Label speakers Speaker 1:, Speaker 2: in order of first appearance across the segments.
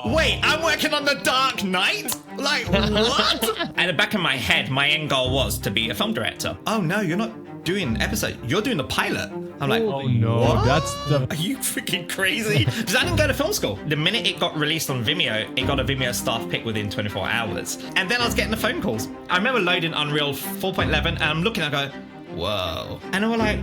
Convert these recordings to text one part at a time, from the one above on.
Speaker 1: Wait, I'm working on The Dark Knight? Like, what? At the back of my head, my end goal was to be a film director. Oh, no, you're not doing episode. You're doing the pilot. I'm like,
Speaker 2: oh no,
Speaker 1: what?
Speaker 2: that's the...
Speaker 1: Are you freaking crazy? Because I didn't go to film school. The minute it got released on Vimeo, it got a Vimeo staff pick within 24 hours. And then I was getting the phone calls. I remember loading Unreal 4.11 and I'm looking, I go, whoa. And they were like,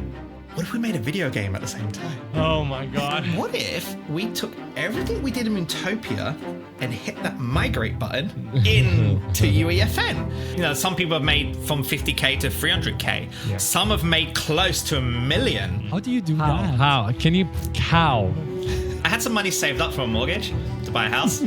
Speaker 1: what if we made a video game at the same time?
Speaker 2: Oh my God.
Speaker 1: What if we took everything we did in Moontopia and hit that migrate button into UeFN? You know, some people have made from 50K to 300K. Yeah. Some have made close to $1 million.
Speaker 2: How do you do that? How? Can you... How?
Speaker 1: I had some money saved up for a mortgage to buy a house.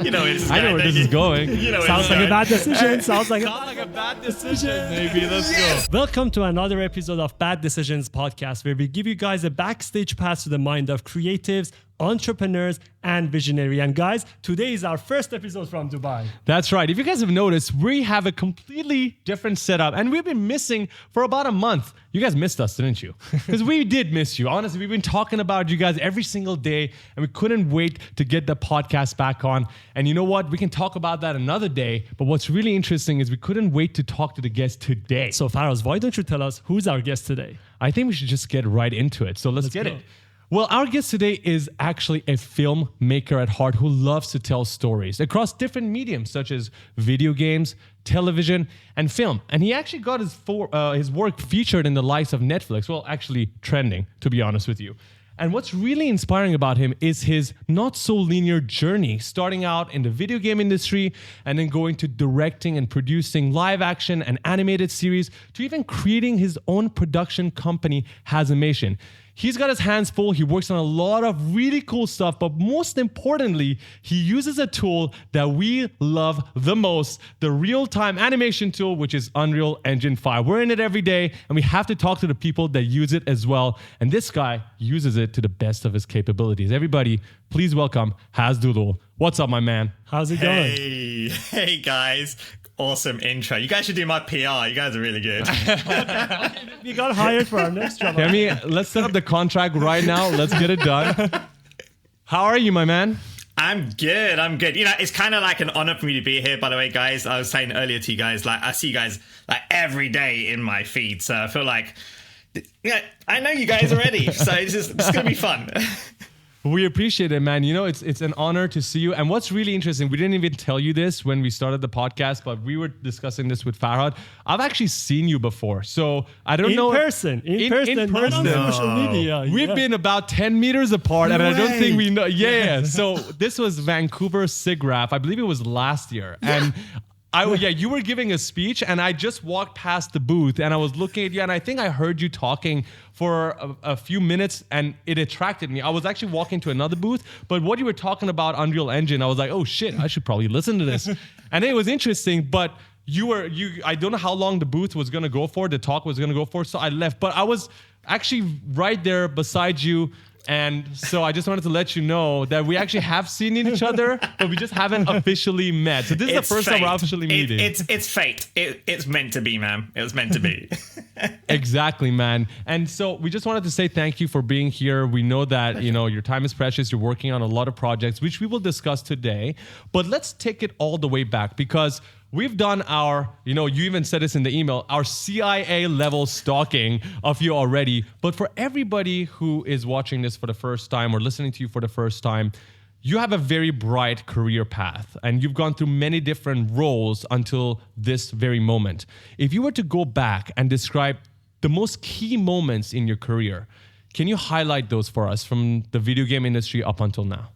Speaker 1: You know where this is going.
Speaker 2: I know where this is going.
Speaker 1: You know
Speaker 3: Sounds like a bad decision.
Speaker 2: Sounds like a bad decision. Maybe let's go.
Speaker 3: Welcome to another episode of Bad Decisions podcast, where we give you guys a backstage pass to the mind of creatives, entrepreneurs, and visionary. And guys, today is our first episode from Dubai.
Speaker 2: That's right. If you guys have noticed, we have a completely different setup, and we've been missing for about a month. You guys missed us, didn't you? Because we did miss you. Honestly, we've been talking about you guys every single day, and we couldn't wait to get the podcast back on. And you know what? We can talk about that another day. But what's really interesting is we couldn't wait to talk to the guest today.
Speaker 3: So Faraz, why don't you tell us who's our guest today?
Speaker 2: I think we should just get right into it. So let's get
Speaker 3: go.
Speaker 2: it. Well, our guest today is actually a filmmaker at heart who loves to tell stories across different mediums such as video games, television, and film. And he actually got his work featured in the likes of Netflix. Well, actually trending, to be honest with you. And what's really inspiring about him is his not so linear journey, starting out in the video game industry and then going to directing and producing live action and animated series to even creating his own production company, HaZimation. He's got his hands full. He works on a lot of really cool stuff, but most importantly, he uses a tool that we love the most, the real-time animation tool, which is Unreal Engine 5. We're in it every day, and we have to talk to the people that use it as well. And this guy uses it to the best of his capabilities. Everybody, please welcome HaZ Dulull. What's up, my man?
Speaker 3: How's it going?
Speaker 1: Hey guys. Awesome intro. You guys should do my PR. You guys are really good.
Speaker 3: We got hired for our next job.
Speaker 2: Let's set up the contract right now. Let's get it done. How are you, my man?
Speaker 1: I'm good. You know, it's kind of like an honor for me to be here, by the way, guys. I was saying earlier to you guys, like, I see you guys like every day in my feed. So I feel like, yeah, I know you guys already. So it's going to be fun.
Speaker 2: We appreciate it, man. You know, it's an honor to see you. And what's really interesting, we didn't even tell you this when we started the podcast, but we were discussing this with Farhad. I've actually seen you before. So I don't know.
Speaker 3: In person. Not on social media.
Speaker 2: We've been about 10 meters apart, and I don't think we know. Yeah. So this was Vancouver SIGGRAPH. I believe it was last year. And you were giving a speech, and I just walked past the booth, and I was looking at you, and I think I heard you talking for a few minutes, and it attracted me. I was actually walking to another booth, but what you were talking about Unreal Engine, I was like, oh shit, I should probably listen to this. And it was interesting, but I don't know how long the booth was gonna go for, the talk was gonna go for, so I left. But I was actually right there beside you. And so I just wanted to let you know that we actually have seen each other, but we just haven't officially met. So this is the first time we're officially meeting.
Speaker 1: It's fate. It's meant to be, man. It was meant to be.
Speaker 2: Exactly, man. And so we just wanted to say thank you for being here. We know that, you know, your time is precious. You're working on a lot of projects, which we will discuss today. But let's take it all the way back, because we've done our, you know, you even said this in the email, our CIA level stalking of you already. But for everybody who is watching this for the first time or listening to you for the first time, you have a very bright career path, and you've gone through many different roles until this very moment. If you were to go back and describe the most key moments in your career, can you highlight those for us from the video game industry up until now?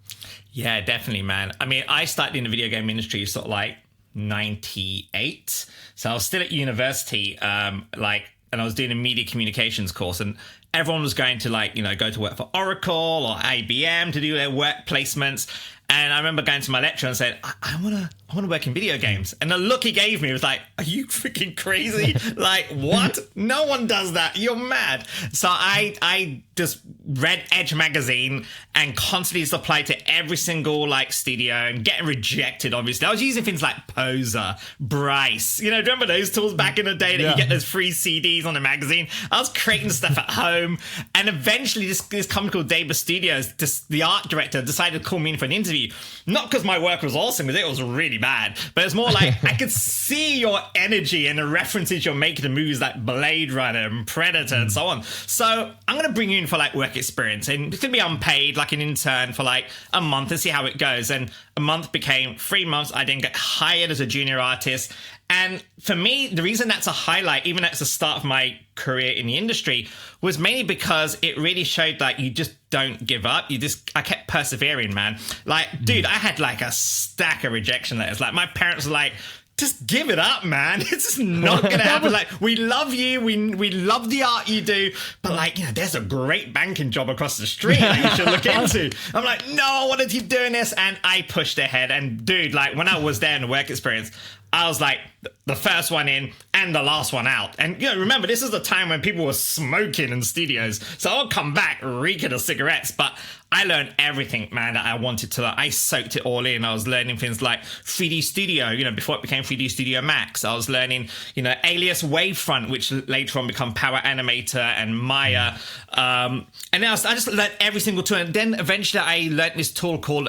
Speaker 1: Yeah, definitely, man. I mean, I started in the video game industry sort of like 98. So I was still at university, and I was doing a media communications course, and everyone was going to go to work for Oracle or IBM to do their work placements. And I remember going to my lecturer and saying, I want to work in video games. And the look he gave me was like, are you freaking crazy? Like, what? No one does that. You're mad. So I just read Edge magazine and constantly applied to every single studio and getting rejected, obviously. I was using things like Poser, Bryce. You know, remember those tools back in the day that you get those free CDs on the magazine? I was creating stuff at home home. And eventually this company called Daba Studios, the art director, decided to call me in for an interview. Not because my work was awesome, because it was really bad, but it's more like I could see your energy and the references you're making to movies like Blade Runner and Predator and so on. So I'm going to bring you in for like work experience, and it's going to be unpaid, like an intern for like a month and see how it goes. And a month became 3 months. I then get hired as a junior artist. And for me, the reason that's a highlight, even at the start of my career in the industry, was mainly because it really showed that you just don't give up. I kept persevering, man. Like, dude, I had like a stack of rejection letters. Like, my parents were like, just give it up, man. It's just not going to happen. Like, we love you. We love the art you do. But like, there's a great banking job across the street that you should look into. I'm like, no, I want to keep doing this. And I pushed ahead. And dude, like when I was there in the work experience, I was like the first one in and the last one out. And remember, this is the time when people were smoking in studios. So I'll come back reeking of cigarettes. But I learned everything, man, that I wanted to learn. I soaked it all in. I was learning things like 3D Studio, before it became 3D Studio Max. I was learning, Alias Wavefront, which later on become Power Animator and Maya. And then I just learned every single tool. And then eventually I learned this tool called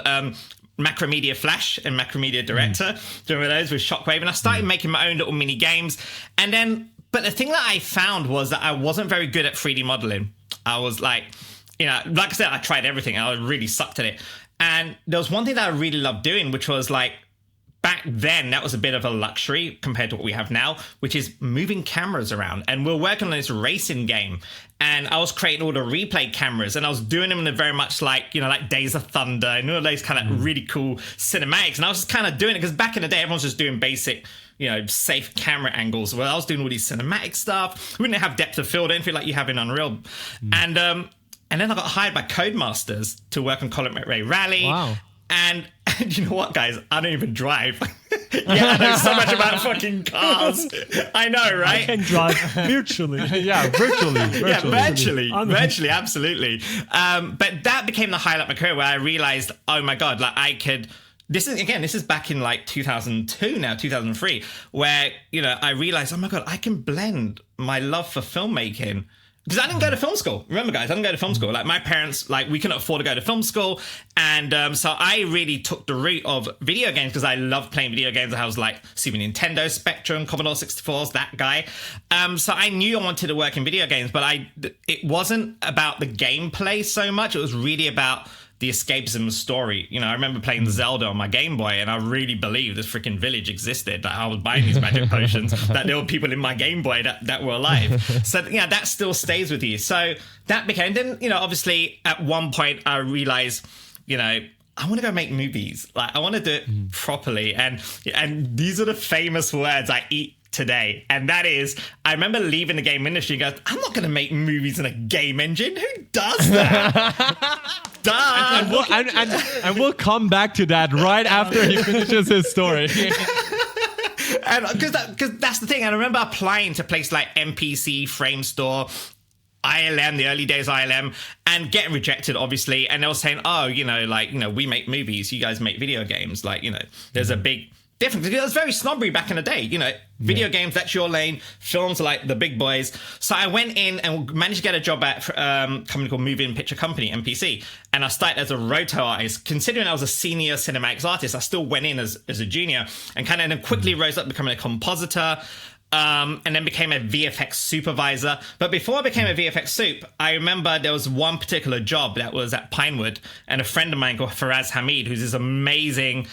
Speaker 1: Macromedia Flash and Macromedia Director. Do you remember those with Shockwave? And I started making my own little mini games. But the thing that I found was that I wasn't very good at 3D modeling. I was like, like I said, I tried everything. I really sucked at it. And there was one thing that I really loved doing, which was like, back then, that was a bit of a luxury compared to what we have now, which is moving cameras around. And we're working on this racing game. And I was creating all the replay cameras, and I was doing them in a very much like, like Days of Thunder and all those kind of really cool cinematics. And I was just kind of doing it because back in the day, everyone was just doing basic, safe camera angles. Well, I was doing all these cinematic stuff. We didn't have depth of field, anything like you have in Unreal. And then I got hired by Codemasters to work on Comet Ray Rally.
Speaker 2: Wow.
Speaker 1: And you know what, guys? I don't even drive. I know so much about fucking cars. I know, right?
Speaker 3: I can drive virtually.
Speaker 1: Virtually, absolutely. But that became the highlight of my career where I realized, oh my God, like I could... This is back in like 2002 now, 2003, where, I realized, oh my God, I can blend my love for filmmaking. Because I didn't go to film school. Remember, guys, I didn't go to film school. Like, my parents, we couldn't afford to go to film school. And so I really took the route of video games because I loved playing video games. I was like Super Nintendo, Spectrum, Commodore 64s, that guy. So I knew I wanted to work in video games, but it wasn't about the gameplay so much. It was really about the escapism story. I remember playing Zelda on my Game Boy, and I really believed this freaking village existed, that I was buying these magic potions, that there were people in my Game Boy that were alive. So, that still stays with you. So that became, then, obviously at one point I realized, I want to go make movies. Like, I want to do it properly. And these are the famous words I eat today, and that is, I remember leaving the game industry and goes, I'm not going to make movies in a game engine. Who does that? Duh.
Speaker 2: And we'll come back to that right after he finishes his story.
Speaker 1: And because that's the thing. I remember applying to places like MPC, Framestore, ILM, the early days of ILM, and getting rejected, obviously. And they were saying, we make movies, you guys make video games. There's a big difference. It was very snobbery back in the day. Video games, that's your lane. Films are like the big boys. So I went in and managed to get a job at a company called Moving Picture Company, MPC. And I started as a roto artist. Considering I was a senior cinematics artist, I still went in as a junior and kind of then quickly rose up becoming a compositor. And then became a VFX supervisor. But before I became a VFX soup, I remember there was one particular job that was at Pinewood, and a friend of mine called Faraz Hamid, who's this amazing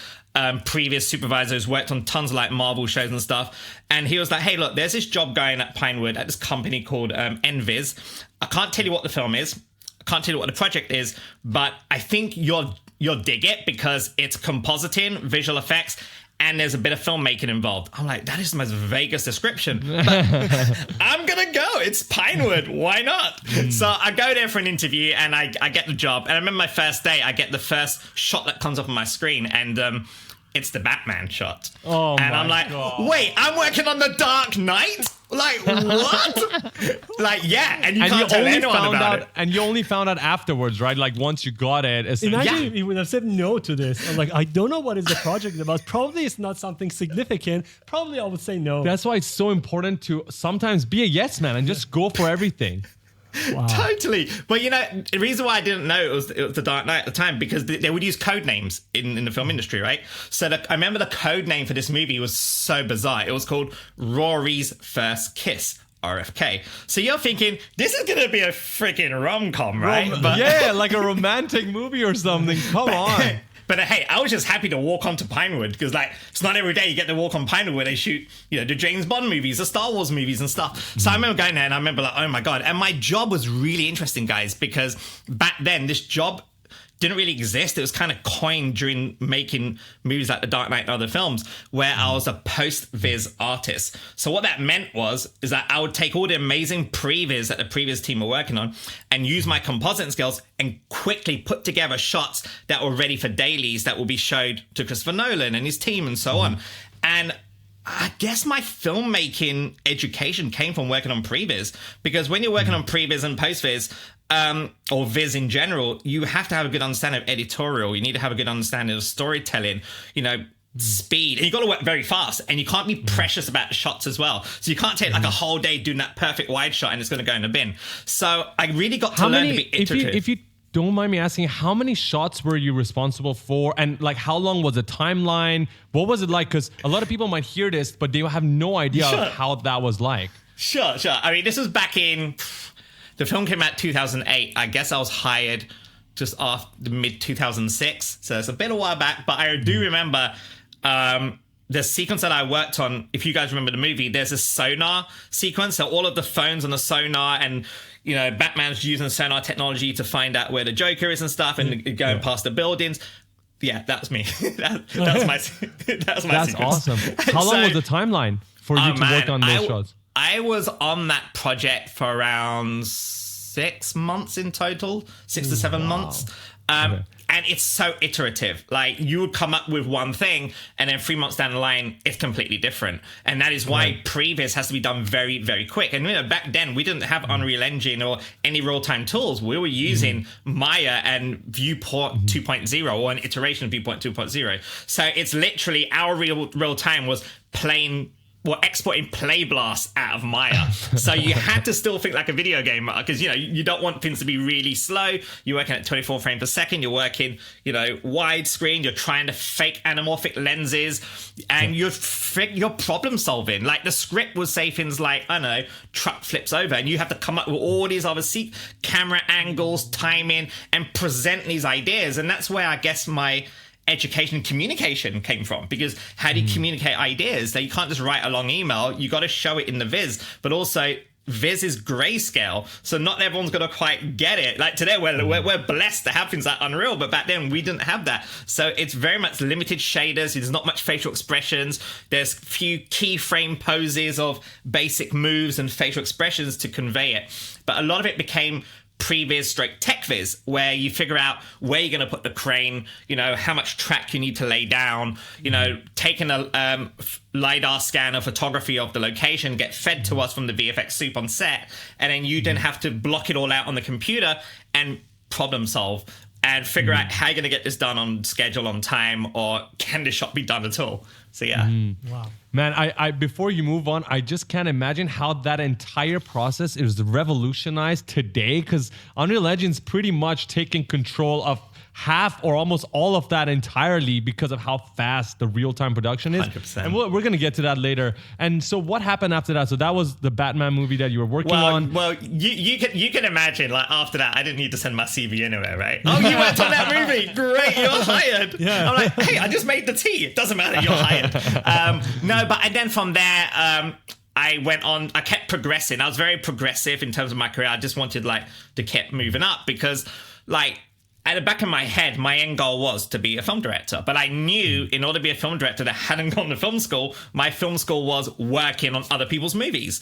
Speaker 1: previous supervisor who's worked on tons of Marvel shows and stuff. And he was like, hey, look, there's this job going at Pinewood at this company called Enviz. I can't tell you what the film is. I can't tell you what the project is, but I think you'll dig it because it's compositing, visual effects, and there's a bit of filmmaking involved. I'm like, that is the most vaguest description. But I'm going to go. It's Pinewood. Why not? So I go there for an interview and I get the job. And I remember my first day, I get the first shot that comes up on my screen. And it's the Batman shot.
Speaker 2: Oh,
Speaker 1: and I'm like, God. Wait, I'm working on the Dark Knight? Like, what? Yeah, and you can't tell anyone about it.
Speaker 2: And you only found out afterwards, right? Like, once you got it.
Speaker 3: Imagine if you would have said no to this. I'm like, I don't know what is the project about. Probably it's not something significant. Probably I would say no.
Speaker 2: That's why it's so important to sometimes be a yes man and just go for everything.
Speaker 1: Totally. But the reason why I didn't know it was the Dark Knight at the time, because they would use code names in the film industry, right? So I remember the code name for this movie was so bizarre. It was called Rory's First Kiss. RFK. So you're thinking, this is going to be a freaking rom-com, right?
Speaker 2: Yeah, like a romantic movie or something. Come on.
Speaker 1: But hey, I was just happy to walk onto Pinewood, because it's not every day you get to walk on Pinewood where they shoot, the James Bond movies, the Star Wars movies and stuff. So I remember going there and I remember oh my God. And my job was really interesting, guys, because back then this job didn't really exist. It was kind of coined during making movies like The Dark Knight and other films, where I was a post-viz artist. So what that meant is that I would take all the amazing pre-viz that the previous team were working on and use my compositing skills and quickly put together shots that were ready for dailies that will be showed to Christopher Nolan and his team and so on. And I guess my filmmaking education came from working on previs, because when you're working on previs and postviz, or viz in general, you have to have a good understanding of editorial. You need to have a good understanding of storytelling, speed. And you got to work very fast, and you can't be precious about the shots as well. So you can't take like a whole day doing that perfect wide shot and it's going to go in the bin. So I really got to learn to be iterative.
Speaker 2: If you don't mind me asking, how many shots were you responsible for? And like, how long was the timeline? What was it like? Because a lot of people might hear this, but they have no idea how that was like.
Speaker 1: Sure. I mean, this was back in... The film came out 2008. I guess I was hired just after the mid-2006. So it's a bit a while back. But I do remember the sequence that I worked on. If you guys remember the movie, there's a sonar sequence. So all of the phones on the sonar, and Batman's using sonar technology to find out where the Joker is and stuff, and going past the buildings. Yeah, that's me. That's my sequence.
Speaker 2: Awesome. How long was the timeline for you to work on those shots?
Speaker 1: I was on that project for around 6 months in total, 6 to 7 months. And it's so iterative. Like, you would come up with one thing, and then 3 months down the line, it's completely different. And that is why previs has to be done very, very quick. And back then, we didn't have Unreal Engine or any real-time tools. We were using Maya and Viewport 2.0, or an iteration of Viewport 2.0. So it's literally our real time was plain... exporting play blasts out of Maya. So you had to still think like a video game, because, you don't want things to be really slow. You're working at 24 frames per second. You're working, widescreen. You're trying to fake anamorphic lenses, and you're problem solving. Like, the script would say things like, I don't know, truck flips over, and you have to come up with all these other camera angles, timing, and present these ideas. And that's where I guess my education and communication came from, because how do you communicate ideas? That you can't just write a long email. You got to show it in the viz, but also viz is grayscale, so not everyone's gonna quite get it. Like, today we're blessed to have things like Unreal, but back then we didn't have that. So it's very much limited shaders. There's not much facial expressions. There's few keyframe poses of basic moves and facial expressions to convey it. But a lot of it became previs stroke tech viz, where you figure out where you're going to put the crane, how much track you need to lay down, taking a LiDAR scanner photography of the location, get fed to us from the VFX soup on set, and then you then have to block it all out on the computer and problem solve and figure out how you're going to get this done on schedule, on time, or can the shot be done at all? So yeah.
Speaker 3: Wow.
Speaker 2: Man, I before you move on, I just can't imagine how that entire process is revolutionized today, because Unreal Engine's pretty much taking control of half or almost all of that entirely because of how fast the real-time production is.
Speaker 1: 100%.
Speaker 2: And we're going to get to that later. And so what happened after that? So that was the Batman movie that you were working on.
Speaker 1: Well, you can imagine, like, after that, I didn't need to send my CV anywhere, right? Oh, you worked on that movie. Great, you're hired.
Speaker 2: Yeah.
Speaker 1: I'm like, hey, I just made the tea. It doesn't matter, you're hired. And then from there, I went on, I kept progressing. I was very progressive in terms of my career. I just wanted, to keep moving up, because, at the back of my head, my end goal was to be a film director. But I knew in order to be a film director that hadn't gone to film school, my film school was working on other people's movies.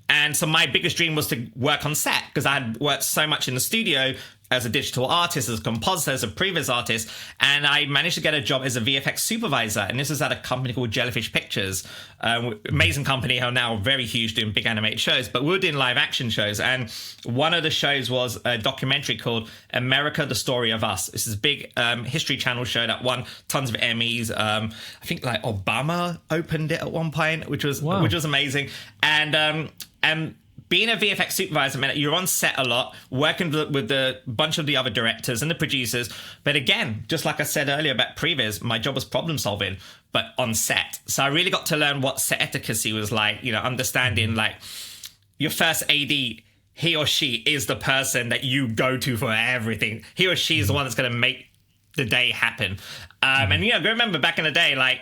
Speaker 1: And so my biggest dream was to work on set, because I had worked so much in the studio as a digital artist, as a compositor, as a previs artist, and I managed to get a job as a VFX supervisor, and this was at a company called Jellyfish Pictures, amazing company who are now very huge, doing big animated shows, but we were doing live action shows, and one of the shows was a documentary called America, the Story of Us. This is a big History Channel show that won tons of Emmys. I think Obama opened it at one point, which was amazing, and being a VFX supervisor meant that you're on set a lot, working with a bunch of the other directors and the producers. But again, just like I said earlier about previs, my job was problem solving, but on set. So I really got to learn what set etiquette was like, understanding like your first AD, he or she is the person that you go to for everything. He or she is the one that's going to make the day happen. And go remember back in the day, like,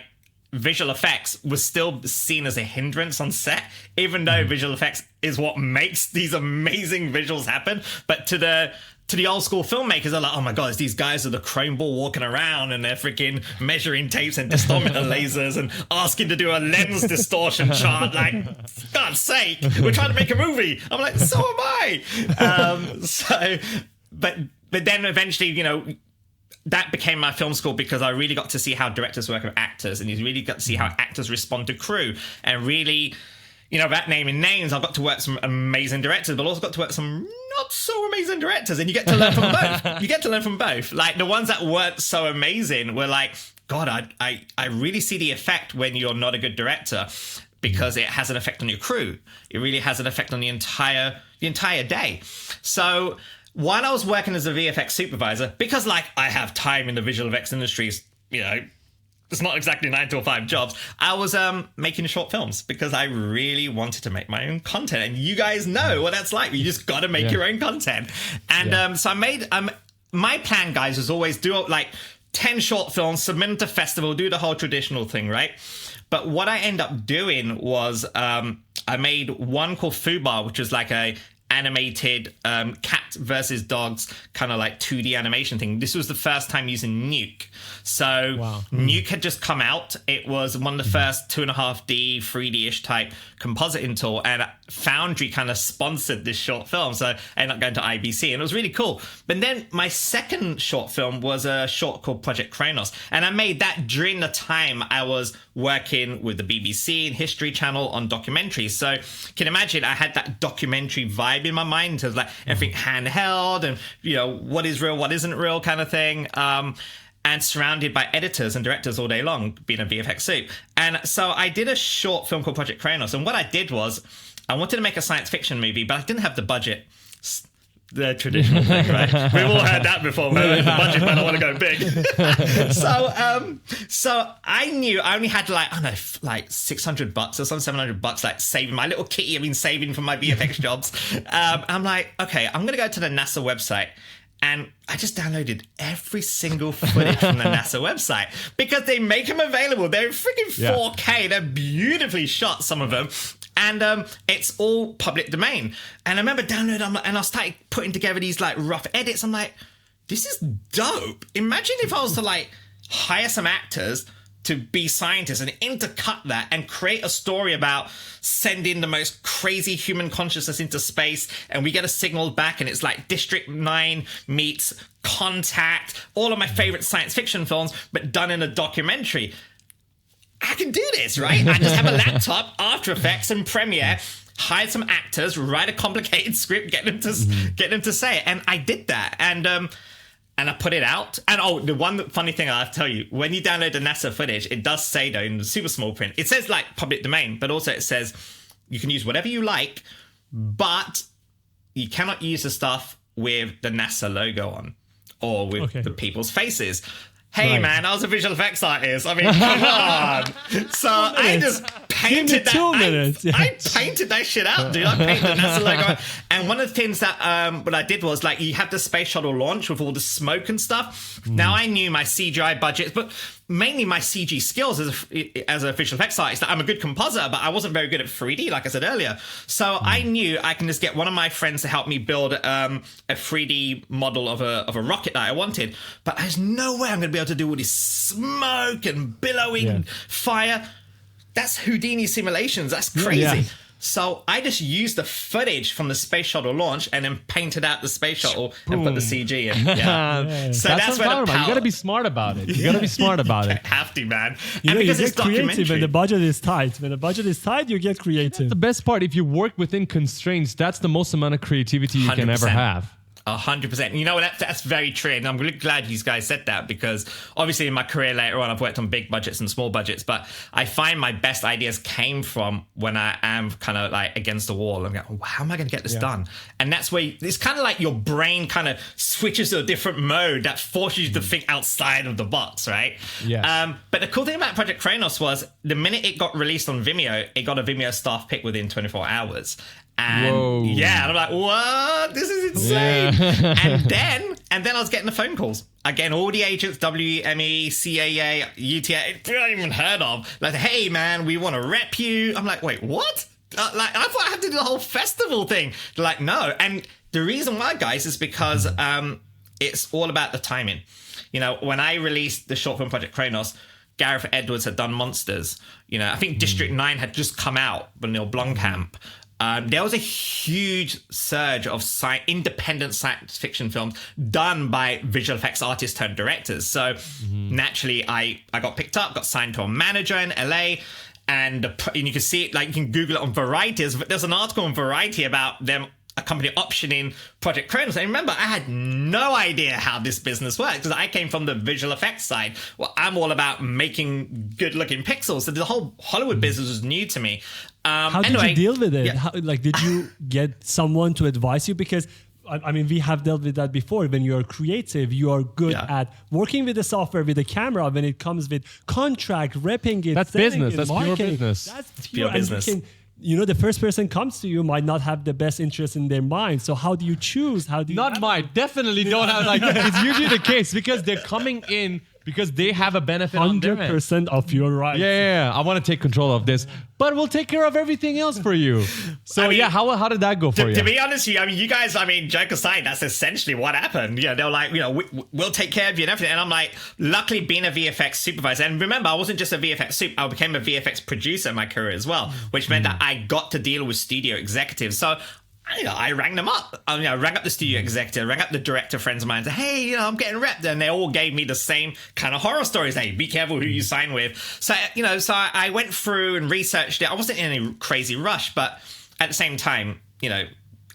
Speaker 1: visual effects was still seen as a hindrance on set, even though visual effects is what makes these amazing visuals happen. But to the old school filmmakers, are like, oh my god, it's these guys with a chrome ball walking around and they're freaking measuring tapes and distorter lasers and asking to do a lens distortion chart. Like, for God's sake, we're trying to make a movie. I'm like, so am I. But then eventually, that became my film school, because I really got to see how directors work with actors, and you really got to see how actors respond to crew. And really, without naming names, I got to work with some amazing directors, but also got to work with some not so amazing directors. And you get to learn from both. You get to learn from both. Like, the ones that weren't so amazing were like, God, I really see the effect when you're not a good director, because it has an effect on your crew. It really has an effect on the entire day. So while I was working as a VFX supervisor, because like I have time in the visual effects industries, it's not exactly 9 to 5 jobs, I was making short films because I really wanted to make my own content. And you guys know what that's like. You just got to make your own content. And so I made, my plan, guys, was always do like 10 short films, submit them to festival, do the whole traditional thing, right? But what I ended up doing was I made one called Fubar, which was like a animated cat versus dogs kind of like 2D animation thing. This was the first time using Nuke. So Nuke had just come out. It was one of the first 2.5D 3D-ish type compositing tool, and Foundry kind of sponsored this short film, so I ended up going to IBC, and it was really cool. But then my second short film was a short called Project Kronos, and I made that during the time I was working with the BBC and History Channel on documentaries. So you can imagine I had that documentary vibe in my mind in terms of like everything handheld and what is real, what isn't real kind of thing, and surrounded by editors and directors all day long, being a VFX soup. And so I did a short film called Project Kronos, and what I did was I wanted to make a science fiction movie, but I didn't have the budget. The traditional thing, right? We've all heard that before. We don't have the budget, but I want to go big. So I knew I only had like $600 or some $700, like saving my little kitty. I've been saving for my VFX jobs. I'm like, okay, I'm gonna go to the NASA website. And I just downloaded every single footage from the NASA website because they make them available. They're freaking 4K. They're beautifully shot, some of them. And it's all public domain. And I remember downloading them, and I started putting together these like rough edits. I'm like, this is dope. Imagine if I was to like hire some actors to be scientists and intercut that and create a story about sending the most crazy human consciousness into space, and we get a signal back, and it's like District 9 meets Contact, all of my favorite science fiction films, but done in a documentary. I can do this, right? I just have a laptop, After Effects and Premiere, hire some actors, write a complicated script, get them to say it. And I did that. And I put it out. And the one funny thing I have to tell you, when you download the NASA footage, it does say though in the super small print, it says like public domain, but also it says you can use whatever you like, but you cannot use the stuff with the NASA logo on or with the people's faces. Hey, man, I was a visual effects artist. I mean, come on. So I just painted that.
Speaker 3: 2 minutes.
Speaker 1: I painted that shit out, dude. I painted the NASA logo. And one of the things that what I did was, like, you have the space shuttle launch with all the smoke and stuff. Now, I knew my CGI budgets, but mainly my CG skills as a visual effects artist. I'm a good compositor, but I wasn't very good at 3D, like I said earlier. So I knew I can just get one of my friends to help me build a 3D model of a rocket that I wanted. But there's no way I'm going to be able to do all this smoke and billowing fire. That's Houdini simulations. That's crazy. Yeah. So I just used the footage from the space shuttle launch and then painted out the space shuttle and put the CG in. Yeah. So that's where the power.
Speaker 2: You got to be smart about it. You got to be smart about it.
Speaker 1: Have to, man.
Speaker 3: And because you get creative when the budget is tight. When the budget is tight, you get creative.
Speaker 2: That's the best part. If you work within constraints, that's the most amount of creativity you 100%. Can ever have.
Speaker 1: 100%. You know what? That's very true. And I'm really glad you guys said that, because obviously in my career later on, I've worked on big budgets and small budgets, but I find my best ideas came from when I am kind of like against the wall. I'm going, how am I going to get this done? And that's where it's kind of like your brain kind of switches to a different mode that forces you to think outside of the box, right?
Speaker 2: Yes.
Speaker 1: But the cool thing about Project Kronos was the minute it got released on Vimeo, it got a Vimeo staff pick within 24 hours. And
Speaker 2: Whoa.
Speaker 1: yeah, and I'm like, what? This is insane. Yeah. And then I was getting the phone calls. Again, all the agents, WME, CAA, UTA, I haven't even heard of. Like, hey, man, we want to rep you. I'm like, wait, what? Like, I thought I had to do the whole festival thing. They're like, no. And the reason why, guys, is because it's all about the timing. You know, when I released the short film Project Kronos, Gareth Edwards had done Monsters. You know, I think District 9 had just come out by Neil Blomkamp. There was a huge surge of independent science fiction films done by visual effects artists turned directors. So naturally, I got picked up, got signed to a manager in LA, and you can see it, like you can Google it on Variety. There's an article on Variety about them, a company optioning Project Kronos. And remember, I had no idea how this business works because I came from the visual effects side. Well, I'm all about making good-looking pixels. So the whole Hollywood business was new to me.
Speaker 3: How did you deal with it?
Speaker 1: Yeah.
Speaker 3: How, like, did you get someone to advise you? Because I mean, we have dealt with that before. When you're creative, you are good at working with the software, with the camera. When it comes with contract, repping it,
Speaker 2: that's business. That's pure business.
Speaker 3: That's
Speaker 1: pure business.
Speaker 3: You know, the first person comes to you might not have the best interest in their mind. So how do you choose? How do you
Speaker 2: Not mine. Definitely don't have, like, it's usually the case because they're coming in because they have a benefit on their end.
Speaker 3: 100% of your rights.
Speaker 2: Yeah. I want to take control of this, but we'll take care of everything else for you. So
Speaker 1: I mean,
Speaker 2: how did that go for you?
Speaker 1: To be honest with you, I mean, you guys, I mean, joke aside, that's essentially what happened. You know, they were like, you know, we'll take care of you and everything. And I'm like, luckily being a VFX supervisor, and remember, I wasn't just a VFX soup, I became a VFX producer in my career as well, which meant that I got to deal with studio executives. So I rang them up. I rang up the studio executive, rang up the director friends of mine, and said, hey, you know, I'm getting repped. And they all gave me the same kind of horror stories. Hey, be careful who you sign with. So, you know, so I went through and researched it. I wasn't in any crazy rush, but at the same time, you know,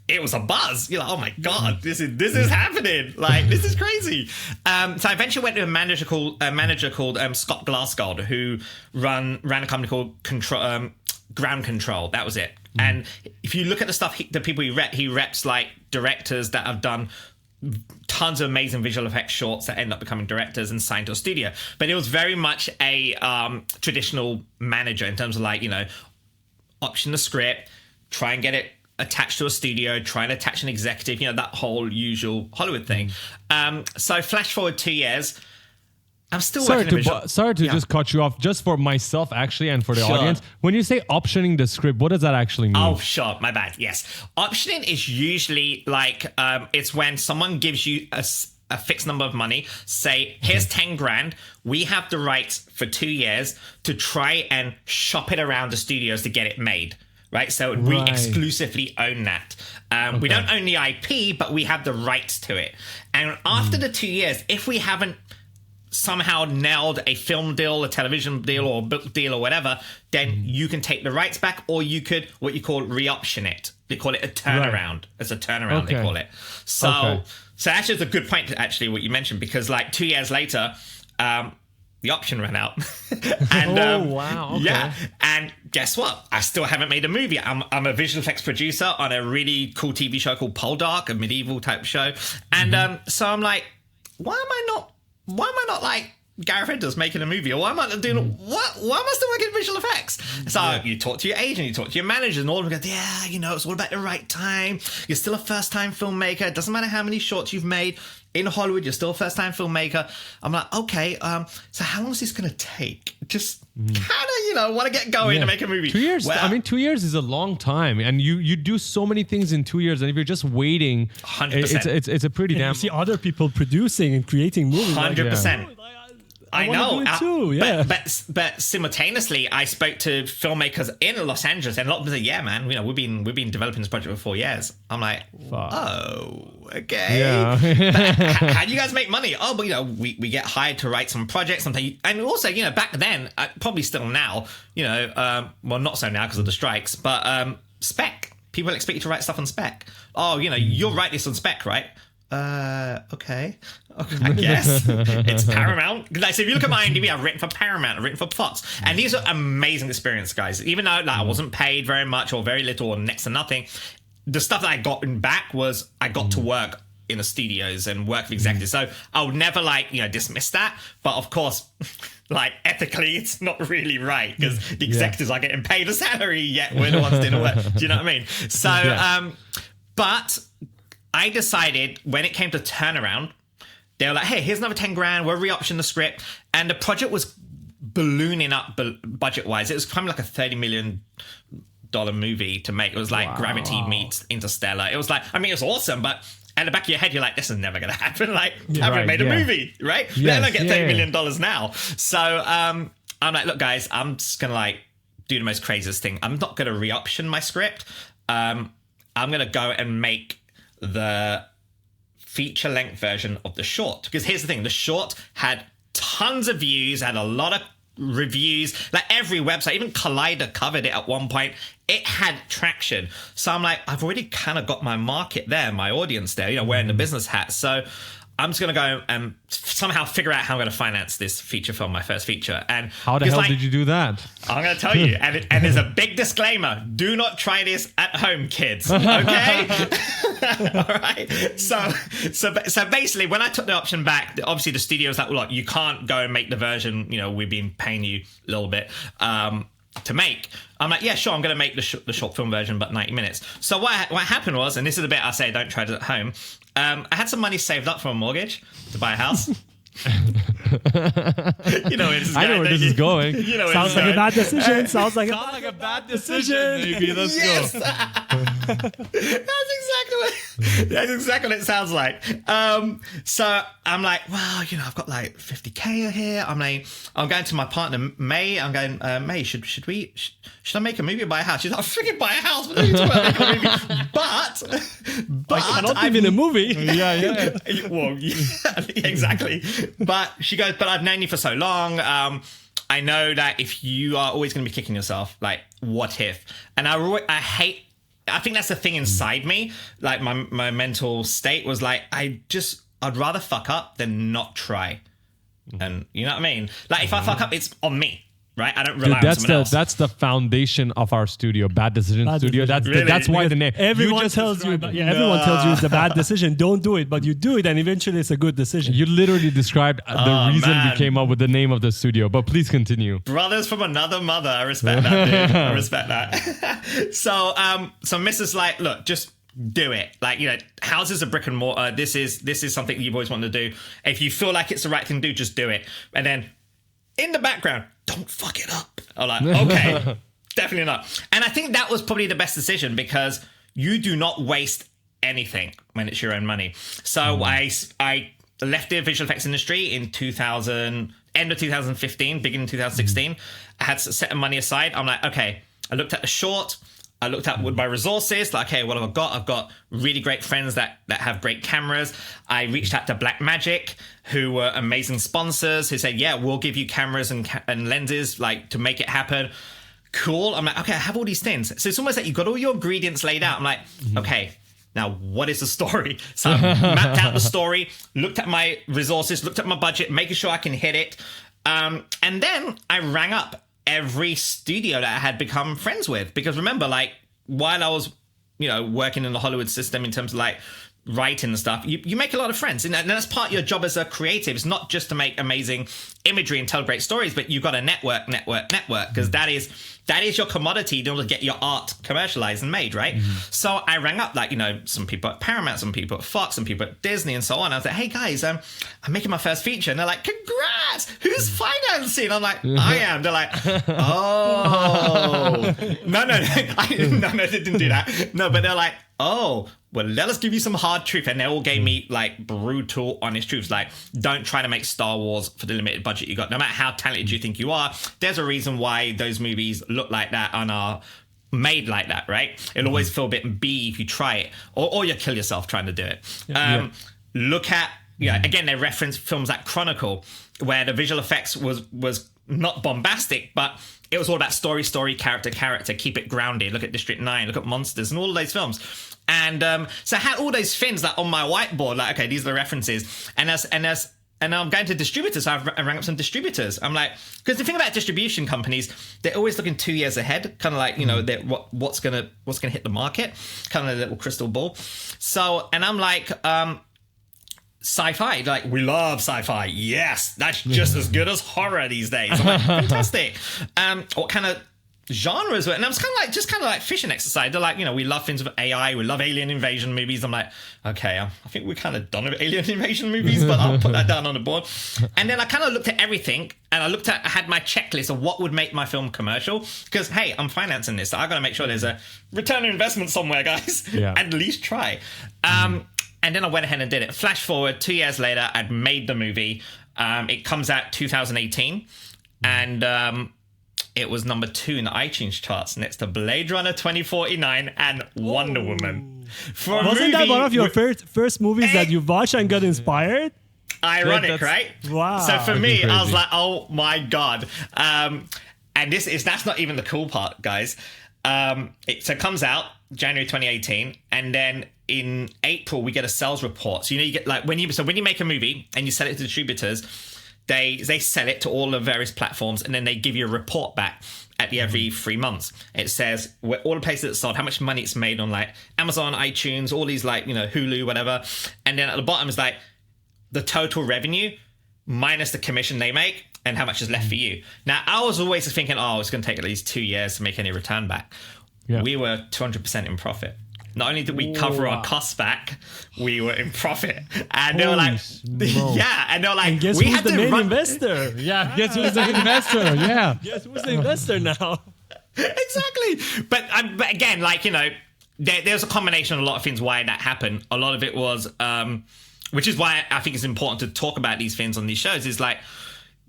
Speaker 1: it was a buzz. You're like, oh my God, this is happening. Like, this is crazy. So I eventually went to a manager called Scott Glassgold, who ran a company called Ground Control. That was it. And if you look at the stuff, the people he reps like directors that have done tons of amazing visual effects shorts that end up becoming directors and signed to a studio. But it was very much a traditional manager in terms of, like, you know, option the script, try and get it attached to a studio, try and attach an executive, you know, that whole usual Hollywood thing. So flash forward 2 years. I'm still
Speaker 2: sorry to just cut you off, just for myself actually and for the audience. When you say optioning the script, what does that actually mean?
Speaker 1: Oh, sure. My bad. Yes. Optioning is usually like, it's when someone gives you a fixed number of money, say, here's 10 grand. We have the rights for 2 years to try and shop it around the studios to get it made. Right. So we exclusively own that. We don't own the IP, but we have the rights to it. And after the 2 years, if we haven't somehow nailed a film deal, a television deal, or a book deal, or whatever, then you can take the rights back, or you could what you call re-option it. They call it a turnaround. Right. It's a turnaround, they call it. So actually, it's a good point, actually, what you mentioned, because like 2 years later, the option ran out. And,
Speaker 2: wow. Okay.
Speaker 1: Yeah. And guess what? I still haven't made a movie. I'm a visual effects producer on a really cool TV show called Poldark, a medieval type show. And so I'm like, why am I not like Gareth Edwards making a movie? Or why am I not doing why am I still working in visual effects? So you talk to your agent, you talk to your manager, and all of them go, yeah, you know, it's all about the right time. You're still a first-time filmmaker. It doesn't matter how many shorts you've made in Hollywood, you're still a first-time filmmaker. I'm like, okay, so how long is this going to take? Just kind of, you know, want to get going to make a movie.
Speaker 2: 2 years. Well, I mean, 2 years is a long time, and you do so many things in 2 years. And if you're just waiting,
Speaker 1: 100%,
Speaker 2: it's a pretty damn.
Speaker 3: You see other people producing and creating movies.
Speaker 1: 100%. I know,
Speaker 3: too, yeah.
Speaker 1: But simultaneously, I spoke to filmmakers in Los Angeles, and a lot of them said, "Yeah, man, you know, we've been developing this project for 4 years." I'm like, "Oh, okay."
Speaker 2: Yeah.
Speaker 1: How do you guys make money? Oh, but you know, we get hired to write some projects, and also, you know, back then, probably still now, you know, well, not so now because of the strikes, but spec. People expect you to write stuff on spec. Oh, you know, you'll write this on spec, right? okay, I guess it's Paramount. Like, so if you look at my IMDb, I've written for Paramount, I've written for Fox, and these are amazing experience, guys. Even though I wasn't paid very much or very little or next to nothing, the stuff that I got back was I got to work in the studios and work with executives. So I would never dismiss that. But of course, ethically, it's not really right because the executives are getting paid a salary, yet we're the ones doing the work. Do you know what I mean? So, but I decided when it came to turnaround, they were like, hey, here's another 10 grand. We're re-optioning the script. And the project was ballooning up budget-wise. It was kind of like a $30 million movie to make. It was like Gravity meets Interstellar. It was like, I mean, it was awesome, but at the back of your head, you're like, this is never going to happen. Like, I haven't made a movie, right? Yes, they don't get $30 million now. So I'm like, look, guys, I'm just going to do the most craziest thing. I'm not going to re-option my script. I'm going to go and make the feature-length version of the short. Because here's the thing, the short had tons of views, had a lot of reviews, like every website, even Collider covered it at one point. It had traction. So I'm like, I've already kind of got my market there, my audience there, wearing the business hat. So I'm just going to go and somehow figure out how I'm going to finance this feature film, my first feature. And
Speaker 2: how the hell did you do that?
Speaker 1: I'm going to tell you. And there's a big disclaimer. Do not try this at home, kids. Okay? All right. So basically, when I took the option back, obviously the studio was like, well, look, you can't go and make the version, we've been paying you a little bit to make. I'm like, yeah, sure, I'm going to make the short film version, but 90 minutes. So what happened was, and this is the bit I say don't try it at home, I had some money saved up for a mortgage to buy a house.
Speaker 2: I know where this is going.
Speaker 3: Sounds like a bad decision.
Speaker 2: Sounds like a bad decision. Maybe let's go.
Speaker 1: That's exactly what it sounds like. So I'm like, well, I've got like 50K here. I'm going to my partner May. I'm going, May, should I make a movie or buy a house? She's like, I'll freaking buy a house. What are you talking about? Make a movie? But
Speaker 3: I cannot live in a movie.
Speaker 2: Yeah.
Speaker 1: Well, yeah, exactly. But she goes, but I've known you for so long. I know that if you are always going to be kicking yourself, like, what if? And I think that's the thing inside me. Like, my mental state was like, I'd rather fuck up than not try. And you know what I mean? Like, if I fuck up, it's on me. Right, I don't rely on someone else.
Speaker 2: That's the foundation of our studio, Bad Decision Studio. That's why the name.
Speaker 3: Everyone tells you it's a bad decision. Don't do it, but you do it, and eventually it's a good decision.
Speaker 2: You literally described the reason we came up with the name of the studio. But please continue.
Speaker 1: Brothers from another mother. I respect that, dude. I respect that. So Mrs. like, look, just do it. Like, houses are brick and mortar. This is something you've always wanted to do. If you feel like it's the right thing to do, just do it. And then in the background, don't fuck it up. I'm like, okay, definitely not. And I think that was probably the best decision because you do not waste anything when it's your own money. So I left the visual effects industry in end of 2015, beginning 2016. I had to set money aside. I'm like, okay, I looked at the short. I looked at my resources, like, hey, what have I got? I've got really great friends that have great cameras. I reached out to Blackmagic, who were amazing sponsors, who said, yeah, we'll give you cameras and lenses, like, to make it happen. Cool. I'm like, okay, I have all these things. So it's almost like you've got all your ingredients laid out. I'm like, okay, now what is the story? So I mapped out the story, looked at my resources, looked at my budget, making sure I can hit it. And then I rang up every studio that I had become friends with, because remember, like, while I was working in the Hollywood system in terms of like writing and stuff, you make a lot of friends, and that's part of your job as a creative. It's not just to make amazing imagery and tell great stories, but you've got to network, because that is your commodity in order to get your art commercialized and made, right? So I rang up, like, some people at Paramount, some people at Fox, some people at Disney, and so on. I was like, hey guys, I'm making my first feature. And they're like, congrats, who's financing? I'm like, I am. They're like, oh. No, they didn't do that. No, but they're like, oh, well, let us give you some hard truth. And they all gave me like brutal, honest truths. Like, don't try to make Star Wars for the limited budget you got. No matter how talented you think you are, there's a reason why those movies look like that and are made like that, right? It'll always feel a bit B if you try it, or you kill yourself trying to do it. Look at, again, they reference films like Chronicle, where the visual effects was not bombastic, but it was all about story, character, keep it grounded. Look at District 9, look at Monsters, and all of those films. And so I had all those things like on my whiteboard, like, okay, these are the references. And I'm going to distributors. So I rang up some distributors. I'm like, because the thing about distribution companies, they're always looking 2 years ahead, kind of like, you know, what's gonna hit the market, kind of a little crystal ball. So, and I'm like, sci-fi, like, we love sci-fi. Yes, that's just as good as horror these days. I'm like, fantastic. What kind of genres were, and I was kind of like fishing exercise. They're like, you know, we love things with AI, we love alien invasion movies. I'm like, okay, I think we're kind of done with alien invasion movies, but I'll put that down on the board. And then I kind of looked at everything, and I had my checklist of what would make my film commercial, because hey, I'm financing this, so I got to make sure there's a return on investment somewhere, guys. Yeah. At least try. And then I went ahead and did it. Flash forward 2 years later, I'd made the movie. It comes out 2018, and it was number 2 in the iTunes charts, next to Blade Runner 2049 and Wonder Woman.
Speaker 3: Wasn't that one of your first movies that you watched and got inspired?
Speaker 1: Ironic, right?
Speaker 3: Wow.
Speaker 1: So for me, I was like, oh my God. And that's not even the cool part, guys. So it comes out January 2018, and then in April we get a sales report. So you get like when you make a movie and you sell it to distributors, they sell it to all the various platforms, and then they give you a report back at every 3 months. It says all the places it's sold, how much money it's made on like Amazon, iTunes, all these like, you know, Hulu, whatever. And then at the bottom is like the total revenue minus the commission they make and how much is left for you. Now, I was always thinking, it's going to take at least 2 years to make any return back. Yeah. We were 200% in profit. Not only did we cover our costs back, we were in profit. And they were like, yeah. And they were like,
Speaker 3: guess who's the main investor?
Speaker 2: Yeah, guess who's the investor? Yeah.
Speaker 3: Guess who's the investor now?
Speaker 1: Exactly. But again, like, you know, there's a combination of a lot of things why that happened. A lot of it was, which is why I think it's important to talk about these things on these shows, is like,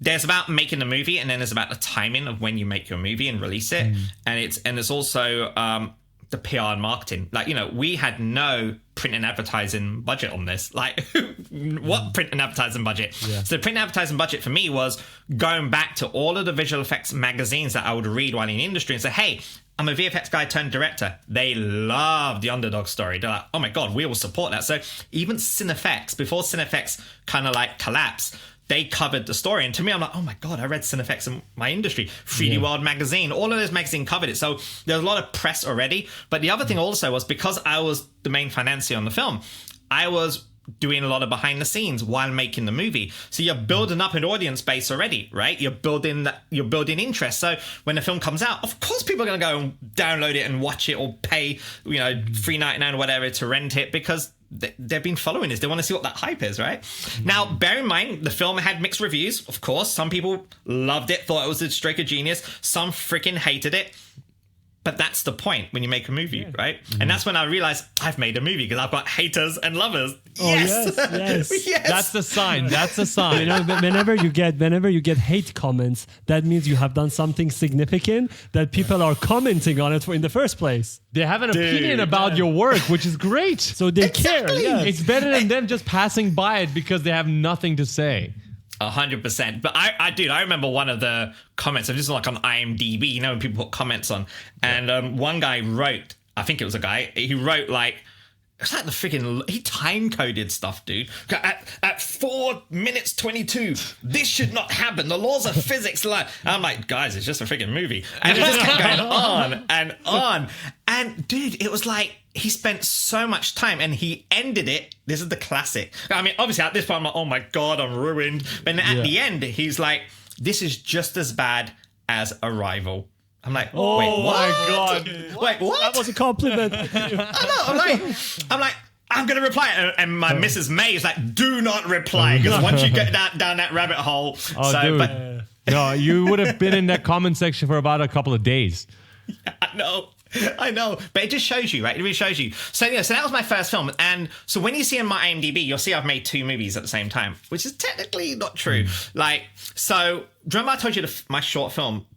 Speaker 1: there's about making the movie, and then there's about the timing of when you make your movie and release it. And it's also the PR and marketing. Like, you know, we had no print and advertising budget on this. Like, what print and advertising budget? Yeah. So the print and advertising budget for me was going back to all of the visual effects magazines that I would read while in the industry and say, hey, I'm a VFX guy turned director. They love the underdog story. They're like, oh my God, we will support that. So even Cinefx, before Cinefx kind of like collapsed, they covered the story. And to me, I'm like, oh my God, I read Cinefx in my industry. 3D World magazine, all of those magazines covered it. So there's a lot of press already. But the other thing also was, because I was the main financier on the film, I was doing a lot of behind the scenes while making the movie. So you're building up an audience base already, right? You're building interest. So when the film comes out, of course people are going to go and download it and watch it, or pay, you know, $3.99 or whatever to rent it, because they've been following this. They want to see what that hype is, right? Now, bear in mind, the film had mixed reviews, of course. Some people loved it, thought it was a stroke of genius. Some freaking hated it. But that's the point when you make a movie, right? And that's when I realized I've made a movie, because I've got haters and lovers.
Speaker 3: Oh, yes.
Speaker 1: Yes.
Speaker 2: That's the sign. That's the sign.
Speaker 3: You know, whenever you get hate comments, that means you have done something significant that people are commenting on it in the first place.
Speaker 2: They have an opinion about your work, which is great.
Speaker 3: So they care. Yes.
Speaker 2: It's better than them just passing by it because they have nothing to say.
Speaker 1: 100%. But I remember one of the comments, this is like on IMDb, you know, when people put comments on, and one guy wrote, I think it was a guy, he wrote like, it's like the freaking, he time coded stuff, dude. At 4 minutes 22, this should not happen. The laws of physics. And I'm like, guys, it's just a freaking movie. And it just kept going on and on. And dude, it was like, he spent so much time, and he ended it. This is the classic. I mean, obviously at this point, I'm like, oh my God, I'm ruined. But then at the end, he's like, this is just as bad as Arrival. I'm like, oh, wait, what?
Speaker 2: My God.
Speaker 1: Wait, what?
Speaker 3: That was a compliment.
Speaker 1: I know. I'm like, I'm going to reply. And my Mrs. May is like, do not reply. Because once you get down that rabbit hole.
Speaker 2: No, you would have been in that comment section for about a couple of days.
Speaker 1: Yeah, I know. But it just shows you, right? It really shows you. So that was my first film. And so when you see on my IMDb, you'll see I've made 2 movies at the same time, which is technically not true. Like, so remember I told you my short film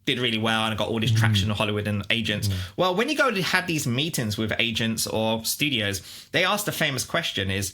Speaker 1: did really well and I got all this traction in Hollywood and agents. Well, when you go to have these meetings with agents or studios, they ask the famous question is,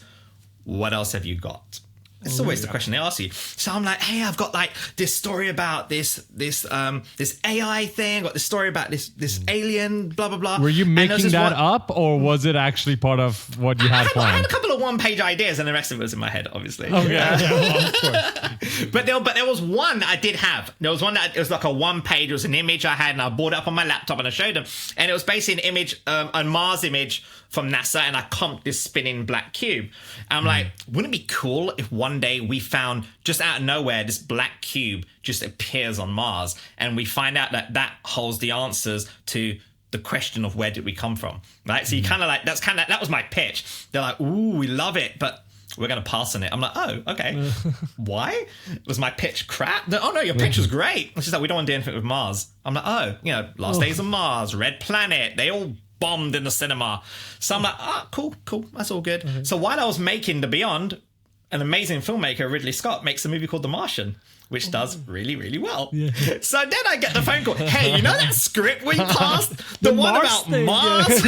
Speaker 1: what else have you got? It's always the question they ask you. So I'm like, hey, I've got like this story about this AI thing. I've got this story about this alien, blah blah blah.
Speaker 2: Were you making that up, or was it actually part of what you had planned?
Speaker 1: I had a couple of one-page ideas, and the rest of it was in my head, obviously.
Speaker 2: Okay. Well, of course.
Speaker 1: But there was one I did have. There was one that it was like a one-page. It was an image I had, and I brought it up on my laptop, and I showed them. And it was basically an image, a Mars image from NASA, and I comped this spinning black cube. And I'm like, wouldn't it be cool if one day we found, just out of nowhere, this black cube just appears on Mars, and we find out that holds the answers to the question of where did we come from, right? So you kind of like, that was my pitch. They're like, ooh, we love it, but we're going to pass on it. I'm like, oh, okay. Why? Was my pitch crap? Oh, no, your pitch was great. It's just like, we don't want to do anything with Mars. I'm like, oh, Last Days on Mars, Red Planet, they all bombed in the cinema. So I'm like, cool, that's all good. So while I was making The Beyond, an amazing filmmaker, Ridley Scott, makes a movie called The Martian, which does really, really well. Yeah. So then I get the phone call. Hey, you know that script we passed? The one
Speaker 3: Mars
Speaker 1: about
Speaker 3: thing,
Speaker 1: Mars?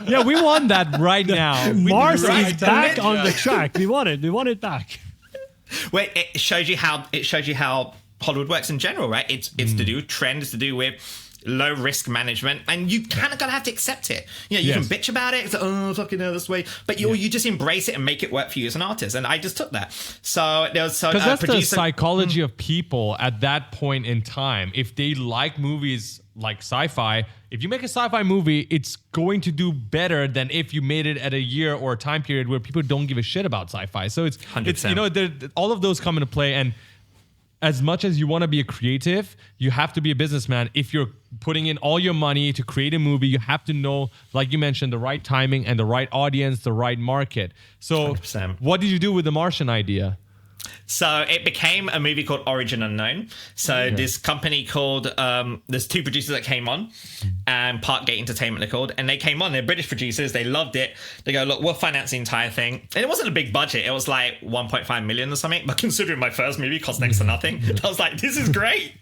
Speaker 2: Yeah, we want that right now.
Speaker 3: Mars is back on the track. We want it back.
Speaker 1: Wait, it shows you how Hollywood works in general, right? It's to do with trend, it's to do with low risk management, and you kind of gotta have to accept it. You can bitch about it. It's like, oh, fucking hell, this way, but you just embrace it and make it work for you as an artist. And I just took that. So there was
Speaker 2: because that's the psychology of people at that point in time. If they like movies like sci-fi, if you make a sci-fi movie, it's going to do better than if you made it at a year or a time period where people don't give a shit about sci-fi. So it's
Speaker 1: 100%.
Speaker 2: All of those come into play. And as much as you want to be a creative, you have to be a businessman. If you're putting in all your money to create a movie, you have to know, like you mentioned, the right timing and the right audience, the right market. So
Speaker 1: 100%.
Speaker 2: What did you do with the Martian idea?
Speaker 1: So it became a movie called Origin Unknown. So this company called, there's two producers that came on, and Parkgate Entertainment they're called, and they came on, they're British producers, they loved it. They go, look, we'll finance the entire thing. And it wasn't a big budget, it was like 1.5 million or something, but considering my first movie cost next to nothing, I was like, this is great.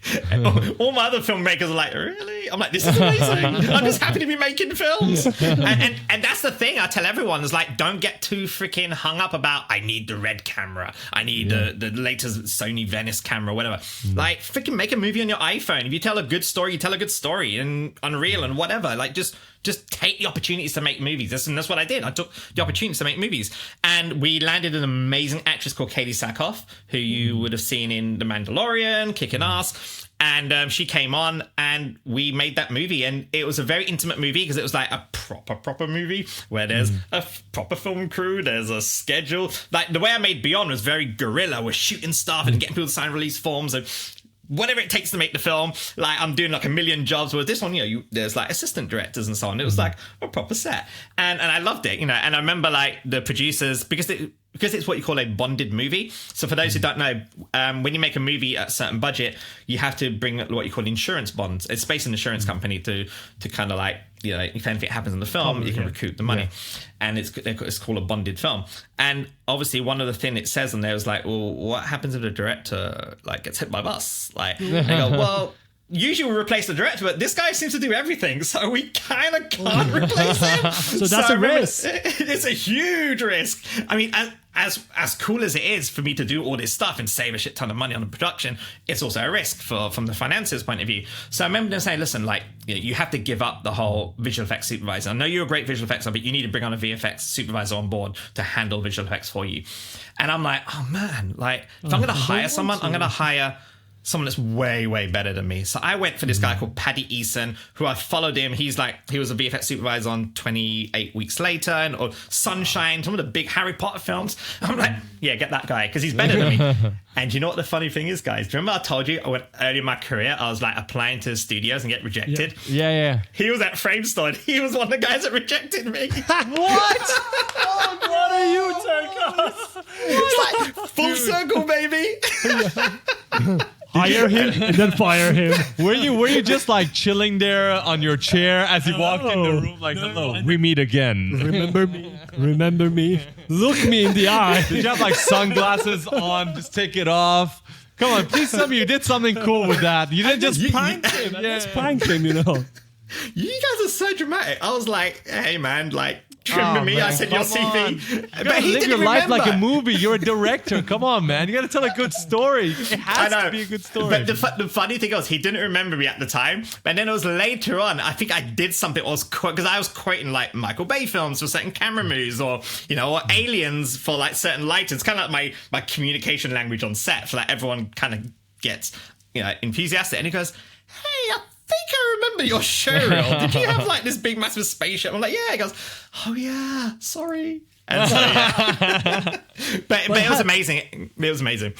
Speaker 1: All my other filmmakers are like, really? I'm like, this is amazing. I'm just happy to be making films. And that's the thing I tell everyone, is like, don't get too freaking hung up about, I need the red camera, I need the latest Sony Venice camera, whatever. Like, freaking make a movie on your iPhone. If you tell a good story, you tell a good story, and Unreal and whatever. Like, just take the opportunities to make movies. That's what I did. I took the opportunities to make movies. And we landed an amazing actress called Katie Sackhoff, who you would have seen in The Mandalorian, kicking ass. And she came on, and we made that movie. And it was a very intimate movie, because it was like a proper movie where there's a proper film crew, there's a schedule. Like, the way I made Beyond was very guerrilla. We're shooting stuff and getting people to sign release forms and whatever it takes to make the film. Like, I'm doing like a million jobs. Whereas this one, there's like assistant directors and so on. It was like a proper set. And I loved it, And I remember like the producers, because it's what you call a bonded movie. So for those who don't know, when you make a movie at a certain budget, you have to bring what you call insurance bonds. It's based on an insurance company to kind of like, if anything happens in the film, you can recoup the money. And it's called a bonded film. And obviously one of the things it says on there is like, well, what happens if the director like gets hit by a bus? Like, they go, well, usually we replace the director, but this guy seems to do everything, so we kind of can't replace him.
Speaker 3: So that's a risk.
Speaker 1: It's a huge risk. I mean, as cool as it is for me to do all this stuff and save a shit ton of money on the production, it's also a risk from the finances point of view. So I remember them saying, listen, like, you have to give up the whole visual effects supervisor. I know you're a great visual effects, but you need to bring on a VFX supervisor on board to handle visual effects for you. And I'm like, oh man, like, if I'm going to hire someone, I'm going to hire someone that's way, way better than me. So I went for this guy called Paddy Eason, who I followed him. He was a VFX supervisor on 28 Weeks Later or Sunshine, some of the big Harry Potter films. I'm like, yeah, get that guy, because he's better than me. And you know what the funny thing is, guys? Remember I told you early in my career, I was like applying to studios and get rejected?
Speaker 2: Yeah.
Speaker 1: He was at Framestore, and he was one of the guys that rejected me.
Speaker 3: What? Oh, what are you, Turcos?
Speaker 1: It's like full circle, baby.
Speaker 3: Hire him and then fire him.
Speaker 2: Were you just like chilling there on your chair as he walked in the room, like, hello, we meet again?
Speaker 3: Remember me? Look me in the eye.
Speaker 2: Did you have like sunglasses on? Just take it off. Come on, please tell me you did something cool with that. You didn't just prank him.
Speaker 3: Just prank him,
Speaker 1: You guys are so dramatic. I was like, hey man, like, Do you remember me?
Speaker 2: man,
Speaker 1: I said your
Speaker 2: come on.
Speaker 1: CV.
Speaker 2: You gotta live your life like a movie. You're a director. Come on, man. You gotta tell a good story. It has to be a good story.
Speaker 1: But the funny thing was, he didn't remember me at the time. But then it was later on, I think I did something, because I was quoting like Michael Bay films for certain camera moves, or or Aliens for like certain lighting. It's kind of like my communication language on set, so that everyone kind of gets enthusiastic. And he goes, "Hey, I think I remember your show reel. Did you have like this big massive spaceship?" I'm like, "Yeah." He goes, "Oh yeah, sorry." And so, yeah. but it was amazing. It was amazing.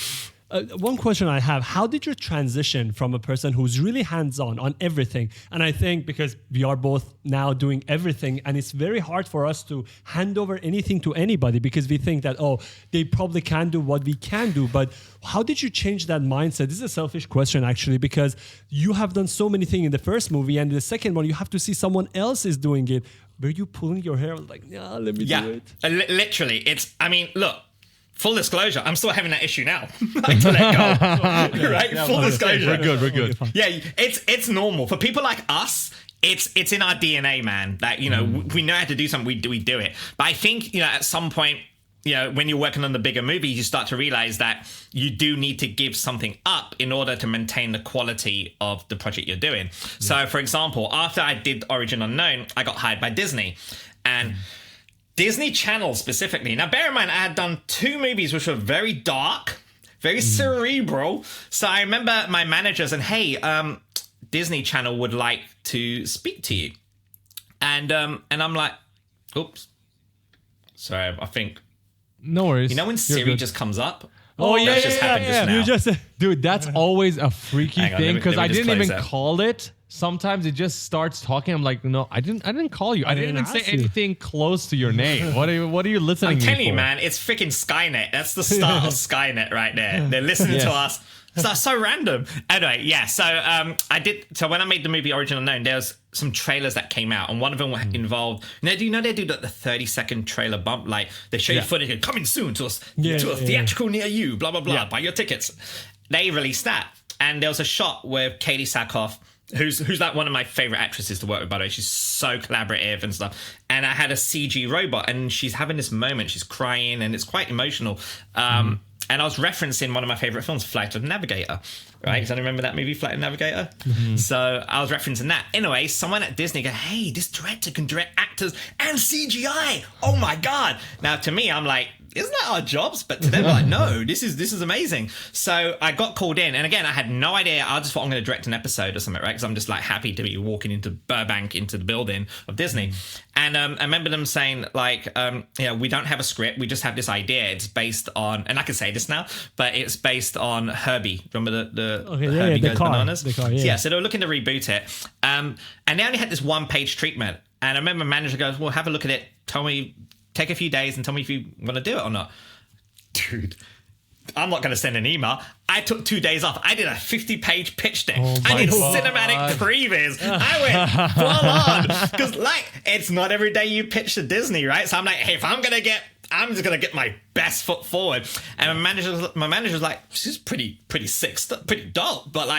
Speaker 3: One question I have, how did you transition from a person who's really hands-on on everything? And I think because we are both now doing everything, and it's very hard for us to hand over anything to anybody because we think that, they probably can do what we can do. But how did you change that mindset? This is a selfish question, actually, because you have done so many things in the first movie, and in the second one, you have to see someone else is doing it. Were you pulling your hair like, "Yeah, let me do it"?
Speaker 1: Literally. Look. Full disclosure, I'm still having that issue now. I have to let go. Right? Full disclosure.
Speaker 2: We're good.
Speaker 1: Yeah, it's normal. For people like us, it's in our DNA, man. That, we know how to do something, we do it. But I think, at some point, when you're working on the bigger movies, you start to realize that you do need to give something up in order to maintain the quality of the project you're doing. Yeah. So, for example, after I did Origin Unknown, I got hired by Disney. And Disney Channel specifically. Now, bear in mind, I had done 2 movies which were very dark, very cerebral. So I remember my managers and, "Hey, Disney Channel would like to speak to you." And I'm like, "Oops. Sorry, I think..."
Speaker 2: No worries.
Speaker 1: When Siri just comes up?
Speaker 2: That
Speaker 1: just happened just now.
Speaker 2: Dude, that's always a freaky thing because I didn't even
Speaker 1: that.
Speaker 2: call it. Sometimes it just starts talking. I'm like, "No, I didn't call you. I didn't even say anything close to your name. What are you listening to?"
Speaker 1: I'm telling you, man, it's freaking Skynet. That's the start of Skynet right there. They're listening to us. That's so random. Anyway, yeah. So So when I made the movie Origin Unknown, there was some trailers that came out, and one of them involved. Now, do you know they do the 30-second trailer bump? Like they show you footage coming soon to a theatrical near you. Blah blah blah. Yeah. Buy your tickets. They released that, and there was a shot with Katie Sackhoff, who's like one of my favorite actresses to work with, by the way. She's so collaborative and stuff. And I had a CG robot, and she's having this moment. She's crying, and it's quite emotional. And I was referencing one of my favorite films, Flight of the Navigator, right? Does anyone remember that movie, Flight of the Navigator? So I was referencing that. Anyway, someone at Disney go, "Hey, this director can direct actors and CGI. Oh my God." Now, to me, I'm like, isn't that our jobs? But to them, like, no, this is amazing. So I got called in, and again, I had no idea. I just thought I'm going to direct an episode or something, right? Because I'm just like happy to be walking into Burbank, into the building of Disney. And I remember them saying, like, we don't have a script. We just have this idea. It's based on, and I can say this now, but it's based on Herbie. Remember the Herbie Goes Bananas?
Speaker 3: The car,
Speaker 1: So they were looking to reboot it. And they only had this 1-page treatment. And I remember my manager goes, "Well, have a look at it. Tell me, take a few days and tell me if you want to do it or not." Dude, I'm not going to send an email. I took 2 days off. I did a 50-page pitch deck. I did cinematic previews. I went full on. Because, it's not every day you pitch to Disney, right? So I'm like, "Hey, I'm just going to get my best foot forward." And my manager was like, "This is pretty sick stuff, pretty dope, but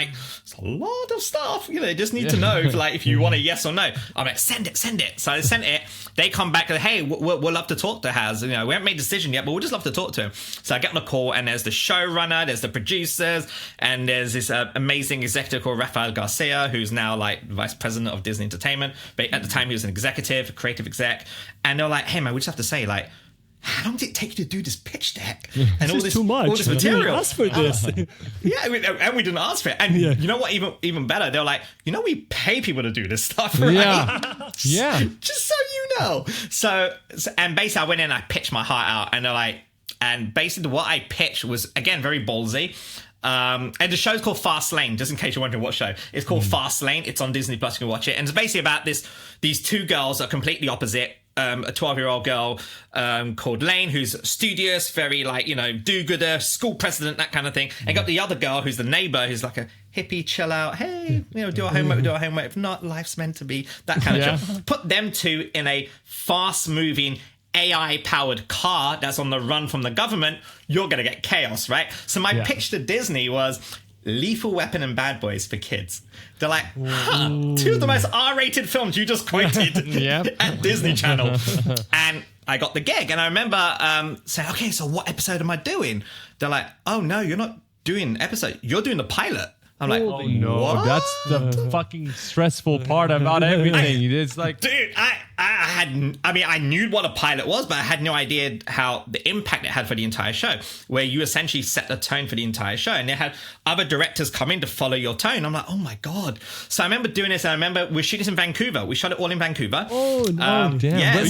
Speaker 1: it's a lot of stuff. You just need to know if you want a yes or no." I'm like, send it. So I sent it. They come back and, "Hey, we'll love to talk to HaZ. We haven't made a decision yet, but we'll just love to talk to him." So I get on the call, and there's the showrunner, there's the producers, and there's this amazing executive called Rafael Garcia, who's now vice president of Disney Entertainment. But at the time, he was an executive, creative exec. And they're like, "Hey, man, we just have to say, how long did it take you to do this pitch deck? And
Speaker 3: all this too much.
Speaker 1: All this material.
Speaker 3: We didn't ask for this."
Speaker 1: And we didn't ask for it. And you know what? Even better, they're like, "We pay people to do this stuff, right?"
Speaker 2: Yeah.
Speaker 1: Just so you know. So and basically, I went in and I pitched my heart out, and they're like, and basically what I pitched was, again, very ballsy. And the show's called Fast Lane, just in case you're wondering what show. It's called Fast Lane. It's on Disney Plus. You can watch it. And it's basically about these 2 girls are completely opposite. A 12-year-old girl called Lane, who's studious, very do-gooder, school president, that kind of thing. And got the other girl who's the neighbor, who's like a hippie, chill out. Hey, do our homework. If not, life's meant to be, that kind of show. Put them 2 in a fast-moving AI-powered car that's on the run from the government. You're going to get chaos, right? So my pitch to Disney was, Lethal Weapon and Bad Boys for kids. They're like, two of the most R-rated films you just quoted at Disney Channel. And I got the gig. And I remember saying, okay, so what episode am I doing? They're like, oh, no, you're not doing episode. You're doing the pilot. I'm like,
Speaker 2: oh no,
Speaker 1: what?
Speaker 2: That's the fucking stressful part about everything. It's like,
Speaker 1: dude, I knew what a pilot was, but I had no idea how the impact it had for the entire show, where you essentially set the tone for the entire show. And they had other directors come in to follow your tone. I'm like, oh my God. So I remember doing this. And I remember we're shooting this in Vancouver. We shot it all in Vancouver.
Speaker 3: Oh, no.
Speaker 2: Damn.
Speaker 1: Yeah,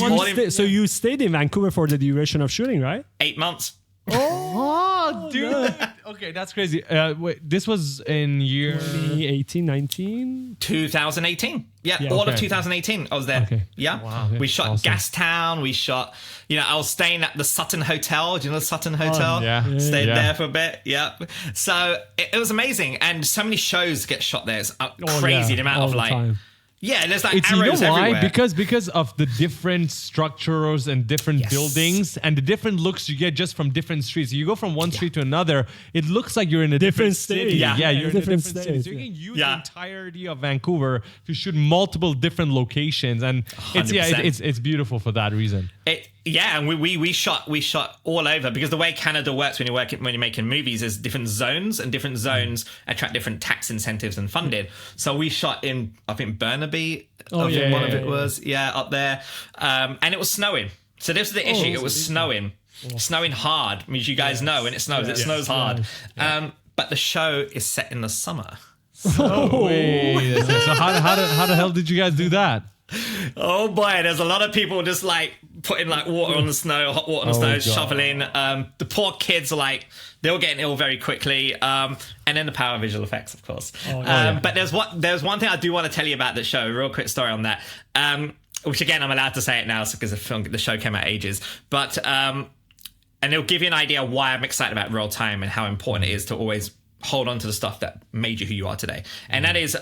Speaker 3: So you stayed in Vancouver for the duration of shooting, right?
Speaker 1: 8 months.
Speaker 2: oh, dude. Okay, that's crazy. Wait, this was in year
Speaker 3: 2018, 19?
Speaker 1: 2018. Yeah, all of 2018. I was there.
Speaker 2: Okay.
Speaker 1: Yeah.
Speaker 2: Wow.
Speaker 1: We shot
Speaker 2: Awesome.
Speaker 1: Gastown. We shot, I was staying at the Sutton Hotel. Do you know the Sutton Hotel?
Speaker 2: yeah.
Speaker 1: Stayed
Speaker 2: Yeah.
Speaker 1: there for a bit. Yeah. So it was amazing. And so many shows get shot there. It's crazy the amount
Speaker 3: all
Speaker 1: of
Speaker 3: the
Speaker 1: like...
Speaker 3: time.
Speaker 1: Yeah, there's like
Speaker 2: It's,
Speaker 1: arrows everywhere.
Speaker 2: Because of the different structures and different buildings and the different looks you get just from different streets. You go from one street to another, it looks like you're in a different
Speaker 3: state.
Speaker 2: city.
Speaker 1: Yeah.
Speaker 2: You're in a different
Speaker 3: Different
Speaker 2: city.
Speaker 3: states,
Speaker 2: So you can use
Speaker 1: Yeah.
Speaker 2: the entirety of Vancouver to shoot multiple different locations, and it's
Speaker 1: 100%.
Speaker 2: it's beautiful for that reason.
Speaker 1: And we shot all over, because the way Canada works when you're making movies is different zones, and different zones attract different tax incentives and funding. So we shot in, I think, Burnaby. One of it was up there, and it was snowing. So this was the issue. It was snowing, snowing hard. Means you guys know when it snows, it snows hard. But the show is set in the summer.
Speaker 2: Wait, so how the hell did you guys do that?
Speaker 1: Oh boy, there's a lot of people just like putting like water on the snow, hot water on the snow,
Speaker 2: God.
Speaker 1: shoveling. The poor kids are like, they were getting ill very quickly. And then the power of visual effects, of course. But there's one thing I do want to tell you about the show, a real quick story on that. Which again, I'm allowed to say it now because the show came out ages. But and it'll give you an idea why I'm excited about real time and how important it is to always hold on to the stuff that made you who you are today. And that is,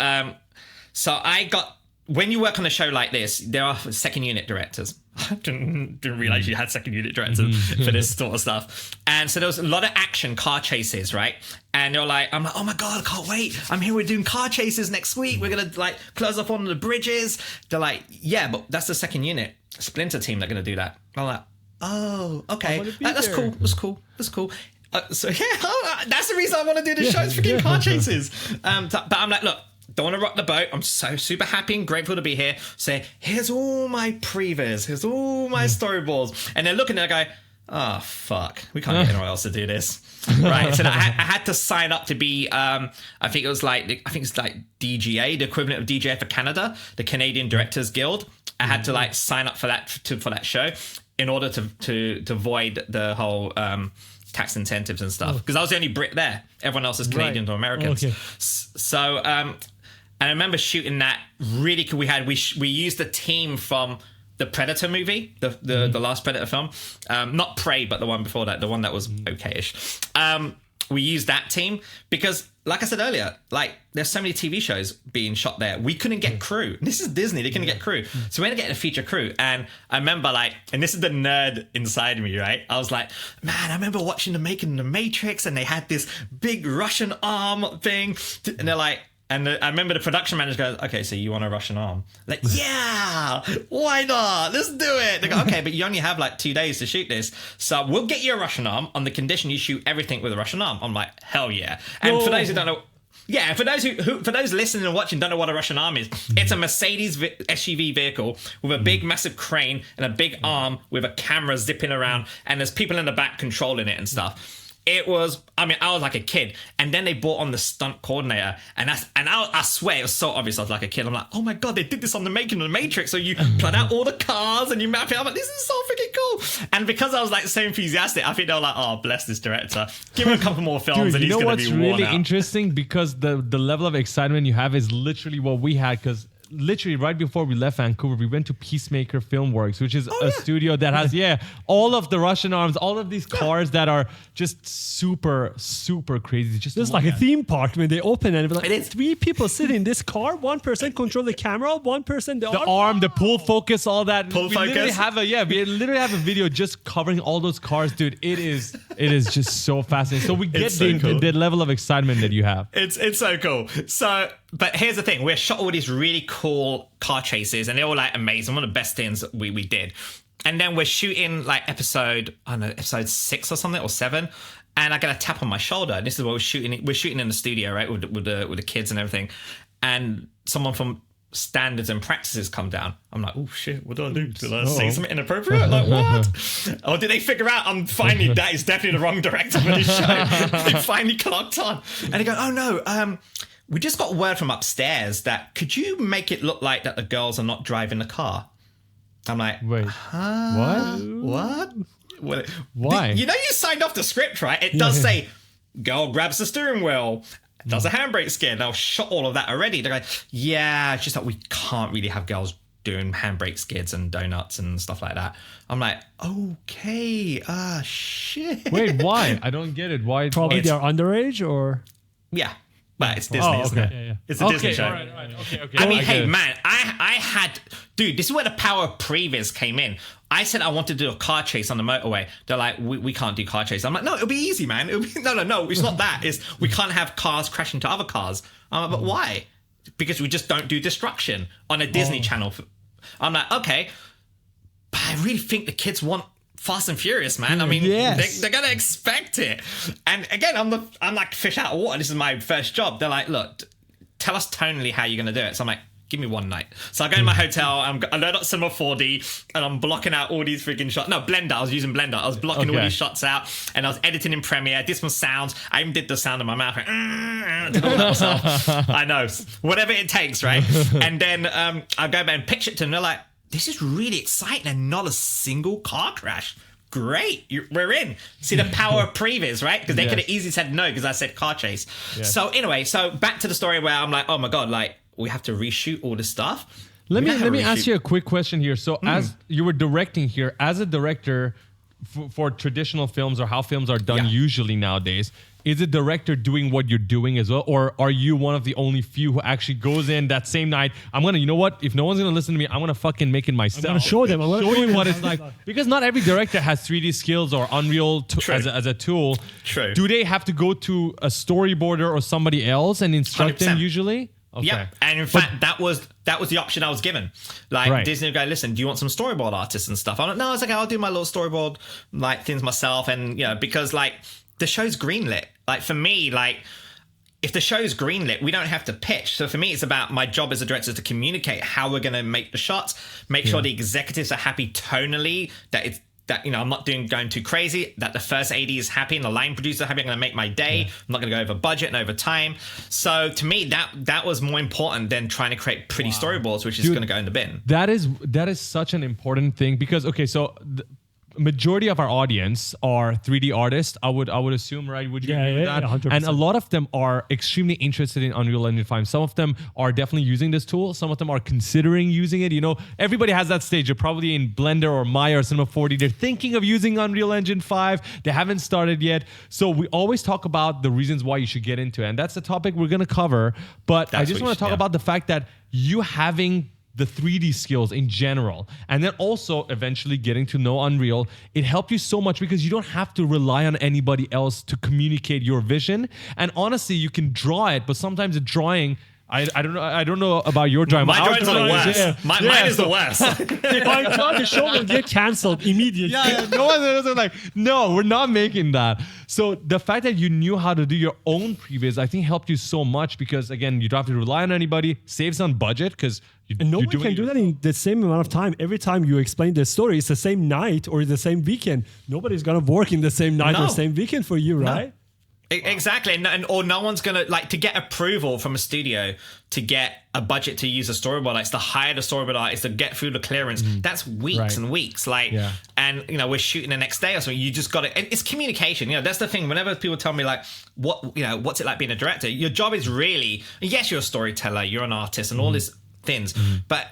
Speaker 1: when you work on a show like this, there are second unit directors. I didn't realize you had second unit directors for this sort of stuff. And so there was a lot of action, car chases, right? And I'm like, oh my God, I can't wait. I'm here, we're doing car chases next week. We're going to like close up on the bridges. They're like, yeah, but that's the second unit Splinter team that are going to do that. I'm like, oh, okay. That's cool. That's cool. That's cool. So yeah, that's the reason I want to do this show. It's freaking car chases. But I'm like, look, don't want to rock the boat. I'm so super happy and grateful to be here. Say, here's all my previews. Here's all my storyboards. And they're looking at it and go, oh, fuck. We can't get anyone else to do this. Right. So I had to sign up to be, I think it's like DGA, the equivalent of DGA for Canada, the Canadian Directors Guild. I had to like sign up for that show in order to avoid the whole tax incentives and stuff. Because I was the only Brit there. Everyone else is Canadians or Americans. Okay. So, and I remember shooting that really cool. We used the team from the Predator movie, the last Predator film, not Prey, but the one before that, the one that was okay-ish. We used that team because, like I said earlier, like there's so many TV shows being shot there. We couldn't get crew. This is Disney; they couldn't get crew, so we ended up getting a feature crew. And I remember and this is the nerd inside me, right? I was like, man, I remember watching the making of The Matrix, and they had this big Russian arm thing, and they're like. And I remember the production manager goes, okay, so you want a Russian arm? Like, yeah, why not? Let's do it. They go, okay, but you only have like 2 days to shoot this. So we'll get you a Russian arm on the condition you shoot everything with a Russian arm. I'm like, hell yeah. And for those who don't know, for those listening and watching don't know what a Russian arm is, it's a Mercedes SUV vehicle with a big massive crane and a big arm with a camera zipping around, and there's people in the back controlling it and stuff. It was, I was like a kid, and then they brought on the stunt coordinator, and I swear it was so obvious I was like a kid. I'm like, oh my God, they did this on the making of The Matrix. So you plot out all the cars and you map it. I'm like, this is so freaking cool. And because I was like so enthusiastic, I think they were like, oh, bless this director. Give him a couple more films.
Speaker 2: Dude,
Speaker 1: and he's going to be worn out.
Speaker 2: You know what's really interesting? Because the level of excitement you have is literally what we had, because literally right before we left Vancouver, we went to Peacemaker Filmworks, which is a studio that has, all of the Russian arms, all of these cars that are just super, super crazy.
Speaker 3: Just like a theme park when they open and like, it is 3 people sit in this car, 1 person control the camera, 1 person the arm,
Speaker 2: the pull focus, all that.
Speaker 1: We literally
Speaker 2: have a video just covering all those cars, dude. It's It is just so fascinating. So we get
Speaker 1: It's so cool.
Speaker 2: the level of excitement that you have.
Speaker 1: It's so cool. So, but here's the thing: we shot all these really cool car chases, and they're all like amazing. One of the best things we did. And then we're shooting like episode 6 or something, or 7, and I get a tap on my shoulder. And this is what we're shooting. We're shooting in the studio, right, with the kids and everything. And someone from standards and practices come down. I'm like, oh shit, what do I do? Did I say something inappropriate? Like, what? Or did they figure out that is definitely the wrong director for this show? They finally clocked on. And they go, oh no, we just got word from upstairs that could you make it look like that the girls are not driving the car? I'm like,
Speaker 2: wait,
Speaker 1: what?
Speaker 2: Why?
Speaker 1: You know you signed off the script, right? It does say, girl grabs the steering wheel, does a handbrake skid. And I've shot all of that already. They're like, yeah, it's just that we can't really have girls doing handbrake skids and donuts and stuff like that. I'm like, okay, shit.
Speaker 2: Wait, why? I don't get it. Why?
Speaker 3: Probably they're underage or...
Speaker 1: Yeah. But it's Disney, isn't it?
Speaker 2: Yeah.
Speaker 1: It's a Disney show.
Speaker 2: All right. Okay.
Speaker 1: I mean,
Speaker 2: get
Speaker 1: hey,
Speaker 2: it.
Speaker 1: man, I had... Dude, this is where the power of previs came in. I said I wanted to do a car chase on the motorway. They're like, we can't do car chase. I'm like, no, it'll be easy, man. No, it's not that. It's we can't have cars crash into other cars. I'm like, but why? Because we just don't do destruction on a Disney channel. I'm like, okay. But I really think the kids want Fast and Furious, man. I mean, they're gonna expect it. And again, I'm like fish out of water. This is my first job. They're like, look, tell us tonally how you're gonna do it. So I'm like, give me one night. So I go in my hotel. I load up Cinema 4D, and I'm blocking out all these freaking shots. No, Blender. I was using Blender. I was blocking all these shots out, and I was editing in Premiere. Did some sounds. I even did the sound of my mouth. Did all that myself. I know, whatever it takes, right? And then I go back and pitch it to them. They're like, this is really exciting and not a single car crash. Great, we're in. See the power of previs, right? Because they could have easily said no because I said car chase. Yes. So anyway, back to the story where I'm like, oh my God, like we have to reshoot all this stuff.
Speaker 2: Let me ask you a quick question here. So as you were directing here, as a director for traditional films or how films are done usually nowadays, is a director doing what you're doing as well? Or are you one of the only few who actually goes in that same night, you know what? If no one's going to listen to me, I'm going to fucking make it myself.
Speaker 3: I'm going to show them. I'm going to show
Speaker 2: you what it's like. Because not every director has 3D skills or Unreal as a tool.
Speaker 1: True.
Speaker 2: Do they have to go to a storyboarder or somebody else and instruct
Speaker 1: 100%.
Speaker 2: them usually? Okay.
Speaker 1: Yeah, and in fact, that was the option I was given. Like Disney would go, listen, do you want some storyboard artists and stuff? I'm like, no, it's okay. I'll do my little storyboard like things myself, and because like the show's greenlit. Like for me, like if the show's greenlit, we don't have to pitch. So for me, it's about my job as a director to communicate how we're going to make the shots, make sure the executives are happy tonally, that I'm not going too crazy, that the first AD is happy and the line producer is happy. I'm going to make my day. I'm not going to go over budget and over time. So to me, that was more important than trying to create pretty storyboards, which is going to go in the bin.
Speaker 2: That is such an important thing because, okay, so the majority of our audience are 3D artists, I would assume, right? Would you agree with that?
Speaker 3: 100%.
Speaker 2: And a lot of them are extremely interested in Unreal Engine 5. Some of them are definitely using this tool. Some of them are considering using it. Everybody has that stage. They're probably in Blender or Maya or Cinema 4D. They're thinking of using Unreal Engine 5. They haven't started yet. So we always talk about the reasons why you should get into it. And that's the topic we're going to cover. But I just want to talk about the fact that you having the 3D skills in general, and then also eventually getting to know Unreal, it helped you so much because you don't have to rely on anybody else to communicate your vision. And honestly, you can draw it, but sometimes the drawing, I don't know about your drawing.
Speaker 1: My drawings are the worst.
Speaker 2: Yeah.
Speaker 1: Mine is the worst.
Speaker 3: If I draw the show, will get cancelled immediately.
Speaker 2: No one's like, no, we're not making that. So the fact that you knew how to do your own previs, I think helped you so much because, again, you don't have to rely on anybody, saves on budget because
Speaker 3: no one can do that in the same amount of time. Every time you explain the story, it's the same night or the same weekend. Nobody's going to work in the same night or same weekend for you, right?
Speaker 1: No. Exactly, or no one's gonna to get approval from a studio to get a budget to use a storyboard. Like, to hire the storyboard artist to get through the clearance. That's weeks and weeks. And we're shooting the next day or something. You just got to. It's communication. That's the thing. Whenever people tell me like, what's it like being a director? Your job is really, yes, you're a storyteller, you're an artist, and all these things, but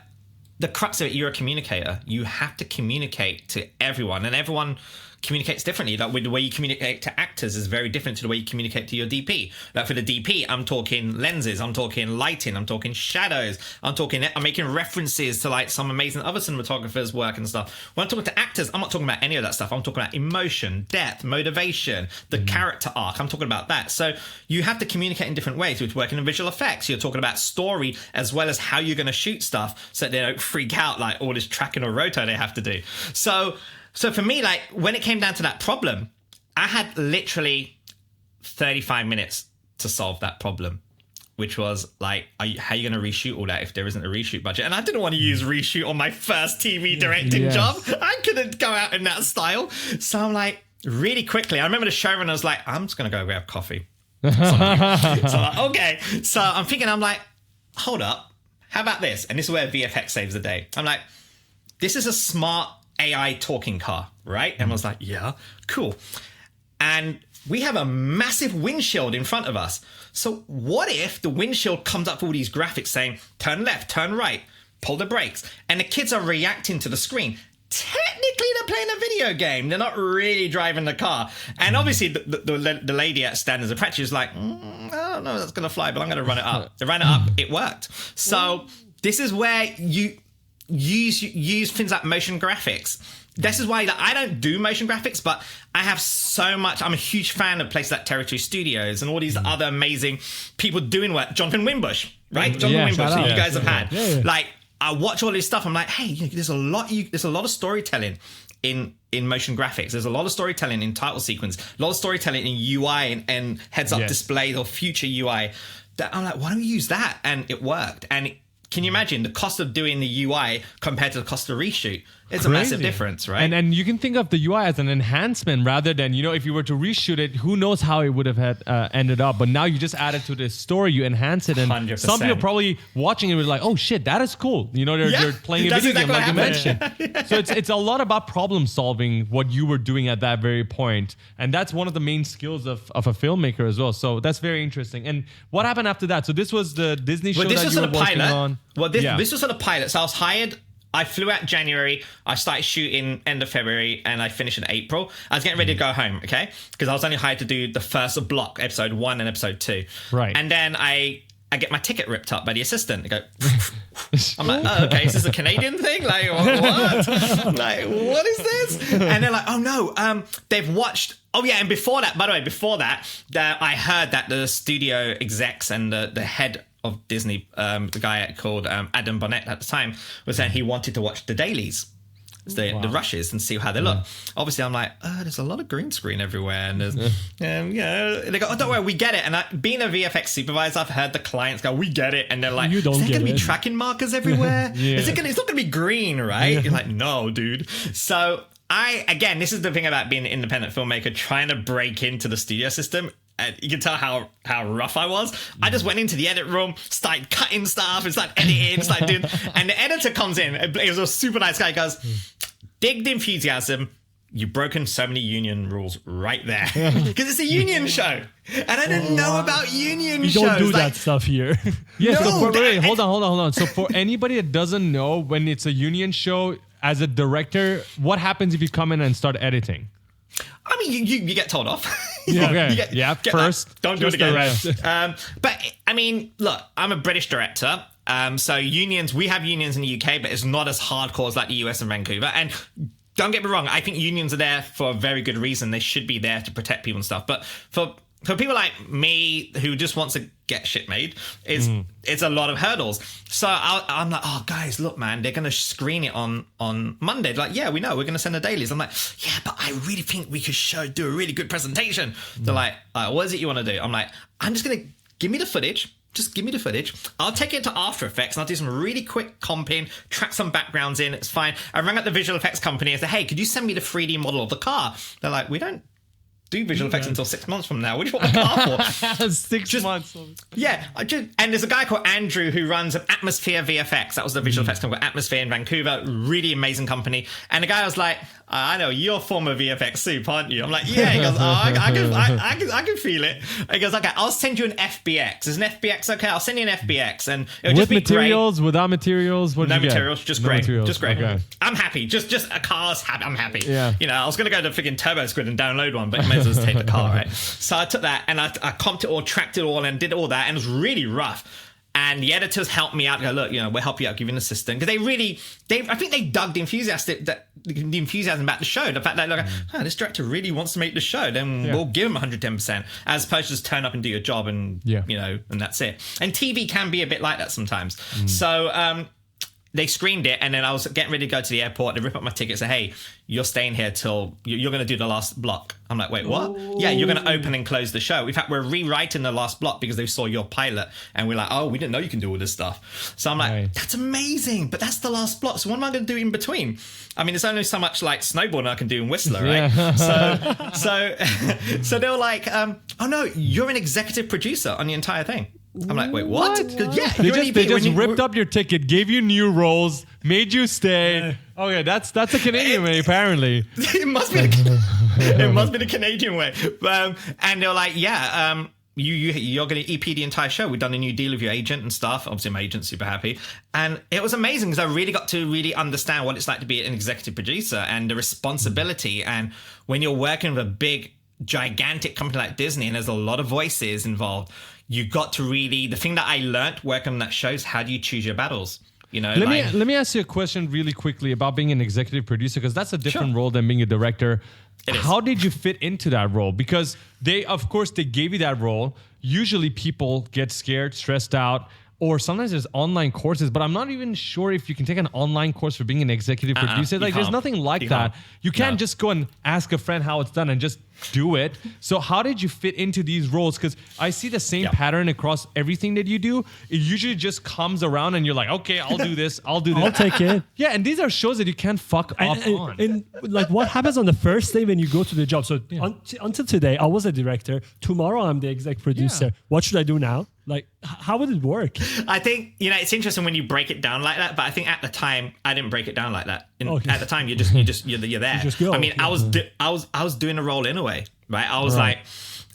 Speaker 1: the crux of it, you're a communicator. You have to communicate to everyone, and everyone communicates differently. Like with the way you communicate to actors is very different to the way you communicate to your DP. Like for the DP, I'm talking lenses, I'm talking lighting, I'm talking shadows, I'm making references to like some amazing other cinematographers' work and stuff. When I'm talking to actors, I'm not talking about any of that stuff. I'm talking about emotion, depth, motivation, the character arc. I'm talking about that. So you have to communicate in different ways. With working in visual effects, you're talking about story as well as how you're going to shoot stuff so that they don't freak out like all this tracking or roto they have to do. So for me, like when it came down to that problem, I had literally 35 minutes to solve that problem, which was like, how are you going to reshoot all that if there isn't a reshoot budget? And I didn't want to use reshoot on my first TV directing job. I couldn't go out in that style. So I'm like, really quickly, I remember the showrunner was like, I'm just going to go grab coffee. So I'm like, okay. So I'm thinking, I'm like, hold up. How about this? And this is where VFX saves the day. I'm like, this is a smart AI talking car, right? And I was like, yeah, cool. And we have a massive windshield in front of us. So what if the windshield comes up with all these graphics saying, turn left, turn right, pull the brakes, and the kids are reacting to the screen? Technically, they're playing a video game. They're not really driving the car. And obviously, the lady at Standards of Practice is like, I don't know if that's going to fly, but I'm going to run it up. They ran it up. It worked. So this is where you use things like motion graphics. This is why I don't do motion graphics, but I have so much. I'm a huge fan of places like Territory Studios and all these other amazing people doing work. Jonathan Wimbush, right? Jonathan Wimbush, that you guys have had. Yeah. Like, I watch all this stuff. I'm like, hey, there's a lot of storytelling in motion graphics. There's a lot of storytelling in title sequence, a lot of storytelling in UI and heads-up displays or future UI. That I'm like, why don't we use that? And it worked. And can you imagine the cost of doing the UI compared to the cost of reshoot? It's a massive difference, right?
Speaker 2: And you can think of the UI as an enhancement rather than, if you were to reshoot it, who knows how it would have had ended up. But now you just add it to the story, you enhance it. And
Speaker 1: 100%.
Speaker 2: Some people probably watching it were like, oh shit, that is cool. They're playing a video game like you mentioned. So it's a lot about problem solving, what you were doing at that very point. And that's one of the main skills of a filmmaker as well. So that's very interesting. And what happened after that? So this was the Disney show that you were working on.
Speaker 1: Well, this was on a pilot. So I was hired. I flew out January, I started shooting end of February, and I finished in April. I was getting ready to go home, okay? Because I was only hired to do the first block, episode 1 and episode 2.
Speaker 2: Right.
Speaker 1: And then I get my ticket ripped up by the assistant. I go, I'm like, oh, okay, is this a Canadian thing? Like, what? Like, what is this? And they're like, oh no, they've watched. Oh yeah, and before that, by the way, I heard that the studio execs and the head of Disney, the guy called Adam Bonnet at the time, was saying he wanted to watch the dailies, the rushes, and see how they look. Obviously, I'm like, there's a lot of green screen everywhere, and there's, they go, oh, don't worry, we get it. And being a VFX supervisor, I've heard the clients go, we get it, and they're like, is there going to be tracking markers everywhere? It's not going to be green, right? You're like, no, dude. So again, this is the thing about being an independent filmmaker, trying to break into the studio system. And you can tell how rough I was. I just went into the edit room, started cutting stuff, and started editing, and the editor comes in. It was a super nice guy. He goes, dig the enthusiasm. You've broken so many union rules right there. Because it's a union show. And I didn't know about union shows.
Speaker 3: You don't do that stuff here.
Speaker 2: Hold on. So for anybody that doesn't know, when it's a union show, as a director, what happens if you come in and start editing?
Speaker 1: I mean, you get told off.
Speaker 2: First.
Speaker 1: Don't do it again. But, I mean, look, I'm a British director. So unions, we have unions in the UK, but it's not as hardcore as like the US and Vancouver. And don't get me wrong, I think unions are there for a very good reason. They should be there to protect people and stuff. But for people like me who just wants to get shit made, it's a lot of hurdles. So I'm like, oh, guys, look, man, they're going to screen it on Monday. They're like, yeah, we know, we're going to send the dailies. I'm like, yeah, but I really think we could do a really good presentation. They're like, what is it you want to do? I'm like, I'm just going to give me the footage. Just give me the footage. I'll take it to After Effects and I'll do some really quick comping, track some backgrounds in. It's fine. I rang up the visual effects company and said, hey, could you send me the 3D model of the car? They're like, we don't do visual effects until 6 months from now. What do you want the car for?
Speaker 2: 6 months.
Speaker 1: Yeah, and there's a guy called Andrew who runs an Atmosphere VFX. That was the visual effects company, Atmosphere in Vancouver. Really amazing company. And the guy was like, I know, you're former VFX soup, aren't you? I'm like, yeah. He goes, I can feel it. He goes, okay, I'll send you an FBX. Is an FBX okay? I'll send you an FBX. And it'll just
Speaker 2: With
Speaker 1: be
Speaker 2: materials, without materials? What
Speaker 1: no
Speaker 2: did you
Speaker 1: materials,
Speaker 2: get?
Speaker 1: just
Speaker 2: No
Speaker 1: great.
Speaker 2: materials.
Speaker 1: Just great.
Speaker 2: Okay.
Speaker 1: I'm happy. Just a car's happy. I'm happy.
Speaker 2: Yeah.
Speaker 1: You know, I was going to go to freaking Turbo Squid and download one, but you may as well just take the car, right? So I took that and I comped it all, tracked it all, and did all that, and it was really rough. And the editors helped me out. Go, look, you know, we'll help you out, give you an assistant. Because I think they dug the enthusiasm about the show. The fact that, look, this director really wants to make the show, then we'll give him 110%, as opposed to just turn up and do your job and, you know, and that's it. And TV can be a bit like that sometimes. So, they screened it, and then I was getting ready to go to the airport. They rip up my ticket, say, hey, you're staying here till you're going to do the last block. I'm like, wait, what? Ooh. Yeah, you're going to open and close the show. In fact, we're rewriting the last block because they saw your pilot, and we're like, oh, we didn't know you can do all this stuff. So I'm like, that's amazing, but that's the last block. So what am I going to do in between? I mean, there's only so much like snowboarding I can do in Whistler, right? Yeah. So they were like, oh no, you're an executive producer on the entire thing. I'm like, wait, what? Yeah,
Speaker 2: they just ripped up your ticket, gave you new roles, made you stay. Okay, that's a Canadian way, apparently.
Speaker 1: It must be the Canadian way. And they were like, yeah, you're going to EP the entire show. We've done a new deal with your agent and stuff. Obviously, my agent's super happy. And it was amazing because I really got to really understand what it's like to be an executive producer and the responsibility. And when you're working with a big, gigantic company like Disney, and there's a lot of voices involved, you got to really, the thing that I learned working on that show is how do you choose your battles? You know,
Speaker 2: let me ask you a question really quickly about being an executive producer, because that's a different role than being a director. How did you fit into that role? Because they gave you that role. Usually people get scared, stressed out, or sometimes there's online courses, but I'm not even sure if you can take an online course for being an executive producer. Like, there's nothing like that. You can't just go and ask a friend how it's done and just do it. So how did you fit into these roles? Because I see the same pattern across everything that you do. It usually just comes around and you're like, okay, I'll do this. I'll do this.
Speaker 3: I'll take it.
Speaker 2: Yeah, and these are shows that you can't fuck up on.
Speaker 3: And like, what happens on the first day when you go to the job? So until today, I was a director. Tomorrow, I'm the exec producer. Yeah. What should I do now? Like, how would it work?
Speaker 1: I think, you know, it's interesting when you break it down like that, but I think at the time I didn't break it down like that. At the time, you're there. You just go. I mean, I was doing a role in a way, right? I was like,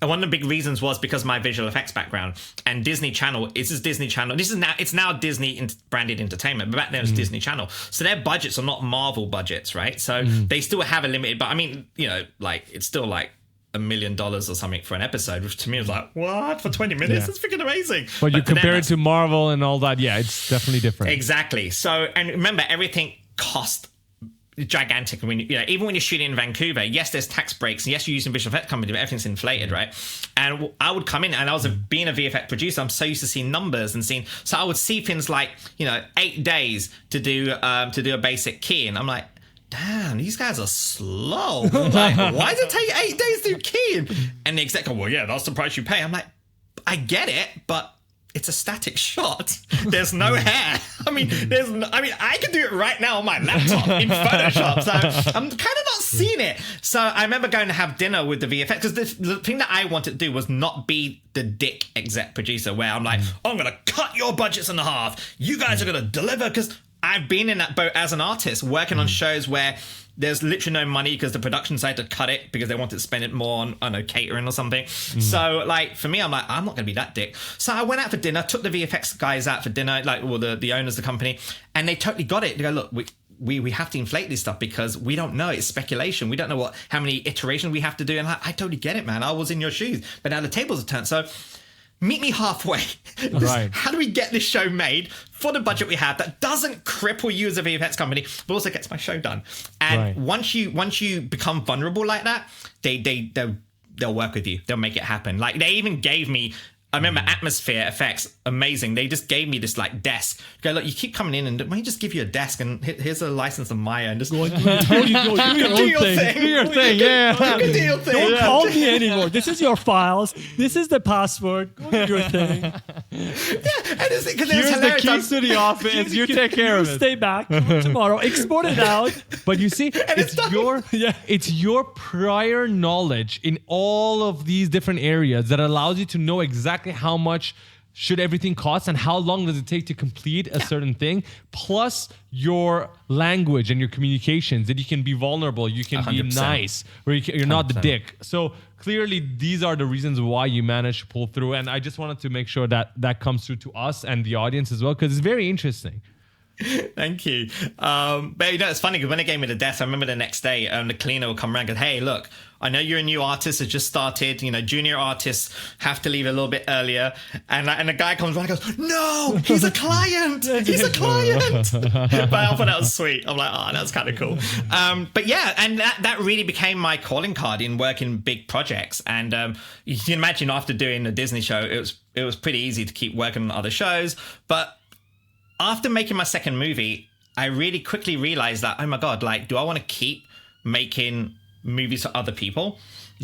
Speaker 1: and one of the big reasons was because of my visual effects background and Disney Channel. This is Disney Channel. It's now Disney branded entertainment, but back then it was Disney Channel. So their budgets are not Marvel budgets, right? So they still have a limited, but I mean, you know, like it's still like $1 million or something for an episode, which to me was like, what? For 20 minutes? That's freaking amazing.
Speaker 2: But you compare it to Marvel and all that, yeah, it's definitely different.
Speaker 1: Exactly. So, and remember, everything cost gigantic. I mean, you know, even when you're shooting in Vancouver, yes, there's tax breaks, and yes, you're using visual effects company, but everything's inflated, right? And I would come in, and I was being a VFX producer, I'm so used to seeing numbers and seeing, so I would see things like, you know, 8 days to do a basic key, and I'm like, damn, these guys are slow. Like, why does it take 8 days to do keying? And the exec go, well, yeah, that's the price you pay. I'm like, I get it, but it's a static shot. There's no hair. I mean, I can do it right now on my laptop in Photoshop. So I'm kind of not seeing it. So I remember going to have dinner with the VFX, because the thing that I wanted to do was not be the dick exec producer where I'm like, I'm going to cut your budgets in half. You guys are going to deliver, because I've been in that boat as an artist, working on shows where there's literally no money because the production side had to cut it because they wanted to spend it more on, I don't know, catering or something. So, like, for me, I'm like, I'm not going to be that dick. So I went out for dinner, took the VFX guys out for dinner, like, well, the owners of the company, and they totally got it. They go, look, we have to inflate this stuff because we don't know. It's speculation. We don't know how many iterations we have to do. And I totally get it, man. I was in your shoes. But now the tables are turned. So meet me halfway. Right. How do we get this show made for the budget we have that doesn't cripple you as a VFX company, but also gets my show done? And once you become vulnerable like that, they'll work with you. They'll make it happen. Like, they even gave me I remember atmosphere effects, amazing. They just gave me this like desk. Go, look, you keep coming in, and let me just give you a desk, and here's a license of Maya, and just
Speaker 3: do your thing.
Speaker 2: Do your thing, yeah.
Speaker 1: do your thing.
Speaker 3: Don't call me anymore. This is your files. This is the password. Go do your thing.
Speaker 1: Yeah, and it's
Speaker 2: Here's the keys to the office. You take care of it.
Speaker 3: Stay back tomorrow. Export it out.
Speaker 2: But you see, it's your prior knowledge in all of these different areas that allows you to know exactly how much should everything cost and how long does it take to complete a certain thing, plus your language and your communications, that you can be vulnerable, you can 100%. Be nice, where you're not the dick. So clearly these are the reasons why you managed to pull through, and I just wanted to make sure that that comes through to us and the audience as well, because it's very interesting.
Speaker 1: Thank you. But you know, it's funny because when they gave me the desk, I remember the next day, the cleaner would come around and go, hey, look, I know you're a new artist that just started. You know, junior artists have to leave a little bit earlier. And the guy comes around and goes, no, he's a client. He's a client. But I thought that was sweet. I'm like, oh, that's kind of cool. But yeah, and that really became my calling card in working big projects. And you can imagine after doing the Disney show, it was pretty easy to keep working on other shows. But after making my second movie, I really quickly realized that, oh my God, like, do I want to keep making movies for other people?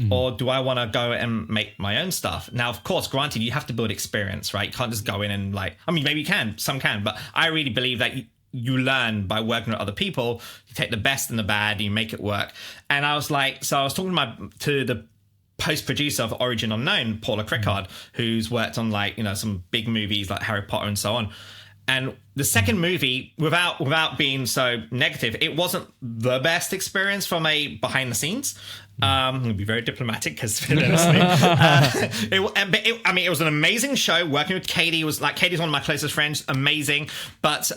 Speaker 1: Or do I want to go and make my own stuff? Now, of course, granted, you have to build experience, right? You can't just go in and like, I mean, maybe you can, some can, but I really believe that you learn by working with other people. You take the best and the bad, you make it work. And I was like, so I was talking to the post-producer of Origin Unknown, Paula Crickard, who's worked on like, you know, some big movies like Harry Potter and so on. And the second movie, without being so negative, it wasn't the best experience from a behind the scenes. I'm going to be very diplomatic because it was an amazing show. Working with Katie Katie's one of my closest friends, amazing. But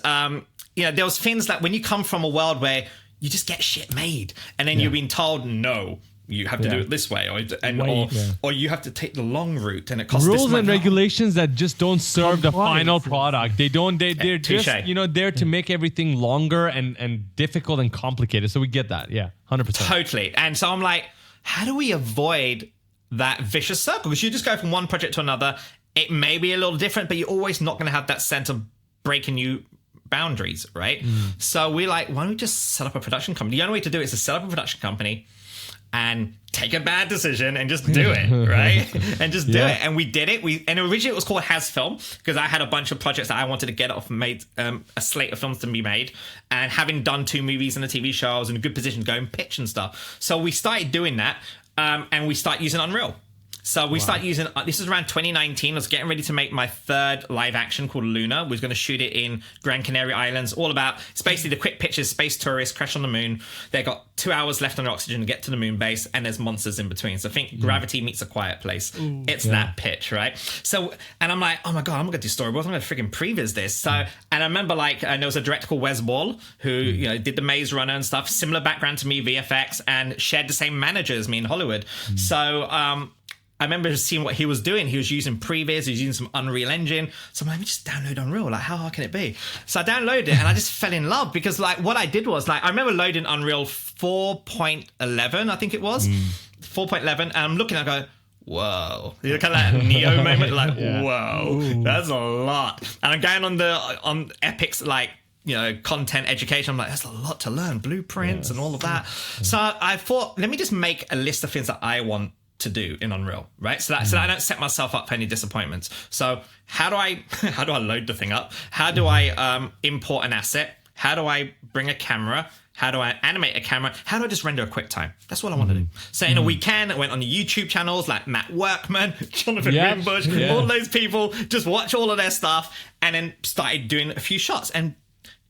Speaker 1: you know, there was things that when you come from a world where you just get shit made, and then you're being told no. You have to do it this way, or you have to take the long route, and it costs
Speaker 2: rules
Speaker 1: this much.
Speaker 2: And regulations that just don't serve the final product. They're just there to make everything longer and difficult and complicated. So we get that, 100%.
Speaker 1: Totally. And so I'm like, how do we avoid that vicious circle? Because you just go from one project to another. It may be a little different, but you're always not going to have that sense of breaking new boundaries, right? So we're like, why don't we just set up a production company? The only way to do it is to set up a production company and take a bad decision and just do it, right? And just do it. And we did it. And originally it was called HaZ Film because I had a bunch of projects that I wanted to get off and made a slate of films to be made. And having done 2 movies and a TV show, I was in a good position to go and pitch and stuff. So we started doing that and we started using Unreal. So we started using, this is around 2019. I was getting ready to make my third live action called Luna. We was going to shoot it in Gran Canaria Islands, all about, it's basically the quick pictures, space tourists crash on the moon. They got 2 hours left on their oxygen to get to the moon base, and there's monsters in between. So think Gravity meets A Quiet Place. It's that pitch, right? So, and I'm like, oh my God, I'm going to do storyboards. I'm going to freaking previs this. So, and I remember and there was a director called Wes Ball who, you know, did the Maze Runner and stuff, similar background to me, VFX, and shared the same manager as me in Hollywood. So, I remember seeing what he was doing. He was using previs, he was using some Unreal Engine. So I'm like, let me just download Unreal. Like, how hard can it be? So I downloaded it and I just fell in love because like what I did was like, I remember loading Unreal 4.11, I think it was. 4.11. And I'm looking, I go, whoa. You kind of like a Neo moment, like, whoa, that's a lot. And I'm going on Epic's like, you know, content education. I'm like, there's a lot to learn, blueprints and all of that. So I thought, let me just make a list of things that I want to do in Unreal, right? So that I don't set myself up for any disappointments. So how do I load the thing up? How do I import an asset? How do I bring a camera? How do I animate a camera? How do I just render a QuickTime? That's what I want to do. So in a weekend, I went on the YouTube channels like Matt Workman, Jonathan Rimbush, all those people, just watch all of their stuff, and then started doing a few shots. And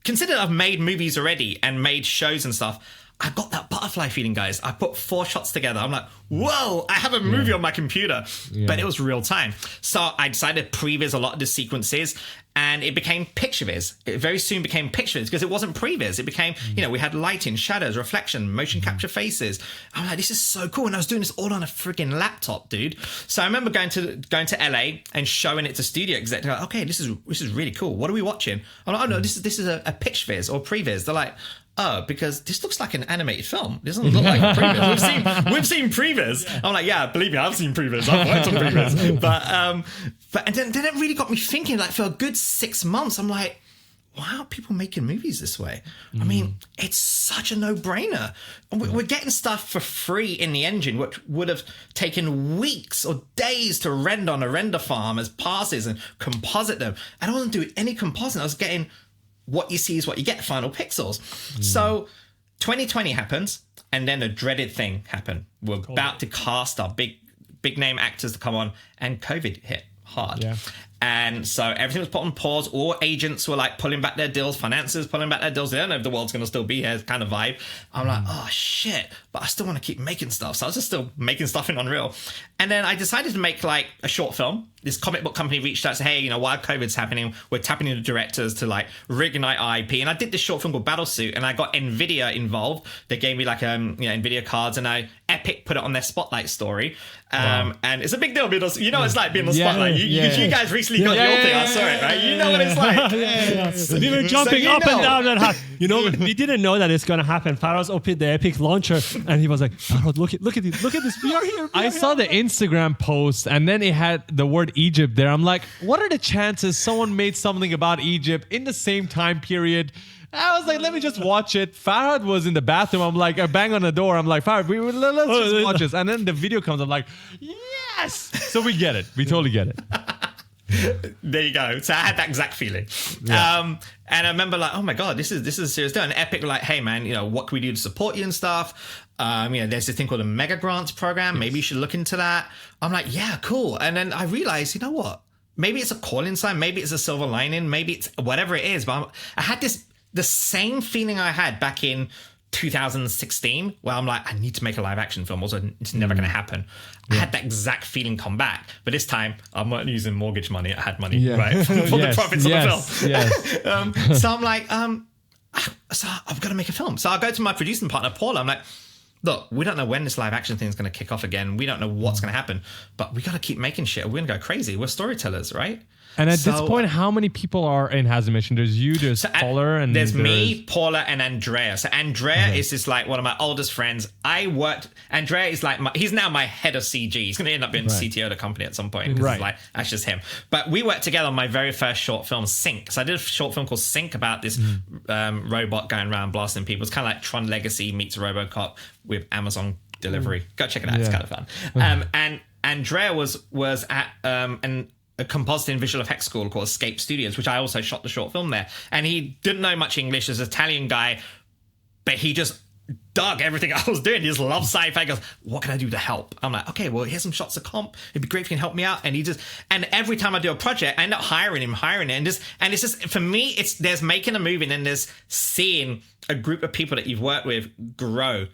Speaker 1: consider I've made movies already and made shows and stuff. I got that butterfly feeling, guys. I put 4 shots together. I'm like, whoa, I have a movie on my computer. But it was real time. So I decided to previs a lot of the sequences, and it became picture viz. It very soon became picture viz because it wasn't previs. It became, you know, we had lighting, shadows, reflection, motion capture faces. I'm like, this is so cool. And I was doing this all on a friggin' laptop, dude. So I remember going to LA and showing it to studio execs. They're like, okay, this is really cool. What are we watching? I'm like, oh no, this is a pitch viz or previs. They're like, oh, because this looks like an animated film. This doesn't look like a previs. We've seen previs. I'm like, yeah, believe me, I've seen previs. I've worked on previs. But and then it really got me thinking, like, for a good 6 months, I'm like, why are people making movies this way? I mean, it's such a no-brainer. We're getting stuff for free in the engine, which would have taken weeks or days to render on a render farm as passes and composite them. And I wasn't doing any compositing. I was getting what you see is what you get, final pixels. So 2020 happens, and then a dreaded thing happened. We're about to cast our big name actors to come on, and COVID hit hard. Yeah. And so everything was put on pause. All agents were like pulling back their deals, financiers pulling back their deals. They don't know if the world's going to still be here, kind of vibe. I'm like, oh shit, but I still want to keep making stuff. So I was just still making stuff in Unreal. And then I decided to make like a short film. This comic book company reached out and said, hey, you know, while COVID's happening, we're tapping into directors to like reignite IP. And I did this short film called Battlesuit, and I got NVIDIA involved. They gave me like NVIDIA cards, and Epic put it on their Spotlight story. And it's a big deal because, you know, it's like being on Spotlight. You guys recently got your thing. I saw it, right? You know what it's like.
Speaker 3: We were jumping up and down and you know, we didn't know that it's going to happen. Faraz opened the Epic launcher and he was like, Farhad, look at this. We are here.
Speaker 2: I saw the Instagram post, and then it had the word Egypt there. I'm like, what are the chances someone made something about Egypt in the same time period? I was like, let me just watch it. Farhad was in the bathroom. I'm like, I bang on the door. I'm like, Farhad, let's just watch this. And then the video comes. I'm like, yes. So we get it. We totally get it.
Speaker 1: There you go. So I had that exact feeling. Yeah. And I remember like, oh my God, this is a serious deal. And Epic were like, hey man, you know, what can we do to support you and stuff? There's this thing called a Mega Grants program. Maybe you should look into that. I'm like, yeah, cool. And then I realized, you know what? Maybe it's a calling sign. Maybe it's a silver lining. Maybe it's whatever it is. But I had the same feeling I had back in 2016, where I'm like, I need to make a live action film. Also, it's never going to happen. I had that exact feeling come back, but this time I'm not using mortgage money. I had money, right, for the profits of the film. Yes. So I'm like, so I've got to make a film. So I go to my producing partner, Paula. I'm like, look, we don't know when this live action thing is going to kick off again. We don't know what's going to happen, but we got to keep making shit. We're going to go crazy. We're storytellers, right?
Speaker 2: And at this point, how many people are in HaZimation? There's you, there's Paula, and
Speaker 1: there's me, Paula, and Andrea. So Andrea is just like one of my oldest friends. Andrea is like, he's now my head of CG. He's going to end up being CTO of the company at some point. Right. Like, that's just him. But we worked together on my very first short film, Sync. So I did a short film called Sync about this robot going around blasting people. It's kind of like Tron Legacy meets RoboCop with Amazon delivery. Go check it out. It's kind of fun. And Andrea was at a compositing visual effects school called Escape Studios, which I also shot the short film there. And he didn't know much English as an Italian guy, but he just dug everything I was doing. He just loved sci-fi. He goes, what can I do to help? I'm like, okay, well, here's some shots of comp. It'd be great if you can help me out. And every time I do a project, I end up hiring him. And it's just, for me, there's making a movie and then there's seeing a group of people that you've worked with grow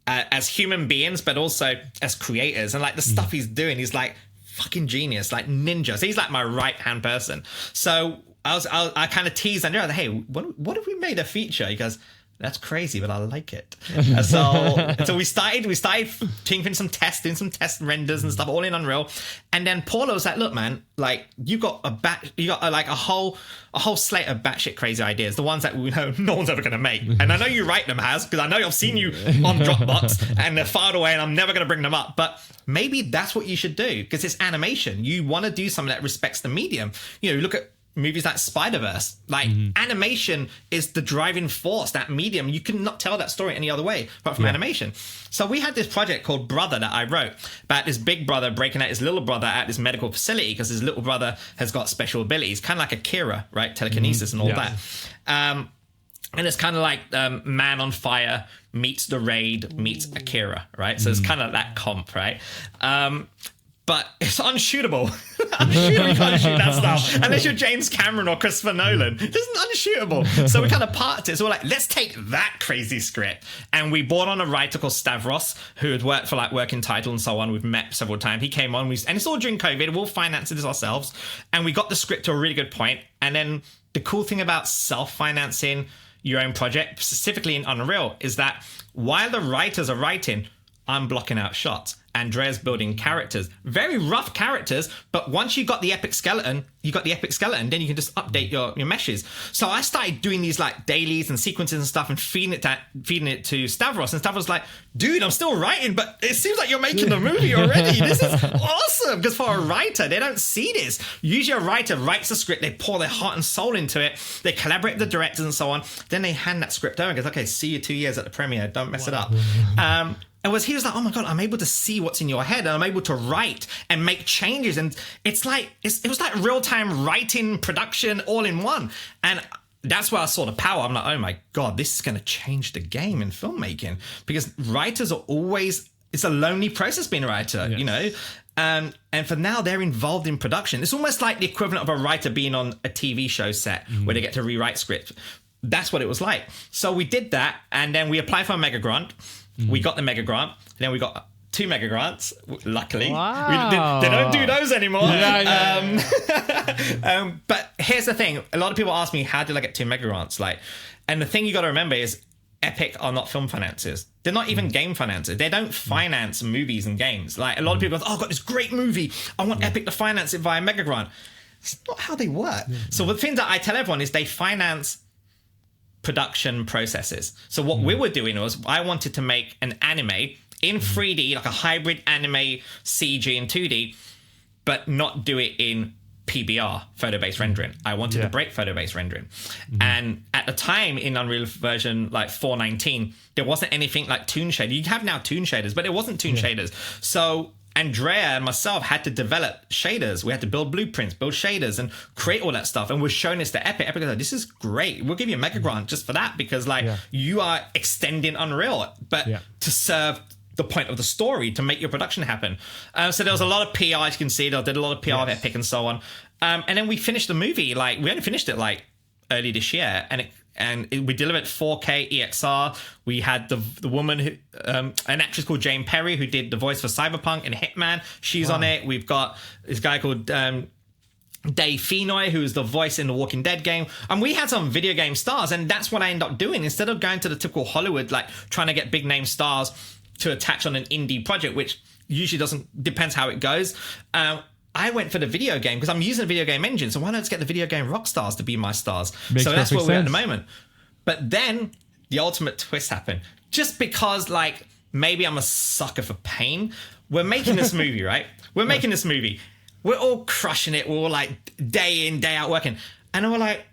Speaker 1: as human beings, but also as creators. And like the stuff he's doing, he's like, fucking genius, like ninja. So he's like my right hand person. So I kind of teased Andrea, hey, what if we made a feature? He goes, that's crazy, but I like it. So we started tinkering some tests, doing some test renders and stuff, all in Unreal. And then Paula was like, look, man, like you got like a whole slate of batshit crazy ideas, the ones that we know no one's ever going to make. And I know you write them, Haz, because I know I've seen you on Dropbox and they're filed away and I'm never going to bring them up. But maybe that's what you should do, because it's animation. You want to do something that respects the medium. You know, look at movies like Spider-Verse. Like animation is the driving force, that medium. You cannot tell that story any other way but from animation. So we had this project called Brother that I wrote about this big brother breaking out his little brother at this medical facility because his little brother has got special abilities, kind of like Akira, right? Telekinesis and all that. And it's kind of like Man on Fire meets The Raid meets Akira, right? So it's kind of that comp, right? But it's unshootable. Unshootable. You can't shoot that stuff unless you're James Cameron or Christopher Nolan. This is unshootable. So we kind of parked it. So we're like, let's take that crazy script. And we brought on a writer called Stavros, who had worked for like Working Title and so on. We've met several times. He came on, and it's all during COVID. We'll finance this ourselves. And we got the script to a really good point. And then the cool thing about self-financing your own project, specifically in Unreal, is that while the writers are writing, I'm blocking out shots. Andrea's building characters, very rough characters, but once you got the epic skeleton, then you can just update your meshes. So I started doing these like dailies and sequences and stuff and feeding it to Stavros. And Stavros was like, dude, I'm still writing, but it seems like you're making the movie already. This is awesome. Because for a writer, they don't see this. Usually a writer writes a script, they pour their heart and soul into it, they collaborate with the directors and so on. Then they hand that script over and goes, okay, see you 2 years at the premiere. Don't mess it up. He was like, oh my God, I'm able to see what's in your head and I'm able to write and make changes. And it was like real-time writing, production, all in one. And that's where I saw the power. I'm like, oh my God, this is going to change the game in filmmaking, because writers are always, it's a lonely process being a writer, you know? And for now, they're involved in production. It's almost like the equivalent of a writer being on a TV show set where they get to rewrite scripts. That's what it was like. So we did that, and then we applied for a mega grant. We got the mega grant. Then we got 2 mega grants, luckily.
Speaker 2: Wow.
Speaker 1: They don't do those anymore. But here's the thing. A lot of people ask me, how did I get 2 mega grants? And the thing you got to remember is Epic are not film financiers. They're not even game financiers. They don't finance movies and games. Like, a lot of people go, oh, I've got this great movie. I want Epic to finance it via mega grant. It's not how they work. So the thing that I tell everyone is they finance production processes. So what we were doing was, I wanted to make an anime in 3D, like a hybrid anime CG and 2D, but not do it in PBR, photo-based rendering. I wanted to break photo-based rendering. And at the time in Unreal version like 4.19, there wasn't anything like toon shader. You have now toon shaders, but it wasn't toon shaders. So Andrea and myself had to develop shaders. We had to build blueprints, build shaders, and create all that stuff. And we're showing this to Epic. Epic was like, this is great. We'll give you a mega grant just for that, because you are extending Unreal, but to serve the point of the story, to make your production happen. So there was a lot of PR, as you can see. They did a lot of PR of Epic and so on. And then we finished the movie. We only finished it early this year, and we delivered 4K EXR. We had the woman who, an actress called Jane Perry, who did the voice for Cyberpunk and Hitman. She's on it. We've got this guy called Dave Fenoy, who's the voice in the Walking Dead game. And we had some video game stars, and that's what I ended up doing. Instead of going to the typical Hollywood, trying to get big name stars to attach on an indie project, which usually depends how it goes. I went for the video game because I'm using a video game engine. So why not get the video game rock stars to be my stars? So that's where we're at the moment. But then the ultimate twist happened. Just because maybe I'm a sucker for pain. We're making this movie, right? We're making this movie. We're all crushing it. We're all day in, day out working. And we're like,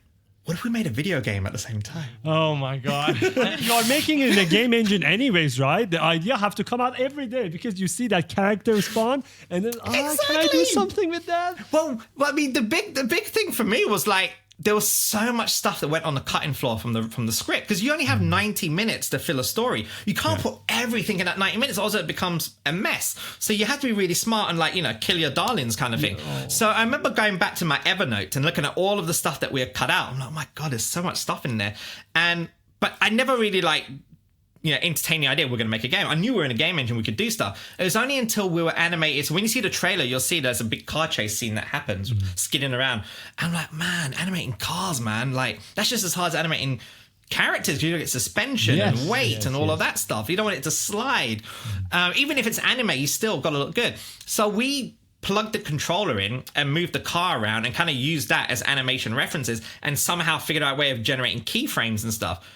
Speaker 1: what if we made a video game at the same time?
Speaker 2: Oh my God.
Speaker 3: You're making it in a game engine anyways, right? The idea have to come out every day because you see that character spawn and then, can I do something with that?
Speaker 1: Well, I mean, the big thing for me was there was so much stuff that went on the cutting floor from the script, because you only have 90 minutes to fill a story. You can't put everything in that 90 minutes, also it becomes a mess. So you have to be really smart and kill your darlings kind of thing. So I remember going back to my Evernote and looking at all of the stuff that we had cut out. I'm like, oh my God, there's so much stuff in there. But I never really entertain the idea we're going to make a game. I knew we were in a game engine, we could do stuff. It was only until we were animated. So when you see the trailer, you'll see there's a big car chase scene that happens, skidding around. And I'm like, man, animating cars, man. That's just as hard as animating characters. You don't get suspension and weight and all of that stuff. You don't want it to slide. Even if it's anime, you still got to look good. So we plugged the controller in and moved the car around and kind of used that as animation references and somehow figured out a way of generating keyframes and stuff.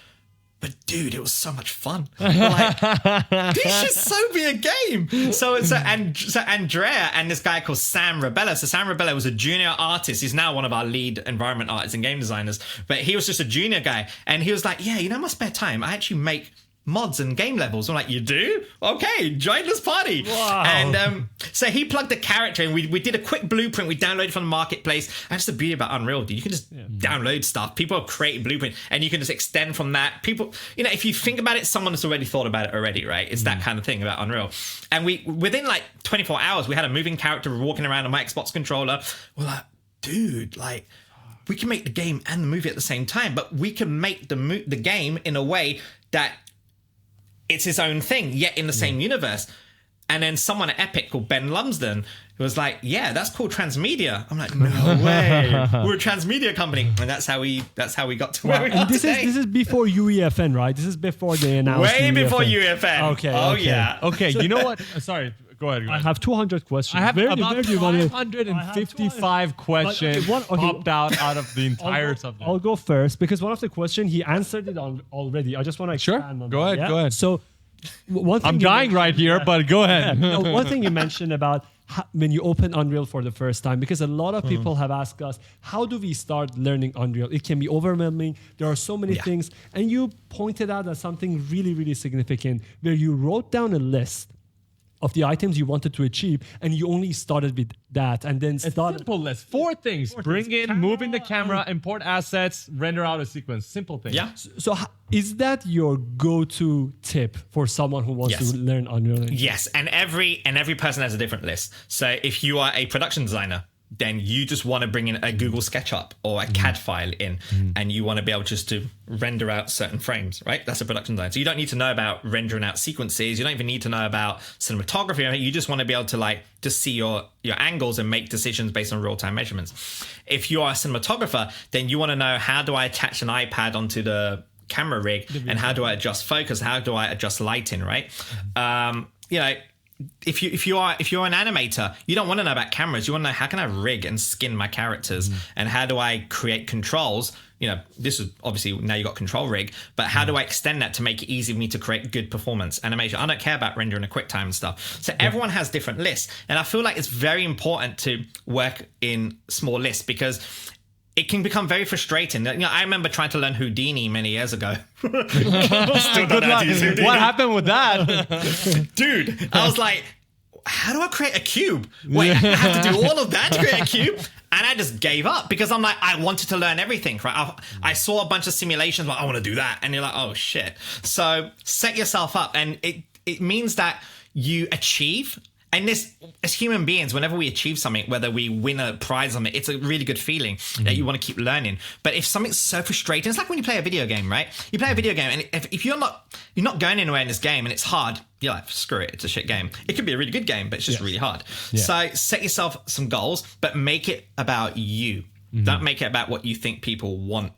Speaker 1: But dude, it was so much fun. This should so be a game. So Andrea and this guy called Sam Rabella. So Sam Rabella was a junior artist. He's now one of our lead environment artists and game designers. But he was just a junior guy. And he was like, yeah, my spare time, I actually make mods and game levels. I'm like, you do? Okay, join this party.
Speaker 3: Wow.
Speaker 1: And so he plugged the character in. We did a quick blueprint. We downloaded from the marketplace. And that's the beauty about Unreal, dude. You can just download stuff. People have created blueprint and you can just extend from that. People, if you think about it, someone has already thought about it already, right? It's that kind of thing about Unreal. And within 24 hours, we had a moving character walking around on my Xbox controller. We're like, dude, we can make the game and the movie at the same time, but we can make the game in a way that it's its own thing, yet in the same universe. And then someone at Epic called Ben Lumsden who was like, yeah, that's called transmedia. I'm like, no way. We're a transmedia company. And that's how we got to where we are today.
Speaker 3: This is before UeFN, right? This is before they announced
Speaker 1: Way before UeFN.
Speaker 3: Okay.
Speaker 1: Oh,
Speaker 3: okay.
Speaker 1: yeah.
Speaker 2: Okay, you know what? Sorry, go ahead.
Speaker 3: I have 200 questions.
Speaker 2: I have
Speaker 3: Where
Speaker 2: about
Speaker 3: do you want to-
Speaker 2: 555 questions popped out of the entire subject.
Speaker 3: I'll go first because one of the questions he answered it already. I just want to expand on
Speaker 2: Go
Speaker 3: that,
Speaker 2: ahead,
Speaker 3: yeah?
Speaker 2: go ahead.
Speaker 3: So one thing
Speaker 2: I'm
Speaker 3: you
Speaker 2: dying
Speaker 3: mentioned-
Speaker 2: right here, but go ahead.
Speaker 3: No, one thing you mentioned about when you open Unreal for the first time, because a lot of people have asked us, how do we start learning Unreal? It can be overwhelming. There are so many things. And you pointed out at something really, really significant where you wrote down a list of the items you wanted to achieve, and you only started with that, and then started.
Speaker 2: Simple list. 4 things. Bring in, move in the camera, import assets, render out a sequence. Simple things.
Speaker 1: Yeah.
Speaker 3: So is that your go-to tip for someone who wants to learn Unreal Engine?
Speaker 1: Yes, and every person has a different list. So if you are a production designer, then you just want to bring in a Google SketchUp or a CAD file in, and you want to be able just to render out certain frames, right? That's a production design. So you don't need to know about rendering out sequences. You don't even need to know about cinematography. You just want to be able to like just see your angles and make decisions based on real-time measurements. If you are a cinematographer, then you want to know, how do I attach an iPad onto the camera rig, and how do I adjust focus? How do I adjust lighting, right? If you're an animator, you don't want to know about cameras. You want to know, how can I rig and skin my characters, and how do I create controls? This is obviously now you got control rig, but how do I extend that to make it easy for me to create good performance animation? I don't care about rendering a QuickTime and stuff. So everyone has different lists, and I feel like it's very important to work in small lists because it can become very frustrating. I remember trying to learn Houdini many years ago. Still don't know how to use Houdini.
Speaker 2: What happened with that?
Speaker 1: Dude, I was like, how do I create a cube? Wait, I have to do all of that to create a cube? And I just gave up because I'm like, I wanted to learn everything, right? I saw a bunch of simulations, like, I want to do that. And you're like, oh shit. So set yourself up. And it means that you achieve. And this, as human beings, whenever we achieve something, whether we win a prize on it, it's a really good feeling that you want to keep learning. But if something's so frustrating, it's like when you play a video game, right? You play a video game, and if you're not going anywhere in this game, and it's hard, you're like, screw it, it's a shit game. It could be a really good game, but it's just really hard. Yeah. So set yourself some goals, but make it about you. Don't make it about what you think people want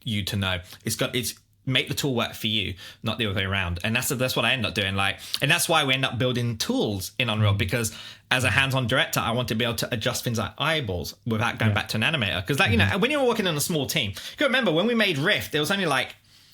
Speaker 1: you to know. It's make the tool work for you, not the other way around. And that's what I end up doing. And that's why we end up building tools in Unreal, because as a hands-on director, I want to be able to adjust things like eyeballs without going back to an animator. Because when you're working in a small team, you can remember when we made Rift, there was only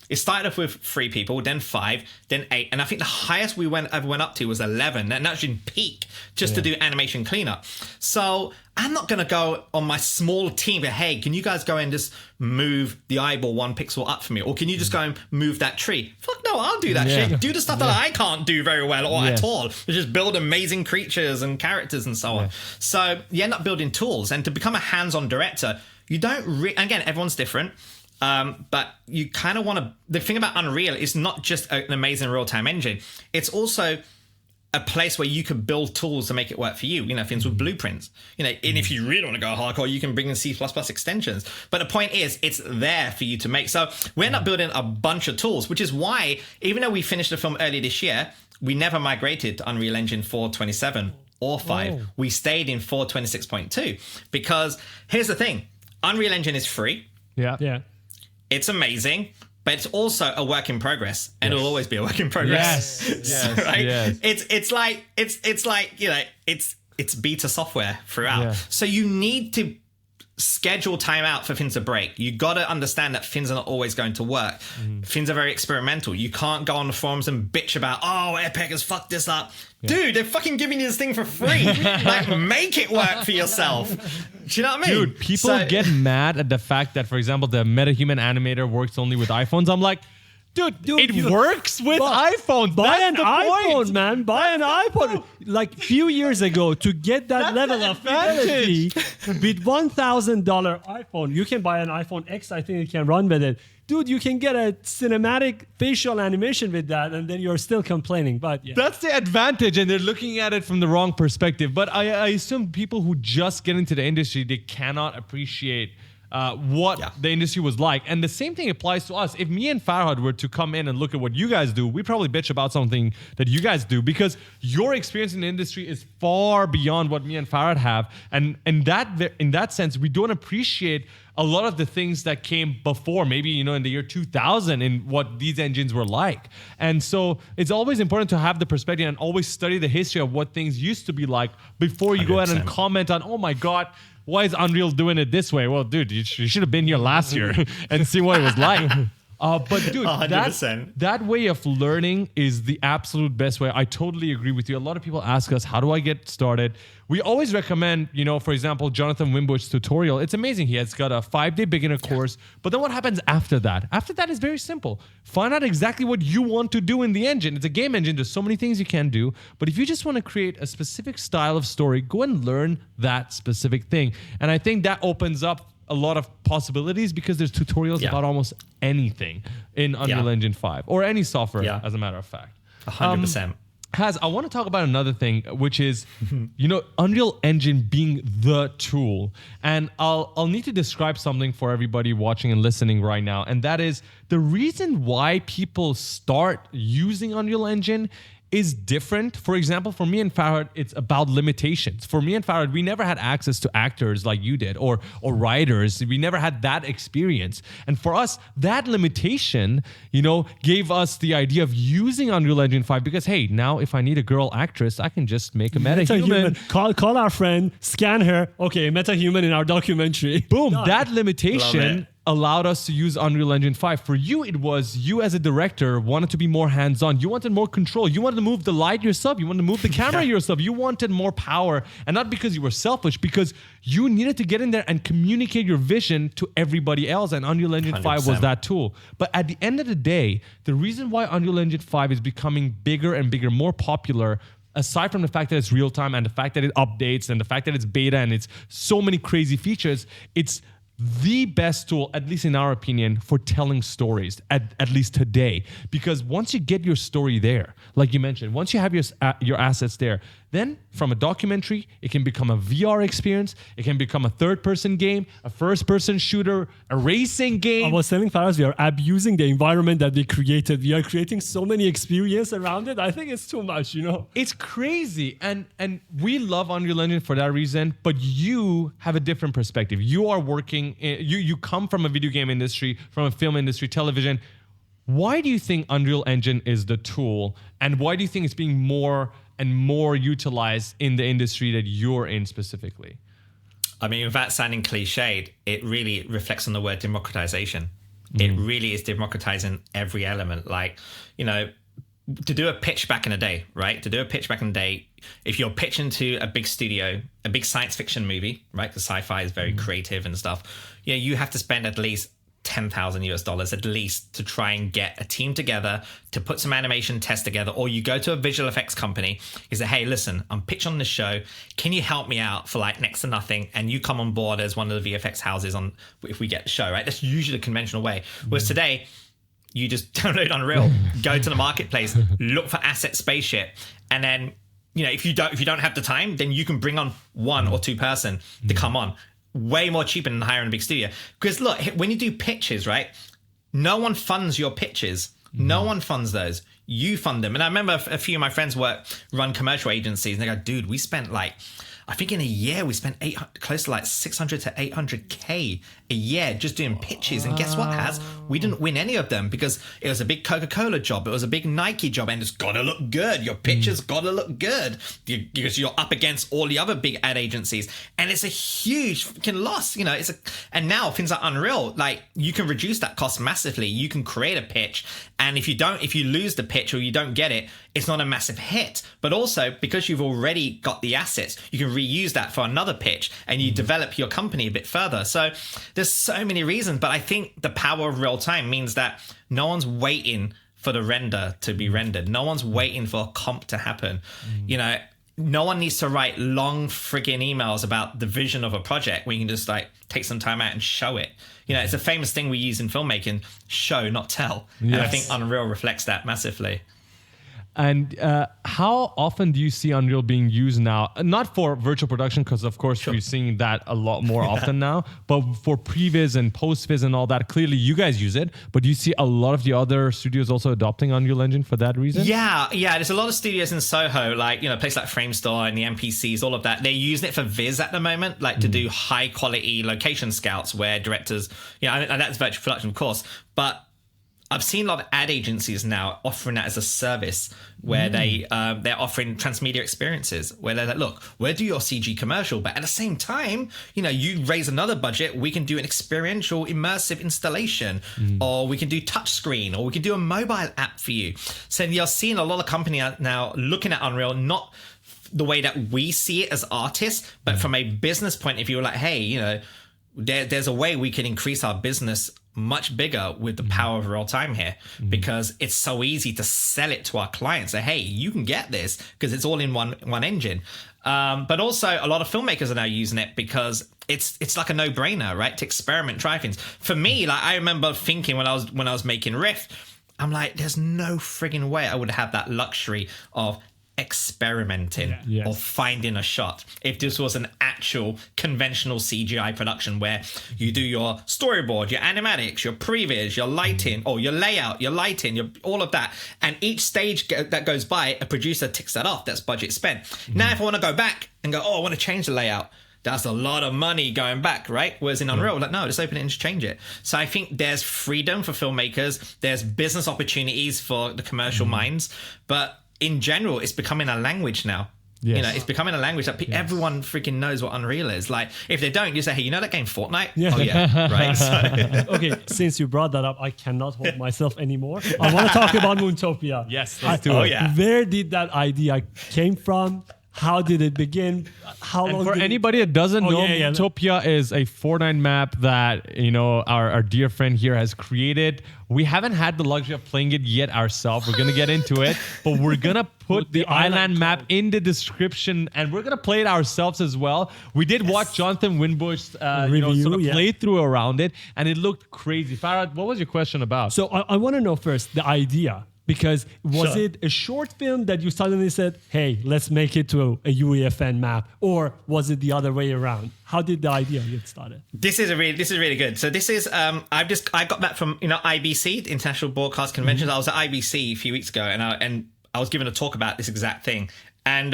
Speaker 1: it started off with 3 people, then 5, then 8. And I think the highest we ever went up to was 11. And that's in peak just to do animation cleanup. So I'm not going to go on my small team, but hey, can you guys go and just move the eyeball 1 pixel up for me? Or can you just go and move that tree? Fuck no, I'll do that shit. Do the stuff that I can't do very well or at all. Just build amazing creatures and characters and so on. So you end up building tools. And to become a hands-on director, you don't again, everyone's different. But you kind of want to. The thing about Unreal is not just an amazing real-time engine. It's also a place where you can build tools to make it work for you. Things with blueprints. And if you really want to go hardcore, you can bring in C++ extensions. But the point is, it's there for you to make. So we end up building a bunch of tools, which is why, even though we finished the film early this year, we never migrated to Unreal Engine 4.27 or 5. Oh. We stayed in 4.26.2 because here's the thing: Unreal Engine is free.
Speaker 3: Yeah.
Speaker 1: It's amazing, but it's also a work in progress, and it'll always be a work in progress.
Speaker 2: Yes.
Speaker 1: Right?
Speaker 2: Yes.
Speaker 1: It's like it's beta software throughout. Yeah. So you need to schedule time out for things to break. You got to understand that things are not always going to work. Things are very experimental. You can't go on the forums and bitch about, oh, Epic has fucked this up. Yeah. Dude, they're fucking giving you this thing for free. Make it work for yourself. Do you know what I mean?
Speaker 2: Dude, people get mad at the fact that, for example, the MetaHuman animator works only with iPhones. I'm like, Dude, it works with iPhones.
Speaker 3: Buy an iPhone, man. Buy an iPhone. Like few years ago, to get that level of fidelity with $1,000 iPhone, you can buy an iPhone X. I think you can run with it. Dude, you can get a cinematic facial animation with that, and then you're still complaining. But yeah.
Speaker 2: That's the advantage, and they're looking at it from the wrong perspective. But I assume people who just get into the industry, they cannot appreciate what the industry was like. And the same thing applies to us. If me and Farhad were to come in and look at what you guys do, we probably bitch about something that you guys do because your experience in the industry is far beyond what me and Farhad have. And in that sense, we don't appreciate a lot of the things that came before, maybe, in the year 2000 and what these engines were like. And so it's always important to have the perspective and always study the history of what things used to be like before you 100%. Go ahead and comment on, oh my God, why is Unreal doing it this way? Well, dude, you should have been here last year and see what it was like. But dude, that way of learning is the absolute best way. I totally agree with you. A lot of people ask us, how do I get started? We always recommend, for example, Jonathan Wimbush's tutorial. It's amazing. He has got a 5-day beginner course. But then what happens after that? After that is very simple. Find out exactly what you want to do in the engine. It's a game engine. There's so many things you can do. But if you just want to create a specific style of story, go and learn that specific thing. And I think that opens up a lot of possibilities because there's tutorials about almost anything in Unreal Engine 5 or any software, as a matter of fact.
Speaker 1: 100%.
Speaker 2: HaZ, I want to talk about another thing, which is, Unreal Engine being the tool. And I'll need to describe something for everybody watching and listening right now. And that is the reason why people start using Unreal Engine is different. For example, for me and Farhad, it's about limitations. For me and Farhad, we never had access to actors like you did or writers. We never had that experience. And for us, that limitation, gave us the idea of using Unreal Engine 5 because, hey, now if I need a girl actress, I can just make a meta-human.
Speaker 3: Call our friend, scan her. Okay, meta-human in our documentary.
Speaker 2: Boom, that limitation allowed us to use Unreal Engine 5. For you, it was you as a director wanted to be more hands-on. You wanted more control. You wanted to move the light yourself. You wanted to move the camera yourself. You wanted more power. And not because you were selfish, because you needed to get in there and communicate your vision to everybody else. And Unreal Engine 5 was that tool. But at the end of the day, the reason why Unreal Engine 5 is becoming bigger and bigger, more popular, aside from the fact that it's real-time and the fact that it updates and the fact that it's beta and it's so many crazy features, it's the best tool, at least in our opinion, for telling stories, at least today. Because once you get your story there, like you mentioned, once you have your assets there, then from a documentary, it can become a VR experience. It can become a third-person game, a first-person shooter, a racing game.
Speaker 3: I was telling Faraz, we are abusing the environment that we created. We are creating so many experiences around it. I think it's too much,
Speaker 2: It's crazy. And we love Unreal Engine for that reason, but you have a different perspective. You are working, you come from a video game industry, from a film industry, television. Why do you think Unreal Engine is the tool? And why do you think it's being more and more utilized in the industry that you're in specifically?
Speaker 1: I mean, without sounding cliched, it really reflects on the word democratization. It really is democratizing every element. Like, to do a pitch back in the day, right? To do a pitch back in the day, if you're pitching to a big studio, a big science fiction movie, right? Because sci-fi is very creative and stuff. You have to spend at least $10,000 at least to try and get a team together to put some animation tests together, or you go to a visual effects company, you say, hey, listen, I'm pitching on this show, can you help me out for like next to nothing? And you come on board as one of the VFX houses on if we get the show, right? That's usually the conventional way. Whereas today, you just download Unreal, go to the marketplace, look for asset spaceship, and then if you don't have the time, then you can bring on one or two person to come on. Way more cheaper than hiring a big studio. Because look, when you do pitches, right? No one funds your pitches. No one funds those. You fund them. And I remember a few of my friends run commercial agencies, and they go, dude, we spent I think in a year we spent close to 600 to 800K a year just doing pitches. And guess what, HaZ? We didn't win any of them because it was a big Coca-Cola job. It was a big Nike job, and it's got to look good. Your pitches got to look good because you're up against all the other big ad agencies. And it's a huge fucking loss. And now things like Unreal, you can reduce that cost massively. You can create a pitch. And if you lose the pitch or you don't get it, it's not a massive hit. But also because you've already got the assets, you can reuse that for another pitch and you develop your company a bit further. So there's so many reasons, but I think the power of real time means that no one's waiting for the render to be rendered. No one's waiting for a comp to happen. No one needs to write long friggin' emails about the vision of a project where you can just take some time out and show it. It's a famous thing we use in filmmaking, show, not tell. Yes. And I think Unreal reflects that massively.
Speaker 2: And how often do you see Unreal being used now? Not for virtual production, because of course we're seeing that a lot more often now, but for previs and post-viz and all that, clearly you guys use it, but do you see a lot of the other studios also adopting Unreal Engine for that reason?
Speaker 1: Yeah. There's a lot of studios in Soho, like, places like Framestore and the NPCs, all of that. They're using it for Viz at the moment, like to do high quality location scouts where directors, and that's virtual production, of course, but I've seen a lot of ad agencies now offering that as a service where they're offering transmedia experiences where they're like, look, we'll do your CG commercial, but at the same time, you raise another budget, we can do an experiential immersive installation, or we can do touchscreen, or we can do a mobile app for you. So you're seeing a lot of companies now looking at Unreal, not the way that we see it as artists, but from a business point of view, like, hey, there's a way we can increase our business much bigger with the power of real time here, because it's so easy to sell it to our clients. Say, hey, you can get this because it's all in one engine. But also a lot of filmmakers are now using it because it's like a no-brainer, right? To experiment, try things. For me, like, I remember thinking when I was making Rift, I'm like, there's no frigging way I would have that luxury of experimenting or finding a shot if this was an actual conventional CGI production where you do your storyboard, your animatics, your previs, your lighting, or your layout, your lighting, all of that, and each stage that goes by, a producer ticks that off. That's budget spent. Now if I want to go back and go, I want to change the layout, that's a lot of money going back, right? Whereas in Unreal, like, no, just open it and just change it. So I think there's freedom for filmmakers, there's business opportunities for the commercial minds, but in general, it's becoming a language now.
Speaker 2: Yes.
Speaker 1: It's becoming a language that everyone freaking knows what Unreal is. Like, if they don't, you say, hey, you know that game Fortnite?
Speaker 3: Yeah.
Speaker 1: Oh, yeah, right? So.
Speaker 3: Okay, since you brought that up, I cannot hold myself anymore. I want to talk about Moontopia.
Speaker 2: Yes, let's do it.
Speaker 1: Yeah.
Speaker 3: Where did that idea came from? How did it begin? How long?
Speaker 2: For anybody that doesn't know, Moontopia is a Fortnite map that our dear friend here has created. We haven't had the luxury of playing it yet ourselves. We're gonna get into it, but we're gonna put the island map in the description, and we're gonna play it ourselves as well. We did watch Jonathan Winbush's playthrough around it, and it looked crazy. Farhad, what was your question about?
Speaker 3: So I want to know first the idea. Because was it a short film that you suddenly said, hey, let's make it to a UeFN map? Or was it the other way around? How did the idea get started?
Speaker 1: This is really good. So this is I got back from IBC, the International Broadcast Convention. I was at IBC a few weeks ago, and I was given a talk about this exact thing. And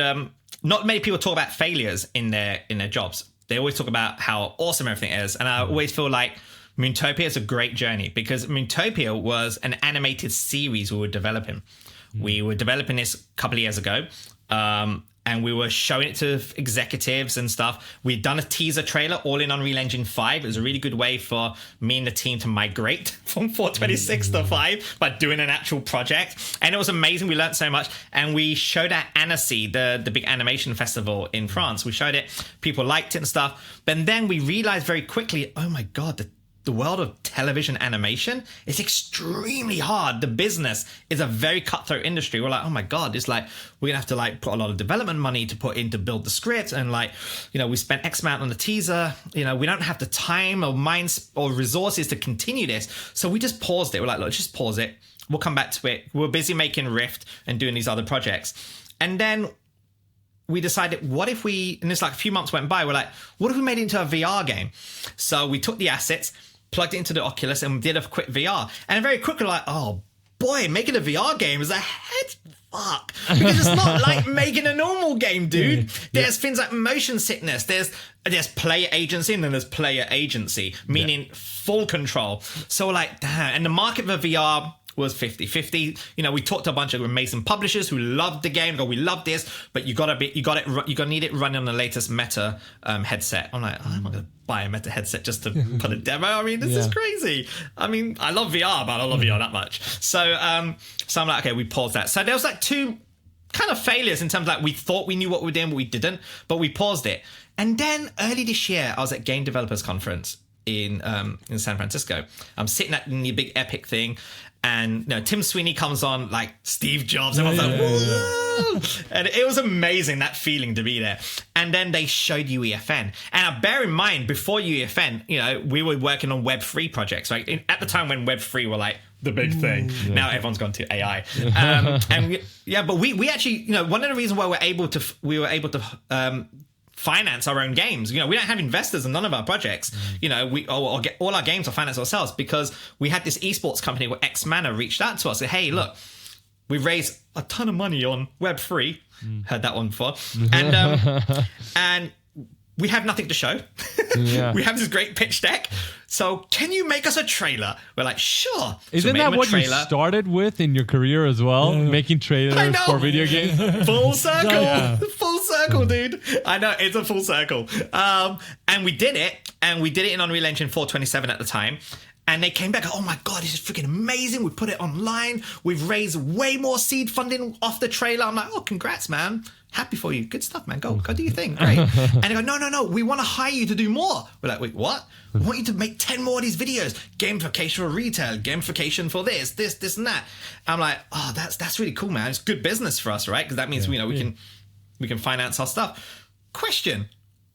Speaker 1: not many people talk about failures in their jobs. They always talk about how awesome everything is, and I always feel like Moontopia is a great journey, because Moontopia was an animated series we were developing. We were developing this a couple of years ago, and we were showing it to executives and stuff. We'd done a teaser trailer all in Unreal Engine 5. It was a really good way for me and the team to migrate from 426 to 5 by doing an actual project. And it was amazing. We learned so much. And we showed at Annecy, the big animation festival in France. We showed it. People liked it and stuff. But then we realized very quickly, oh my God, the world of television animation is extremely hard. The business is a very cutthroat industry. We're like, oh my God, it's like, we're gonna have to like put a lot of development money to put in to build the script. And like, we spent X amount on the teaser. We don't have the time or minds or resources to continue this. So we just paused it. We're like, look, just pause it. We'll come back to it. We're busy making Rift and doing these other projects. And then we decided, what if we, and it's like a few months went by, we're like, what if we made it into a VR game? So we took the assets, plugged it into the Oculus, and did a quick VR. And very quickly, like, oh boy, making a VR game is a head fuck. Because it's not like making a normal game, dude. There's things like motion sickness. There's player agency, and then there's player agency, meaning full control. So we're like, damn. And the market for VR was 50-50. We talked to a bunch of amazing publishers who loved the game. We love this, but you gotta need it running on the latest Meta headset. I'm like, I'm not gonna buy a Meta headset just to put a demo. I mean, this is crazy. I mean, I love VR, but I don't love VR that much. So I'm like, okay, we paused that. So there was like two kind of failures in terms of like, we thought we knew what we were doing, but we didn't. But we paused it. And then early this year, I was at Game Developers Conference. in San Francisco. I'm sitting at the big epic thing, and Tim Sweeney comes on like Steve Jobs. Everyone's like, whoa! And it was amazing, that feeling to be there. And then they showed UeFN. And bear in mind, before UeFN, we were working on Web3 projects, right? At the time when Web3 were like the big thing. Now everyone's gone to AI. But we actually, one of the reasons why we were able to finance our own games. We don't have investors in none of our projects. We get all our games are financed ourselves because we had this esports company where X Mana reached out to us and said, hey, look, we've raised a ton of money on Web3. Heard that one before. And we have nothing to show. We have this great pitch deck. So can you make us a trailer? We're like, sure.
Speaker 2: Isn't that what you started with in your career as well? Making trailers for video games?
Speaker 1: Full circle. Full circle, dude. I know, it's a full circle. And we did it. And we did it in Unreal Engine 427 at the time. And they came back, oh my God, this is freaking amazing. We put it online. We've raised way more seed funding off the trailer. I'm like, oh, congrats, man. Happy for you. Good stuff, man. Go do your thing. Great. And they go, no. We want to hire you to do more. We're like, wait, what? We want you to make 10 more of these videos. Gamification for retail. Gamification for this, and that. I'm like, oh, that's really cool, man. It's good business for us, right? Because that means, we can finance our stuff. Question.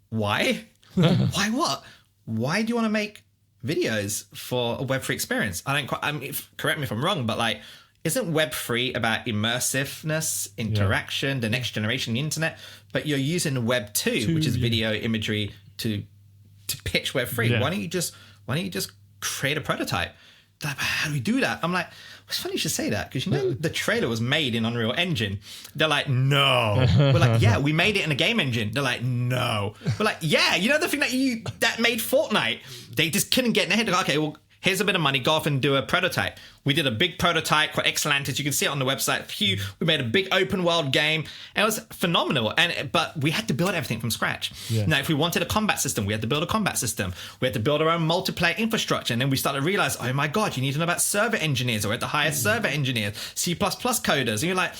Speaker 1: Why? Why what? Why do you want to make videos for a Web3 experience? Correct me if I'm wrong, but isn't Web3 about immersiveness, interaction, the next generation of the internet? But you're using Web 2, which is video imagery, to pitch Web3. Why don't you just create a prototype? They're like, how do we do that? I'm like, it's funny you should say that, because the trailer was made in Unreal Engine. They're like, no. We're like, yeah, we made it in a game engine. They're like, no. We're like, yeah, the thing that made Fortnite. They just couldn't get in their head. They're like, okay, well, here's a bit of money, go off and do a prototype. We did a big prototype called Excelantis. You can see it on the website. We made a big open world game. And it was phenomenal. But we had to build everything from scratch. Now, if we wanted a combat system, we had to build a combat system. We had to build our own multiplayer infrastructure. And then we started to realize, oh my God, you need to know about server engineers. Or we had to hire server engineers, C++ coders. And you're like,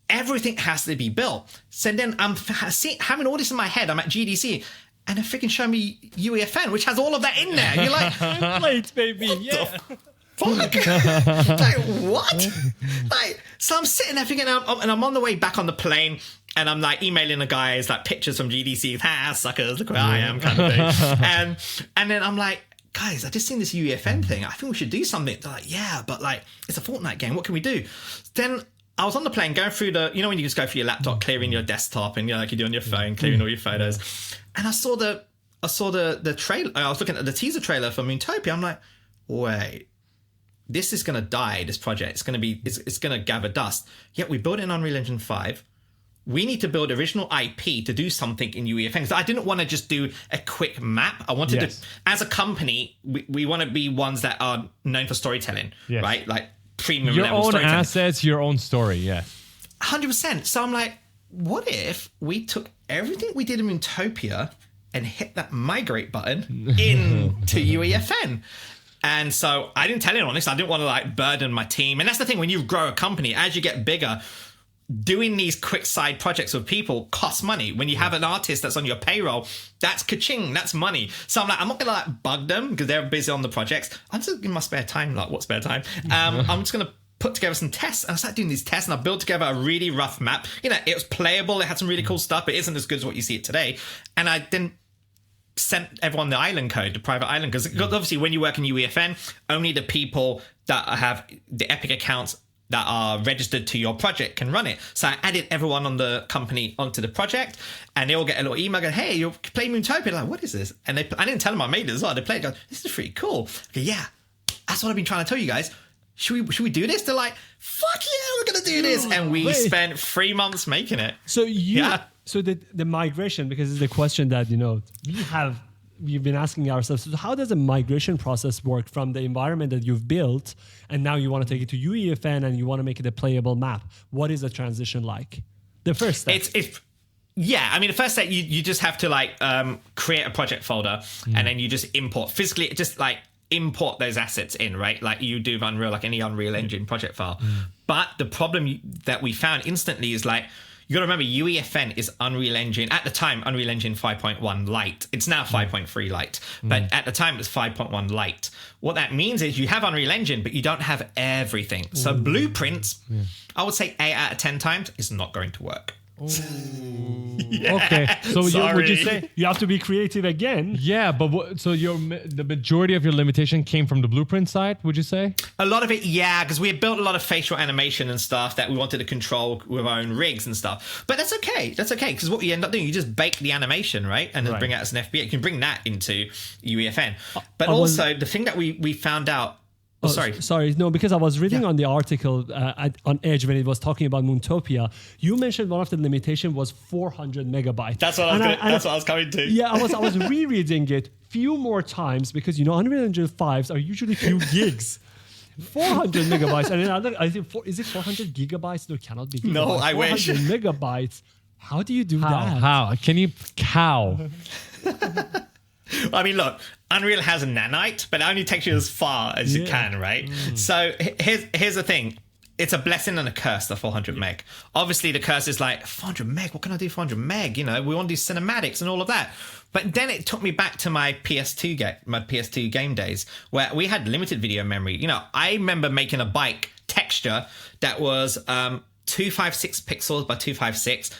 Speaker 1: everything has to be built. So then I'm having all this in my head. I'm at GDC. And they're freaking showing me UeFN, which has all of that in there. You're like,
Speaker 3: templates, baby.
Speaker 1: Fuck. What? So I'm sitting there thinking, and I'm on the way back on the plane, and I'm emailing the guys pictures from GDC. Suckers, look where I am, kind of thing. And then I'm like, guys, I just seen this UeFN thing. I think we should do something. They're like, yeah, but it's a Fortnite game. What can we do? Then I was on the plane going through when you just go through your laptop, clearing your desktop, and like you do on your phone, clearing all your photos. And I saw the trailer. I was looking at the teaser trailer for Moontopia. I'm like, wait, this is gonna die. This project, it's gonna gather dust. Yet we built it in Unreal Engine 5. We need to build original IP to do something in UeFN. Because I didn't want to just do a quick map. I wanted to, as a company, we want to be ones that are known for storytelling, right? Premium
Speaker 2: your
Speaker 1: level
Speaker 2: own
Speaker 1: storytelling.
Speaker 2: assets, your own story,
Speaker 1: 100%. So I'm like, what if we took everything we did in Moontopia and hit that migrate button into UeFN? And so I didn't tell anyone this. I didn't want to burden my team. And that's the thing, when you grow a company, as you get bigger, doing these quick side projects with people costs money. When you have an artist that's on your payroll, that's ka-ching, that's money. So I'm like, I'm not gonna bug them because they're busy on the projects. I'm just in my spare time, what spare time? I'm just gonna put together some tests. And I started doing these tests, and I built together a really rough map. It was playable, it had some really cool stuff, but it isn't as good as what you see it today. And I then sent everyone the island code, the private island, because obviously when you work in UeFN, only the people that have the Epic accounts that are registered to your project can run it. So I added everyone on the company onto the project, and they all get a little email going, hey, you're playing Moontopia. They're like, what is this? And I didn't tell them I made it as well. They played it, go, this is pretty cool. Okay, yeah, that's what I've been trying to tell you guys. Should we do this? They're like, fuck yeah, we're gonna do this. And we spent 3 months making it.
Speaker 3: So so the migration, because it's the question that we've been asking ourselves, so how does a migration process work from the environment that you've built and now you want to take it to UeFN and you want to make it a playable map? What is the transition like? The first step.
Speaker 1: The first step, you just have to create a project folder, and then you just import physically, import those assets in, right? Like you do Unreal, like any Unreal Engine project file. But the problem that we found instantly is You got to remember, UeFN is Unreal Engine. At the time, Unreal Engine 5.1 Lite. It's now 5.3 Lite. But at the time, it was 5.1 Lite. What that means is you have Unreal Engine, but you don't have everything. So blueprints, I would say 8 out of 10 times, is not going to work.
Speaker 3: Okay, so would you say you have to be creative again?
Speaker 2: Yeah, but so the majority of your limitation came from the blueprint side, would you say?
Speaker 1: A lot of it, yeah, because we had built a lot of facial animation and stuff that we wanted to control with our own rigs and stuff. But that's okay. That's okay, because what you end up doing, you just bake the animation, right? And then bring it as an FBA. You can bring that into UeFN. But also, the thing that we found out. Sorry. No, because I was reading on the article on Edge when it was talking about Moontopia. You mentioned one of the limitation was 400 megabytes. That's what I was coming to.
Speaker 3: Yeah, I was rereading it few more times because Unreal Engine 5s are usually few gigs. 400 megabytes, and then I think is it 400 gigabytes? No, it cannot be. Gigabytes.
Speaker 1: No, I wish.
Speaker 3: 400 megabytes. How do you do that?
Speaker 2: How can you cow?
Speaker 1: I mean, look, Unreal has a nanite, but it only takes you as far as you can, right? So here's the thing. It's a blessing and a curse, the 400 meg. Obviously, the curse is like, 400 meg? What can I do 400 meg? We want to do cinematics and all of that. But then it took me back to my PS2 game days, where we had limited video memory. I remember making a bike texture that was 256 pixels by 256,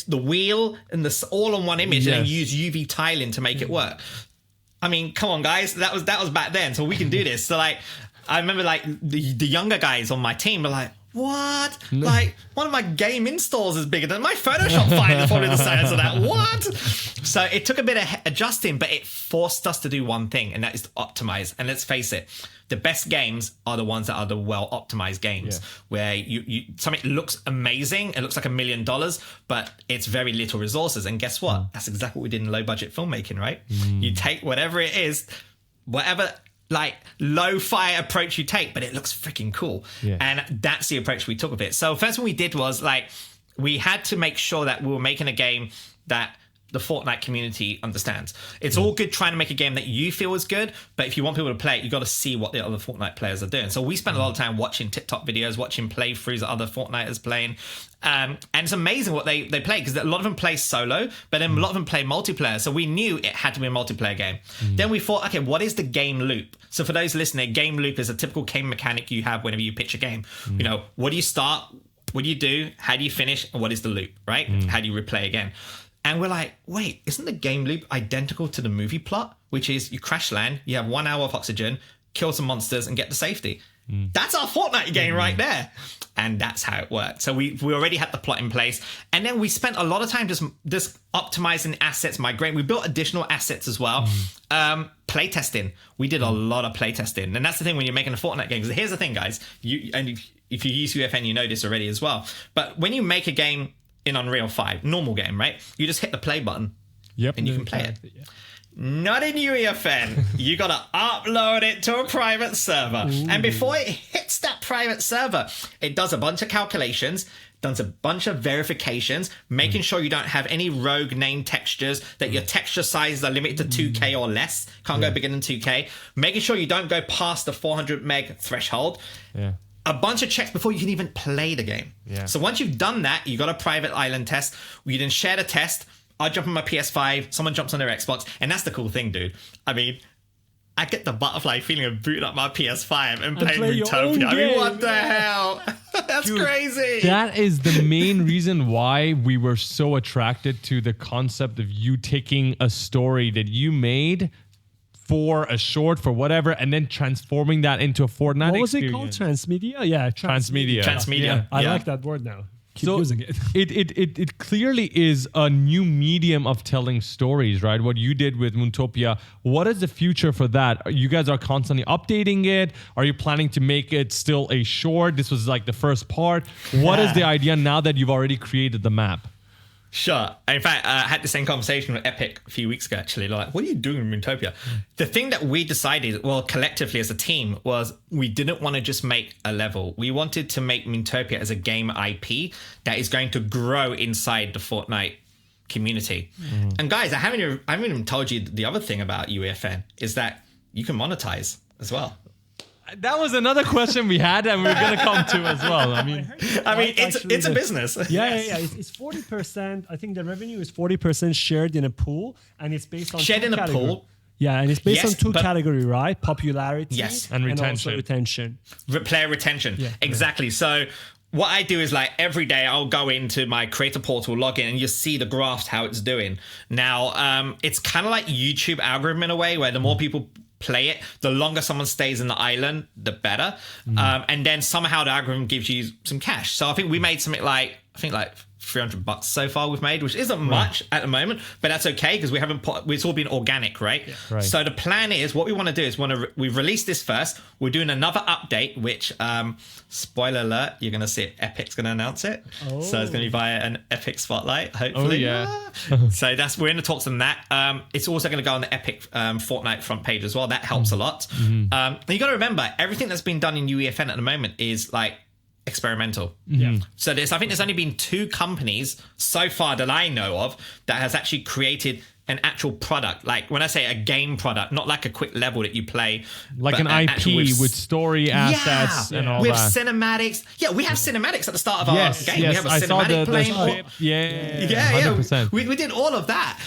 Speaker 1: the wheel and the all on one image, and then use UV tiling to make it work. I mean, come on, guys, that was back then, so we can do this. So I remember the younger guys on my team were like, what? No. Like, one of my game installs is bigger than my Photoshop file. Is probably the size of that. What? So it took a bit of adjusting, but it forced us to do one thing, and that is to optimize. And let's face it, the best games are the ones that are the well-optimized games, where you something looks amazing, it looks like $1 million, but it's very little resources. And guess what? That's exactly what we did in low-budget filmmaking, right? You take whatever it is, whatever lo-fi approach you take, but it looks freaking cool. And that's the approach we took with it. So first thing we did was we had to make sure that we were making a game that the Fortnite community understands. It's all good trying to make a game that you feel is good, but if you want people to play it, you got to see what the other Fortnite players are doing. So we spent a lot of time watching TikTok videos, watching playthroughs that other Fortniters playing. And it's amazing what they play, because a lot of them play solo, but then a lot of them play multiplayer. So we knew it had to be a multiplayer game. Then we thought, okay, what is the game loop? So for those listening, game loop is a typical game mechanic you have whenever you pitch a game. What do you start? What do you do? How do you finish? And what is the loop, right? How do you replay again? And we're like, wait, isn't the game loop identical to the movie plot? Which is you crash land, you have 1 hour of oxygen, kill some monsters and get to safety. That's our Fortnite game right there. And that's how it worked. So we already had the plot in place. And then we spent a lot of time just optimizing assets, migrating. We built additional assets as well. Playtesting. We did a lot of playtesting. And that's the thing when you're making a Fortnite game. So here's the thing, guys. If you use UeFN, you know this already as well. But when you make a game in Unreal 5, normal game, right? You just hit the play button and you can play it. Not in UeFN. You got to upload it to a private server. And before it hits that private server, it does a bunch of calculations, does a bunch of verifications, making sure you don't have any rogue name textures, that your texture sizes are limited to 2K or less, can't go bigger than 2K, making sure you don't go past the 400 meg threshold. A bunch of checks before you can even play the game. So once you've done that, you got a private island test. We then share the test. I jump on my PS5, someone jumps on their Xbox, and that's the cool thing, dude. I mean, I get the butterfly feeling of booting up my PS5 and playing Moontopia. I mean, what the hell? That's crazy.
Speaker 2: That is the main reason why we were so attracted to the concept of you taking a story that you made for a short, for whatever, and then transforming that into a Fortnite
Speaker 3: What was
Speaker 2: experience.
Speaker 3: it called? Transmedia? Yeah,
Speaker 2: Transmedia.
Speaker 1: Transmedia.
Speaker 3: I like that word now. Keep
Speaker 2: So
Speaker 3: using it.
Speaker 2: it clearly is a new medium of telling stories, right? What you did with Moontopia. What is the future for that? You guys are constantly updating it. Are you planning to make it still a short? This was like the first part. What is the idea now that you've already created the map?
Speaker 1: Sure. In fact, I had the same conversation with Epic a few weeks ago, actually. They're like, what are you doing in Moontopia? The thing that we decided, well, collectively as a team, was we didn't want to just make a level. We wanted to make Moontopia as a game IP that is going to grow inside the Fortnite community. And guys, I haven't even told you the other thing about UeFN is that you can monetize as well.
Speaker 2: That was another question we had, and we're gonna come to as well. I mean,
Speaker 1: it's a business.
Speaker 3: Yeah. It's 40%. I think the revenue is 40% shared in a pool, and it's based on
Speaker 1: shared in a pool.
Speaker 3: Yeah, and it's based on two categories, right? Popularity,
Speaker 2: and retention.
Speaker 3: also retention.
Speaker 1: Player retention, exactly. So what I do is like every day I'll go into my creator portal, log in, and you see the graphs how it's doing. Now, it's kind of like YouTube algorithm in a way, where the more people play it, the longer someone stays in the island, the better. And then somehow the algorithm gives you some cash. So I think we made something like $300 so far we've made, which isn't much at the moment, but that's okay because it's all been organic, right?
Speaker 2: Right.
Speaker 1: So the plan is, what we want to do is we've released this first. We're doing another update, which spoiler alert, you're going to see it. Epic's going to announce it. So it's going to be via an Epic Spotlight, hopefully. So we're in the talks on that. It's also going to go on the Epic Fortnite front page as well. That helps a lot. And you got to remember, everything that's been done in UeFN at the moment is like experimental. So I think there's only been 2 companies so far that I know of that has actually created an actual product. Like when I say a game product, not like a quick level that you play,
Speaker 2: like an IP with story assets and all
Speaker 1: with
Speaker 2: that.
Speaker 1: Cinematics. Yeah, we have cinematics at the start of our game. We have a
Speaker 2: I saw
Speaker 1: cinematic playing.
Speaker 2: 100%.
Speaker 1: We did all of that.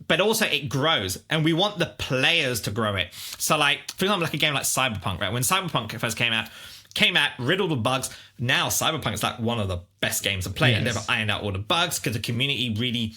Speaker 1: But also it grows, and we want the players to grow it. So like, for example, like a game like Cyberpunk, right? When Cyberpunk first came out riddled with bugs. Now Cyberpunk is like one of the best games to play. And they've ironed out all the bugs because the community really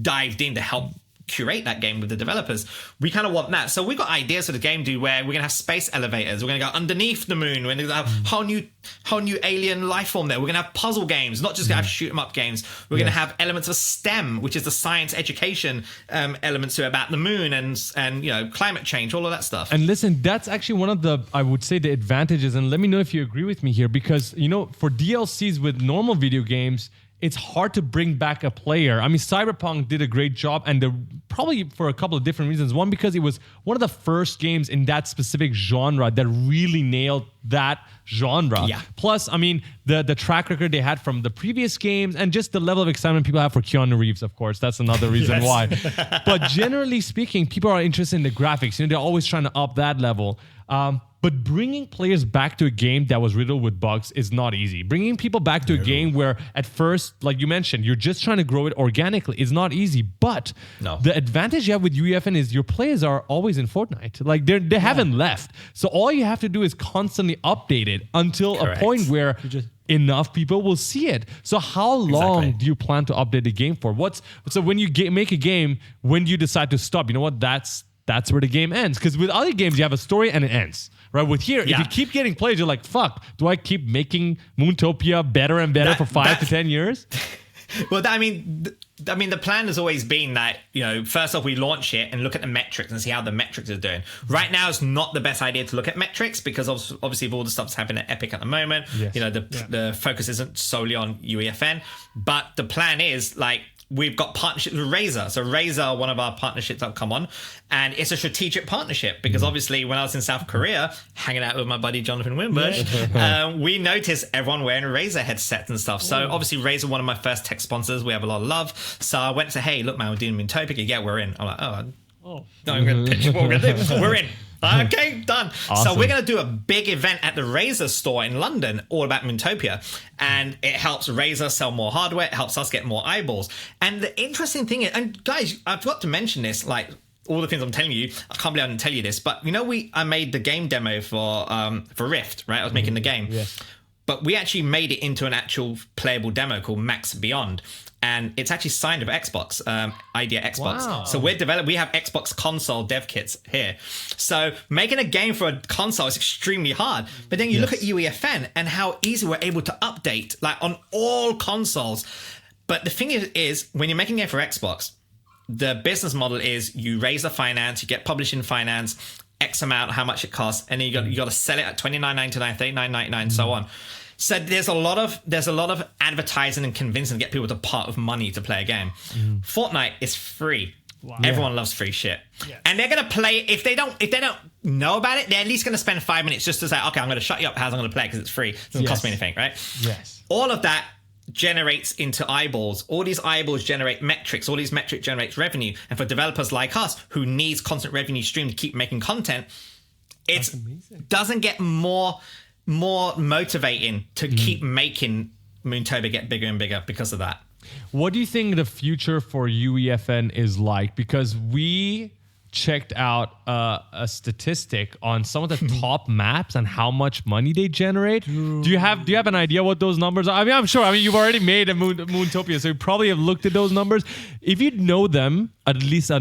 Speaker 1: dived in to help curate that game with the developers. We kind of want that. So we've got ideas for the game, dude, where we're going to have space elevators. We're going to go underneath the moon. We're going to have whole new alien life form there. We're going to have puzzle games, not just going to have shoot 'em up games. We're going to have elements of STEM, which is the science education elements to about the moon and climate change, all of that stuff.
Speaker 2: And listen, that's actually one of the, I would say, the advantages. And let me know if you agree with me here, because, for DLCs with normal video games, it's hard to bring back a player. I mean, Cyberpunk did a great job, and probably for a couple of different reasons. One, because it was one of the first games in that specific genre that really nailed that genre.
Speaker 1: Yeah.
Speaker 2: Plus, I mean, the track record they had from the previous games, and just the level of excitement people have for Keanu Reeves, of course. That's another reason why. But generally speaking, people are interested in the graphics. They're always trying to up that level. But bringing players back to a game that was riddled with bugs is not easy. Bringing people back to a game where at first, like you mentioned, you're just trying to grow it organically is not easy. But the advantage you have with UeFN is your players are always in Fortnite. Like they haven't left. So all you have to do is constantly update it until a point where enough people will see it. So how long do you plan to update the game for? So when you make a game, when do you decide to stop? You know what? That's where the game ends. Because with other games, you have a story and it ends. Right? With here, if you keep getting played, you're like, fuck, do I keep making Moontopia better and better for 5 to 10 years?
Speaker 1: Well, I mean, the plan has always been that, first off, we launch it and look at the metrics and see how the metrics are doing. Right now, it's not the best idea to look at metrics because obviously of all the stuff that's happening at Epic at the moment, the focus isn't solely on UeFN. But the plan is like, we've got partnerships with Razer. So Razer, one of our partnerships that come on, and it's a strategic partnership because obviously when I was in South Korea, hanging out with my buddy Jonathan Wimbush, we noticed everyone wearing Razer headsets and stuff. So obviously Razer, one of my first tech sponsors, we have a lot of love. So I went to, hey, look, man, we're doing Moontopia. Yeah, we're in. I'm like, no, I'm going to pitch what we're going to do. We're in. Okay, done. Awesome. So we're going to do a big event at the Razer store in London all about Moontopia, and it helps Razer sell more hardware. It helps us get more eyeballs. And the interesting thing is, and guys, I forgot to mention this, like all the things I'm telling you, I can't believe I didn't tell you this, but I made the game demo for Rift, right? I was making the game. Yes. But we actually made it into an actual playable demo called Max Beyond. And it's actually signed with Xbox, Idea Xbox. Wow. So we have Xbox console dev kits here. So making a game for a console is extremely hard. But then you look at UeFN and how easy we're able to update, like on all consoles. But the thing is when you're making a game for Xbox, the business model is you raise the finance, you get publishing finance, X amount, how much it costs, and then you got to sell it at $29.99, $39.99, so on. So there's a lot of advertising and convincing to get people to part with money to play a game. Fortnite is free. Wow. Everyone loves free shit. Yeah. And they're gonna play if they don't know about it, they're at least gonna spend 5 minutes just to say, okay, I'm gonna shut you up, HaZ, I'm gonna play it because it's free. It doesn't cost me anything, right?
Speaker 2: Yes.
Speaker 1: All of that generates into eyeballs. All these eyeballs generate metrics. All these metrics generates revenue. And for developers like us who needs constant revenue stream to keep making content, it doesn't get more motivating to keep making Moontopia get bigger and bigger because of that.
Speaker 2: What do you think the future for UeFN is like? Because we checked out a statistic on some of the top maps and how much money they generate. Do you have an idea what those numbers are? I mean, I'm sure. I mean, you've already made a Moontopia, so you probably have looked at those numbers. If you know them, at least a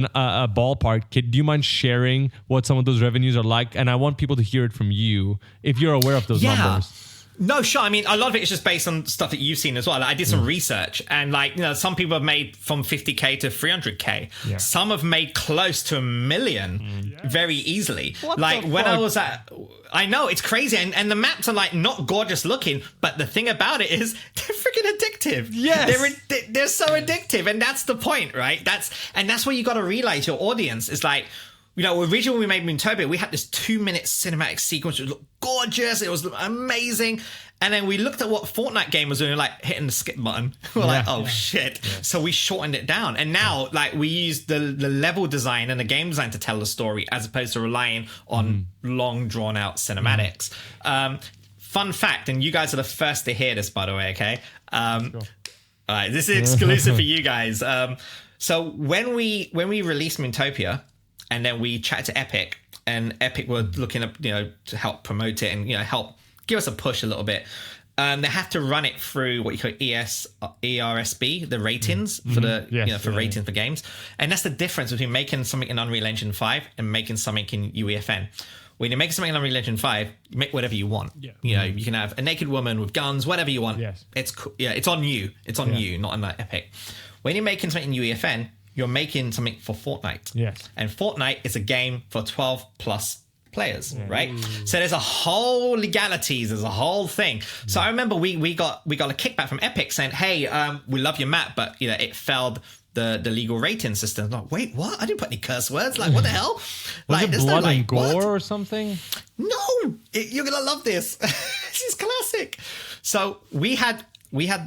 Speaker 2: ballpark, do you mind sharing what some of those revenues are like? And I want people to hear it from you if you're aware of those numbers.
Speaker 1: No, sure. I mean, a lot of it is just based on stuff that you've seen as well. Like, I did some research, and some people have made from 50K to 300K. Yeah. Some have made close to 1 million very easily. I know, it's crazy. And the maps are not gorgeous looking, but the thing about it is they're freaking addictive.
Speaker 2: Yes.
Speaker 1: They're so addictive. And that's the point, right? That's where you got to realize your audience is originally when we made Moontopia, we had this 2-minute cinematic sequence. It looked gorgeous. It was amazing. And then we looked at what Fortnite game was doing, hitting the skip button. We're shit. Yeah. So we shortened it down. And now, we use the level design and the game design to tell the story as opposed to relying on long, drawn-out cinematics. Fun fact, and you guys are the first to hear this, by the way, okay? Sure. All right, this is exclusive for you guys. So when we released Moontopia, and then we chatted to Epic, and Epic were looking up, to help promote it and, help give us a push a little bit. They have to run it through what you call ERSB, the ratings for ratings for games. And that's the difference between making something in Unreal Engine 5 and making something in UeFN. When you're making something in Unreal Engine 5, you make whatever you want. Yeah. You can have a naked woman with guns, whatever you want. Yes. It's cool. Yeah, it's on you. It's on you, not on Epic. When you're making something in UeFN, you're making something for Fortnite. Yes. And Fortnite is a game for 12 plus players, right? So there's a whole legalities, there's a whole thing. So I remember we got a kickback from Epic saying, hey, we love your map, but it failed the legal rating system. I'm like, wait, what? I didn't put any curse words. What the hell?
Speaker 2: Was it blood and gore or something?
Speaker 1: No, you're gonna love this. This is classic. So we had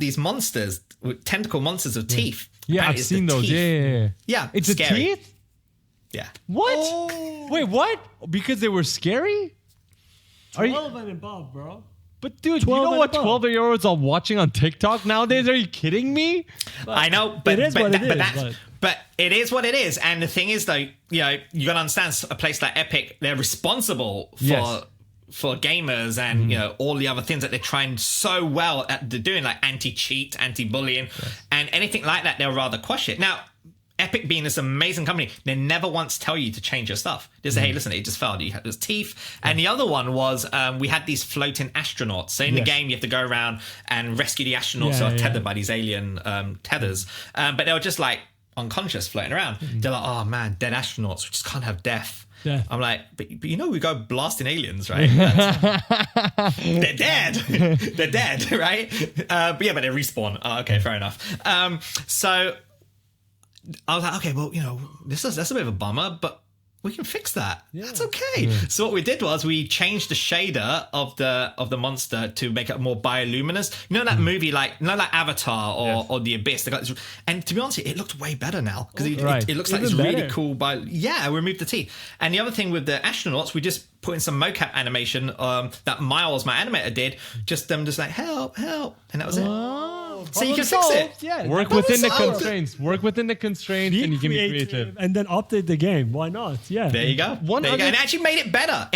Speaker 1: these monsters, tentacle monsters of teeth.
Speaker 2: Yeah, I've seen those.
Speaker 1: Teeth.
Speaker 2: Yeah. It's
Speaker 1: scary.
Speaker 2: a teeth?
Speaker 1: Yeah.
Speaker 2: What? Oh. Wait, what? Because they were scary?
Speaker 3: 12 and above, bro.
Speaker 2: But dude, you know what 12-year-olds are watching on TikTok nowadays? Are you kidding me?
Speaker 1: I know, but it is what it is what it is. And the thing is, though, you got to understand a place like Epic, they're responsible for gamers and all the other things that they're trying so well at doing, like anti-cheat, anti-bullying, and anything like that. They'll rather quash it. Now, Epic being this amazing company, they never once tell you to change your stuff. They say, hey, listen, it just failed. You had those teeth. And the other one was we had these floating astronauts. So in the game, you have to go around and rescue the astronauts who are tethered by these alien tethers. But they were just unconscious floating around. They're like, oh man, dead astronauts. We just can't have death. Yeah. I'm like, but we go blasting aliens, right? They're dead. They're dead, right? But they respawn. Oh, okay, fair enough. So I was like, okay, well, that's a bit of a bummer, but we can fix that. Yeah. That's okay. Yeah. So what we did was we changed the shader of the monster to make it more bioluminescent. That movie, like Avatar or The Abyss. They got this, and to be honest, it looked way better now because it looks like it's really cool. We removed the teeth. And the other thing with the astronauts, we just put in some mocap animation that Miles, my animator, did. Just like help, and that was it. So you can fix it.
Speaker 2: Yeah, work within the constraints. Work within the constraints, and you can be creative.
Speaker 3: And then update the game. Why not? Yeah.
Speaker 1: There you go. And it actually made it better.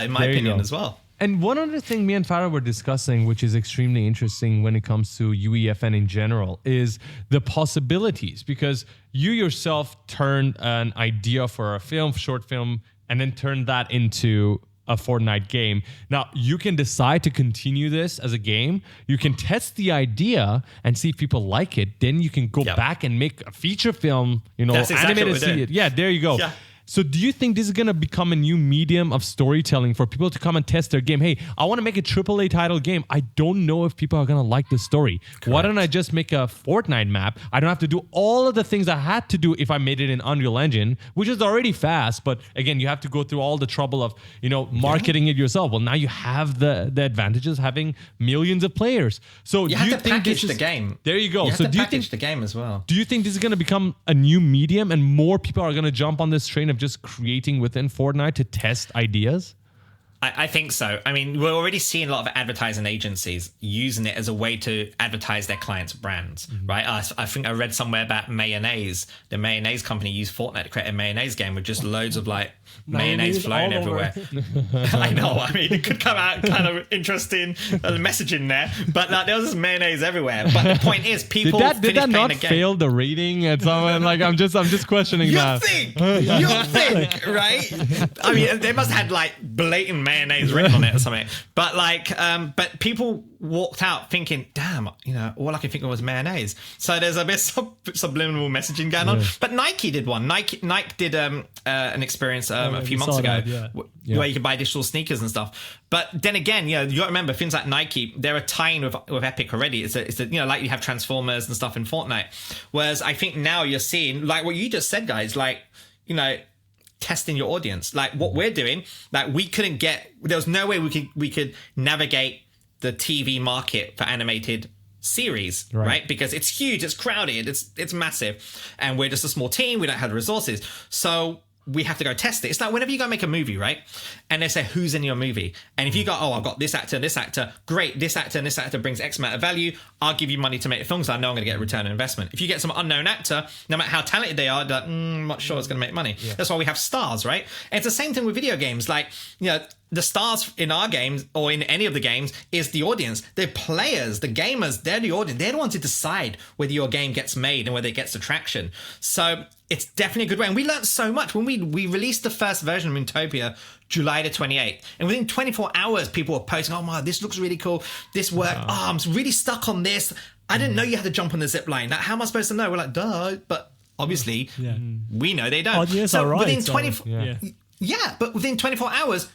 Speaker 1: In my opinion, as well.
Speaker 2: And one other thing me and Farah were discussing, which is extremely interesting when it comes to UeFN in general, is the possibilities. Because you yourself turned an idea for a short film, and then turned that into a Fortnite game. Now, you can decide to continue this as a game. You can test the idea and see if people like it. Then you can go back and make a feature film,
Speaker 1: That's exactly
Speaker 2: animated see it. Yeah, there you go. Yeah. So do you think this is going to become a new medium of storytelling for people to come and test their game? Hey, I want to make a AAA title game. I don't know if people are going to like the story. Correct. Why don't I just make a Fortnite map? I don't have to do all of the things I had to do if I made it in Unreal Engine, which is already fast. But again, you have to go through all the trouble of, marketing it yourself. Well, now you have the advantages of having millions of players. So
Speaker 1: you have to package the game.
Speaker 2: There you go.
Speaker 1: So do you think the game as well?
Speaker 2: Do you think this is going to become a new medium and more people are going to jump on this train of just creating within Fortnite to test ideas?
Speaker 1: I think so. I mean, we're already seeing a lot of advertising agencies using it as a way to advertise their clients' brands, right? I think I read somewhere about mayonnaise. The mayonnaise company used Fortnite to create a mayonnaise game with just loads of like mayonnaise flowing everywhere. I know. I mean, it could come out kind of interesting messaging there, but there was just mayonnaise everywhere. But the point is, people
Speaker 2: did that not fail the rating at someone? Like, I'm just questioning that.
Speaker 1: You think, right? I mean, they must have had like blatant mayonnaise written on it or something. But but people walked out thinking, damn, all I could think of was mayonnaise. So there's a bit subliminal messaging going on. But Nike did one. Nike did an experience a few months ago where you could buy digital sneakers and stuff. But then again, you got to remember things like Nike, they're a tie-in with Epic already. It's a like you have Transformers and stuff in Fortnite. Whereas I think now you're seeing, like what you just said, guys, like, testing your audience. Like what we're doing, like there was no way we could navigate the TV market for animated series, right? Because it's huge, it's crowded, it's massive, and we're just a small team, we don't have the resources, so we have to go test it. It's like whenever you go make a movie, right? And they say, who's in your movie? And if you go, I've got this actor, great, this actor and this actor brings X amount of value, I'll give you money to make the film, so I know I'm going to get a return on investment. If you get some unknown actor, no matter how talented they are, I'm not sure it's going to make money. That's why we have stars, right? And it's the same thing with video games. Like, the stars in our games or in any of the games is the audience. The players, the gamers, they're the audience. They're the ones to decide whether your game gets made and whether it gets the traction. So it's definitely a good way. And we learned so much when we released the first version of Moontopia July the 28th. And within 24 hours, people were posting, oh my, this looks really cool. This worked. Wow. Oh, I'm really stuck on this. I didn't know you had to jump on the zip line. Like, how am I supposed to know? We're like, duh. But obviously, we know they don't. But within 24 hours,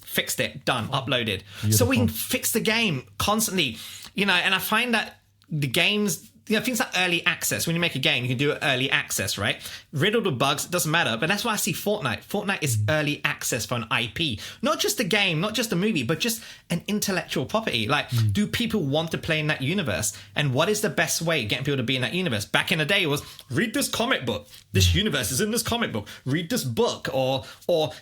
Speaker 1: fixed it, done, uploaded. Beautiful. So we can fix the game constantly, and I find that the games, things like early access. When you make a game, you can do it early access, right? Riddled with bugs, it doesn't matter. But that's why I see Fortnite. Fortnite is early access for an IP. Not just a game, not just a movie, but just an intellectual property. Like, do people want to play in that universe? And what is the best way of getting people to be in that universe? Back in the day, it was read this comic book. This universe is in this comic book. Read this book or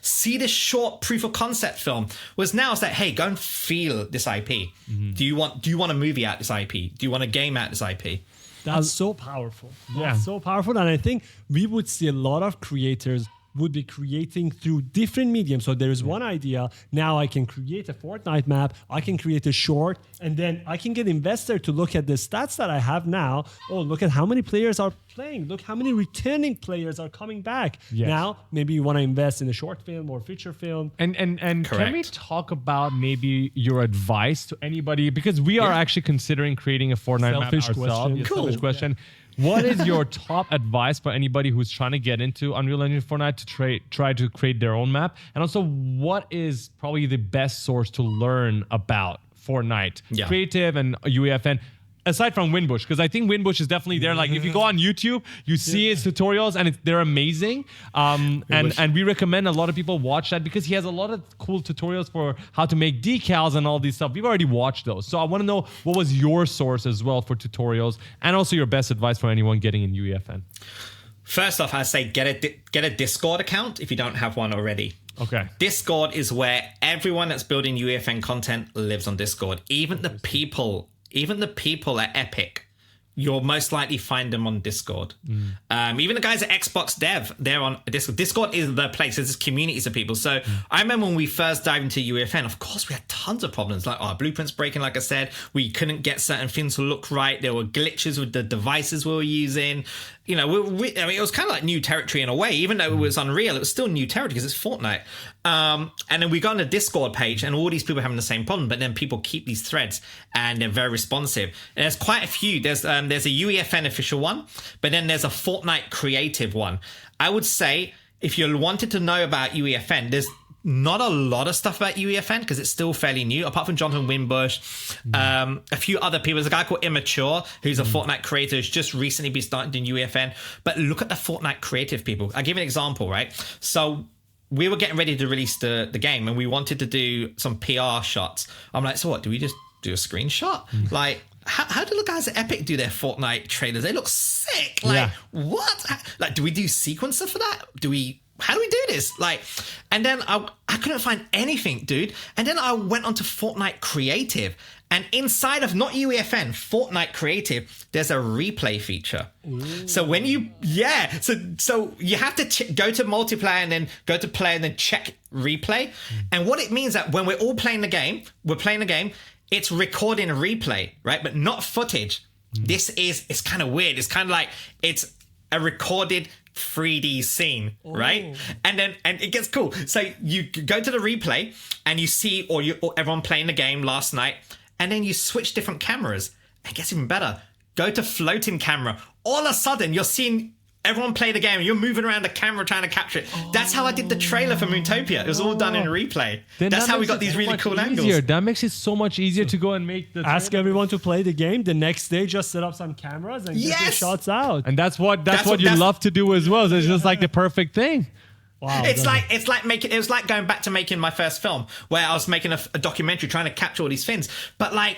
Speaker 1: see this short proof of concept film. Whereas now it's like, hey, go and feel this IP. Do you want a movie out this IP? Do you want a game out this IP?
Speaker 3: That's so powerful. That's so powerful. And I think we would see a lot of creators would be creating through different mediums. So there is one idea. Now I can create a Fortnite map. I can create a short. And then I can get investor to look at the stats that I have now. Oh, look at how many players are playing. Look how many returning players are coming back. Yes. Now, maybe you want to invest in a short film or feature film.
Speaker 2: And can we talk about maybe your advice to anybody? Because we are actually considering creating a Fortnite map ourselves.
Speaker 3: Cool.
Speaker 2: Selfish question. What is your top advice for anybody who's trying to get into Unreal Engine Fortnite to try to create their own map? And also, what is probably the best source to learn about Fortnite, Creative and UeFN? Aside from Winbush, because I think Winbush is definitely there. Like if you go on YouTube, you see his tutorials and they're amazing. And we recommend a lot of people watch that because he has a lot of cool tutorials for how to make decals and all these stuff. We've already watched those. So I want to know what was your source as well for tutorials and also your best advice for anyone getting in UeFN.
Speaker 1: First off, I say get a Discord account if you don't have one already.
Speaker 2: Okay.
Speaker 1: Discord is where everyone that's building UeFN content lives on Discord. Even the people at Epic, you'll most likely find them on Discord. Even the guys at Xbox Dev, they're on Discord. Discord is the place. There's communities of people. So I remember when we first dived into UeFN, of course, we had tons of problems. Like our blueprints breaking, like I said. We couldn't get certain things to look right. There were glitches with the devices we were using. It was kind of like new territory in a way. Even though it was Unreal, it was still new territory because it's Fortnite. And then we got on the Discord page and all these people are having the same problem, but then people keep these threads and they're very responsive. And there's quite a few. There's a UeFN official one, but then there's a Fortnite creative one. I would say if you wanted to know about UeFN, there's not a lot of stuff about UeFN because it's still fairly new, apart from Jonathan Winbush, a few other people. There's a guy called Immature who's a Fortnite creator who's just recently been starting doing UeFN. But look at the Fortnite creative people. I'll give you an example, right? So we were getting ready to release the game and we wanted to do some PR shots. I'm like, so what? Do we just do a screenshot? Like, how do the guys at Epic do their Fortnite trailers? They look sick. Like, what? Like, do we do sequencer for that? Do we how do we do this? Like, and then I couldn't find anything, dude. And then I went onto Fortnite Creative, and inside of not UeFN, Fortnite Creative, there's a replay feature. Ooh. So when you, so you have to go to multiplayer and then go to play and then check replay. And what it means that when we're all playing the game, it's recording a replay, right? But not footage. It's kind of weird. It's kind of like it's a recorded 3D scene, right? And it gets cool. So you go to the replay and you see or everyone playing the game last night, and then you switch different cameras. And it gets even better. Go to floating camera. All of a sudden, you're seeing everyone play the game. You're moving around the camera trying to capture it. That's how I did the trailer for Moontopia. It was all done in replay. That's how we got these really cool angles.
Speaker 2: That makes it so much easier to go and make the
Speaker 3: ask everyone to play the game. The next day, just set up some cameras and get the shots out.
Speaker 2: And that's what you love to do as well. So it's just like the perfect thing.
Speaker 3: Wow,
Speaker 1: it was like going back to making my first film, where I was making a documentary trying to capture all these things. But like,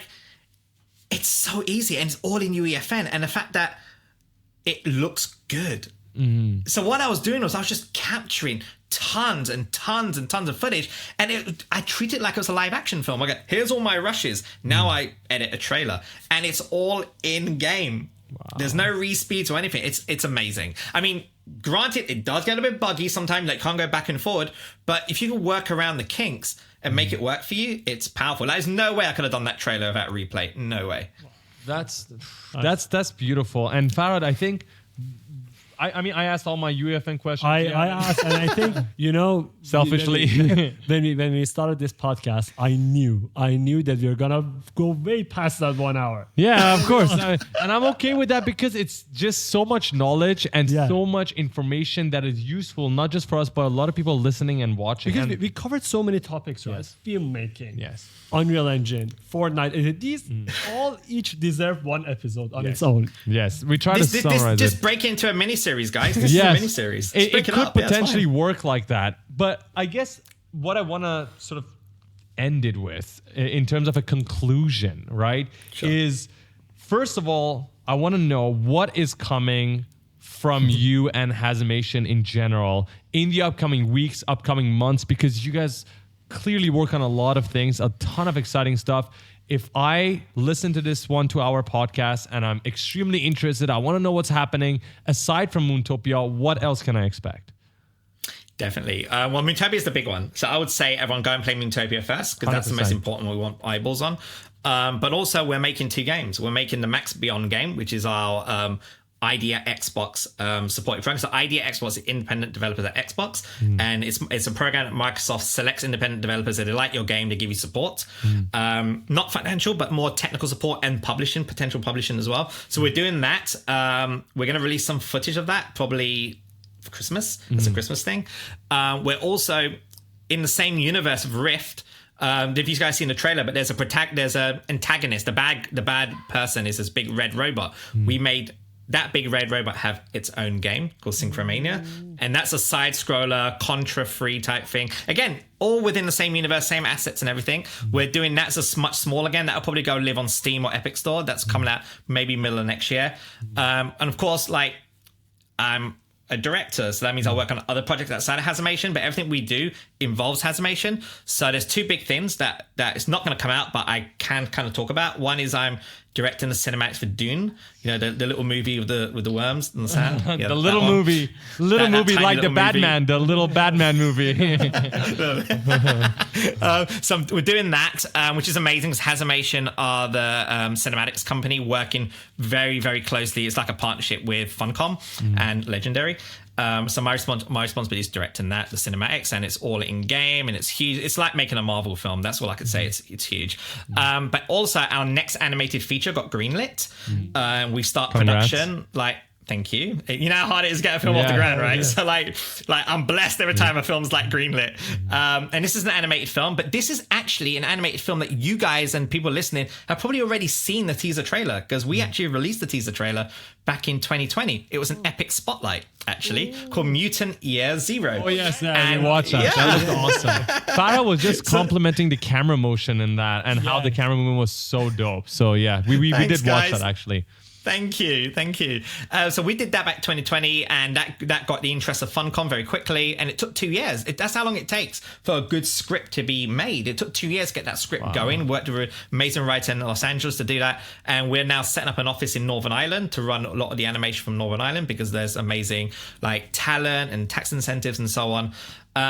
Speaker 1: it's so easy, and it's all in UeFN, and the fact that it looks good. Mm-hmm. So what I was doing was I was just capturing tons and tons and tons of footage, and I treat it like it was a live action film. I go, here's all my rushes. Now I edit a trailer, and it's all in game. Wow. There's no respeeds or anything. It's amazing. I mean, granted, it does get a bit buggy sometimes. Like, can't go back and forward. But if you can work around the kinks and make it work for you, it's powerful. There's no way I could have done that trailer without replay. No way.
Speaker 2: That's beautiful. And Farhad, I think. I mean, I asked all my UeFN questions.
Speaker 3: I asked, and I think,
Speaker 2: selfishly,
Speaker 3: when we started this podcast, I knew that we were gonna go way past that 1 hour.
Speaker 2: Yeah, of course, and I'm okay with that because it's just so much knowledge and so much information that is useful, not just for us, but a lot of people listening and watching.
Speaker 3: Because we covered so many topics, right?
Speaker 2: Yes.
Speaker 3: Filmmaking, Unreal Engine, Fortnite. These all each deserve one episode on its own.
Speaker 2: Yes, we try to summarize
Speaker 1: Just break into a mini-series, guys. This is a mini-series.
Speaker 2: It could potentially work like that. But I guess what I want to sort of end it with, in terms of a conclusion, right, is first of all, I want to know what is coming from you and HaZimation in general in the upcoming weeks, upcoming months, because you guys clearly work on a lot of things, a ton of exciting stuff. If I listen to this 1 2 hour podcast and I'm extremely interested, I want to know what's happening. Aside from Moontopia, what else can I expect?
Speaker 1: Definitely. Well, Moontopia is the big one. So I would say everyone go and play Moontopia first, because that's the most important we want eyeballs on. But also we're making 2 games. We're making the Max Beyond game, which is our Idea Xbox supported program. So Idea Xbox is independent developers at Xbox, and it's a program that Microsoft selects independent developers that they like your game to give you support, not financial but more technical support and potential publishing as well. So we're doing that. We're going to release some footage of that probably for Christmas. That's a Christmas thing. We're also in the same universe of Rift. If you guys seen the trailer, but there's an antagonist. The bad person is this big red robot. We made that big red robot have its own game called Synchromania, and that's a side-scroller, Contra-free type thing. Again, all within the same universe, same assets and everything. We're doing that's a much smaller game. That'll probably go live on Steam or Epic Store. That's coming out maybe middle of next year. And of course, like, I'm a director, so that means I work on other projects outside of HaZimation, but everything we do involves HaZimation. So there's 2 big things that it's not going to come out, but I can kind of talk about. One is I'm directing the cinematics for Dune, the little movie with the worms in the sand.
Speaker 2: The little movie like the Batman, the little Batman movie.
Speaker 1: So we're doing that, which is amazing, because HaZimation are the cinematics company working very, very closely. It's like a partnership with Funcom and Legendary. So my responsibility is directing that, the cinematics, and it's all in game, and it's huge. It's like making a Marvel film. That's all I could say. It's huge. But also our next animated feature got greenlit. We start production. Thank you. You know how hard it is to get a film off the ground, right? Yeah. So like I'm blessed every time a film's like greenlit. And this is an animated film, but this is actually an animated film that you guys and people listening have probably already seen the teaser trailer, because we actually released the teaser trailer back in 2020. It was an epic spotlight, actually, called Mutant Year Zero.
Speaker 2: Oh yes, and we watched that. Yeah. That was awesome. Farah was just complimenting the camera motion in that, and how the camera movement was so dope. So yeah, we did watch that actually.
Speaker 1: Thank you. So we did that back 2020, and that got the interest of Funcom very quickly, and it took 2 years. That's how long it takes for a good script to be made. It took 2 years to get that script going. Worked with an amazing writer in Los Angeles to do that, and we're now setting up an office in Northern Ireland to run a lot of the animation from Northern Ireland because there's amazing like talent and tax incentives and so on.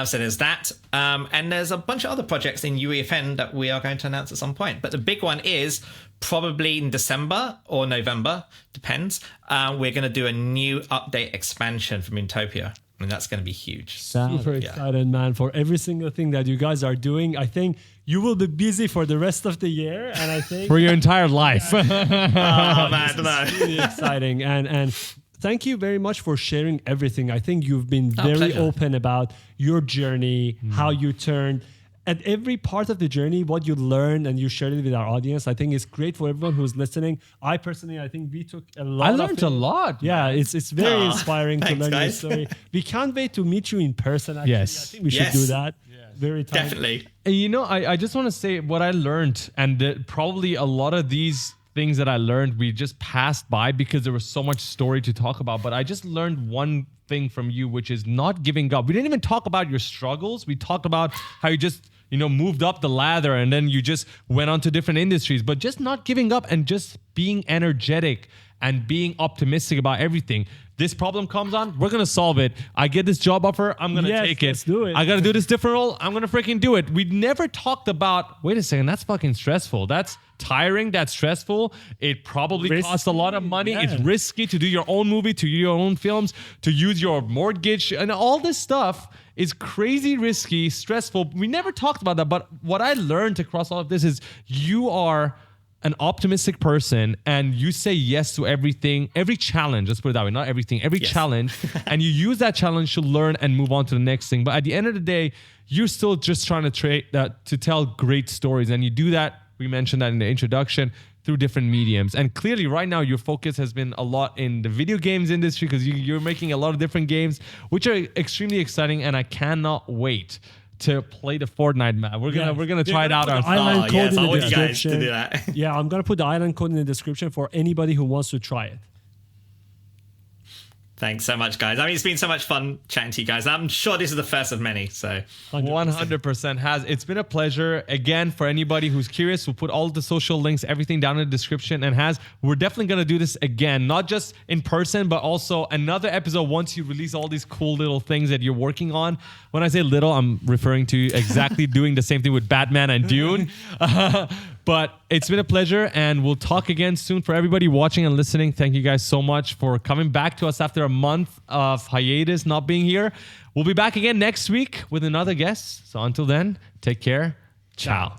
Speaker 1: So there's that. And there's a bunch of other projects in UeFN that we are going to announce at some point. But the big one is probably in December or November, depends. We're going to do a new update expansion for Moontopia. And that's going to be huge.
Speaker 3: Super excited, man, for every single thing that you guys are doing. I think you will be busy for the rest of the year. And I think
Speaker 2: for your entire life.
Speaker 1: Oh, man,
Speaker 3: it's really exciting. And thank you very much for sharing everything. I think you've been very
Speaker 1: pleasure.
Speaker 3: open about your journey, how you turned. At every part of the journey, what you learned and you shared it with our audience, I think it's great for everyone who's listening. I personally, I think we took a lot.
Speaker 2: I learned a lot.
Speaker 3: Yeah, it's very inspiring to learn your
Speaker 1: guys.
Speaker 3: story. We can't wait to meet you in person. Actually.
Speaker 2: Yes.
Speaker 3: I think we should do that. Very time.
Speaker 1: Definitely.
Speaker 2: And you know, I just want to say what I learned, and probably a lot of these things that I learned, we just passed by because there was so much story to talk about. But I just learned one thing from you, which is not giving up. We didn't even talk about your struggles. We talked about how you just moved up the ladder and then you just went on to different industries, but just not giving up and just being energetic and being optimistic about everything. This problem comes on, we're going to solve it. I get this job offer, I'm going to take it.
Speaker 3: Let's do it.
Speaker 2: I got to do this different role, I'm going to freaking do it. We never talked about, wait a second, that's fucking stressful. That's tiring, that's stressful. It probably
Speaker 3: Risky,
Speaker 2: costs a lot of money.
Speaker 3: yeah.
Speaker 2: It's risky to do your own movie, to do your own films, to use your mortgage, and all this stuff is crazy risky, stressful. We never talked about that, but what I learned across all of this is you are an optimistic person and you say yes to everything, every challenge, let's put it that way, not everything, every challenge, and you use that challenge to learn and move on to the next thing. But at the end of the day, you're still just trying to tell great stories, and you do that, we mentioned that in the introduction, through different mediums. And clearly right now your focus has been a lot in the video games industry because you're making a lot of different games, which are extremely exciting, and I cannot wait to play the Fortnite map. We're gonna try it out ourselves.
Speaker 3: Island code in
Speaker 1: I
Speaker 3: the
Speaker 1: want you guys
Speaker 3: description.
Speaker 1: to do that.
Speaker 3: Yeah, I'm gonna put the island code in the description for anybody who wants to try it.
Speaker 1: Thanks so much, guys. I mean, it's been so much fun chatting to you guys. I'm sure this is the first of many. So
Speaker 2: 100% has. It's been a pleasure. Again, for anybody who's curious, we'll put all the social links, everything down in the description. And we're definitely going to do this again, not just in person, but also another episode once you release all these cool little things that you're working on. When I say little, I'm referring to exactly doing the same thing with Batman and Dune. But it's been a pleasure, and we'll talk again soon. For everybody watching and listening, thank you guys so much for coming back to us after a month of hiatus, not being here. We'll be back again next week with another guest. So until then, take care. Ciao.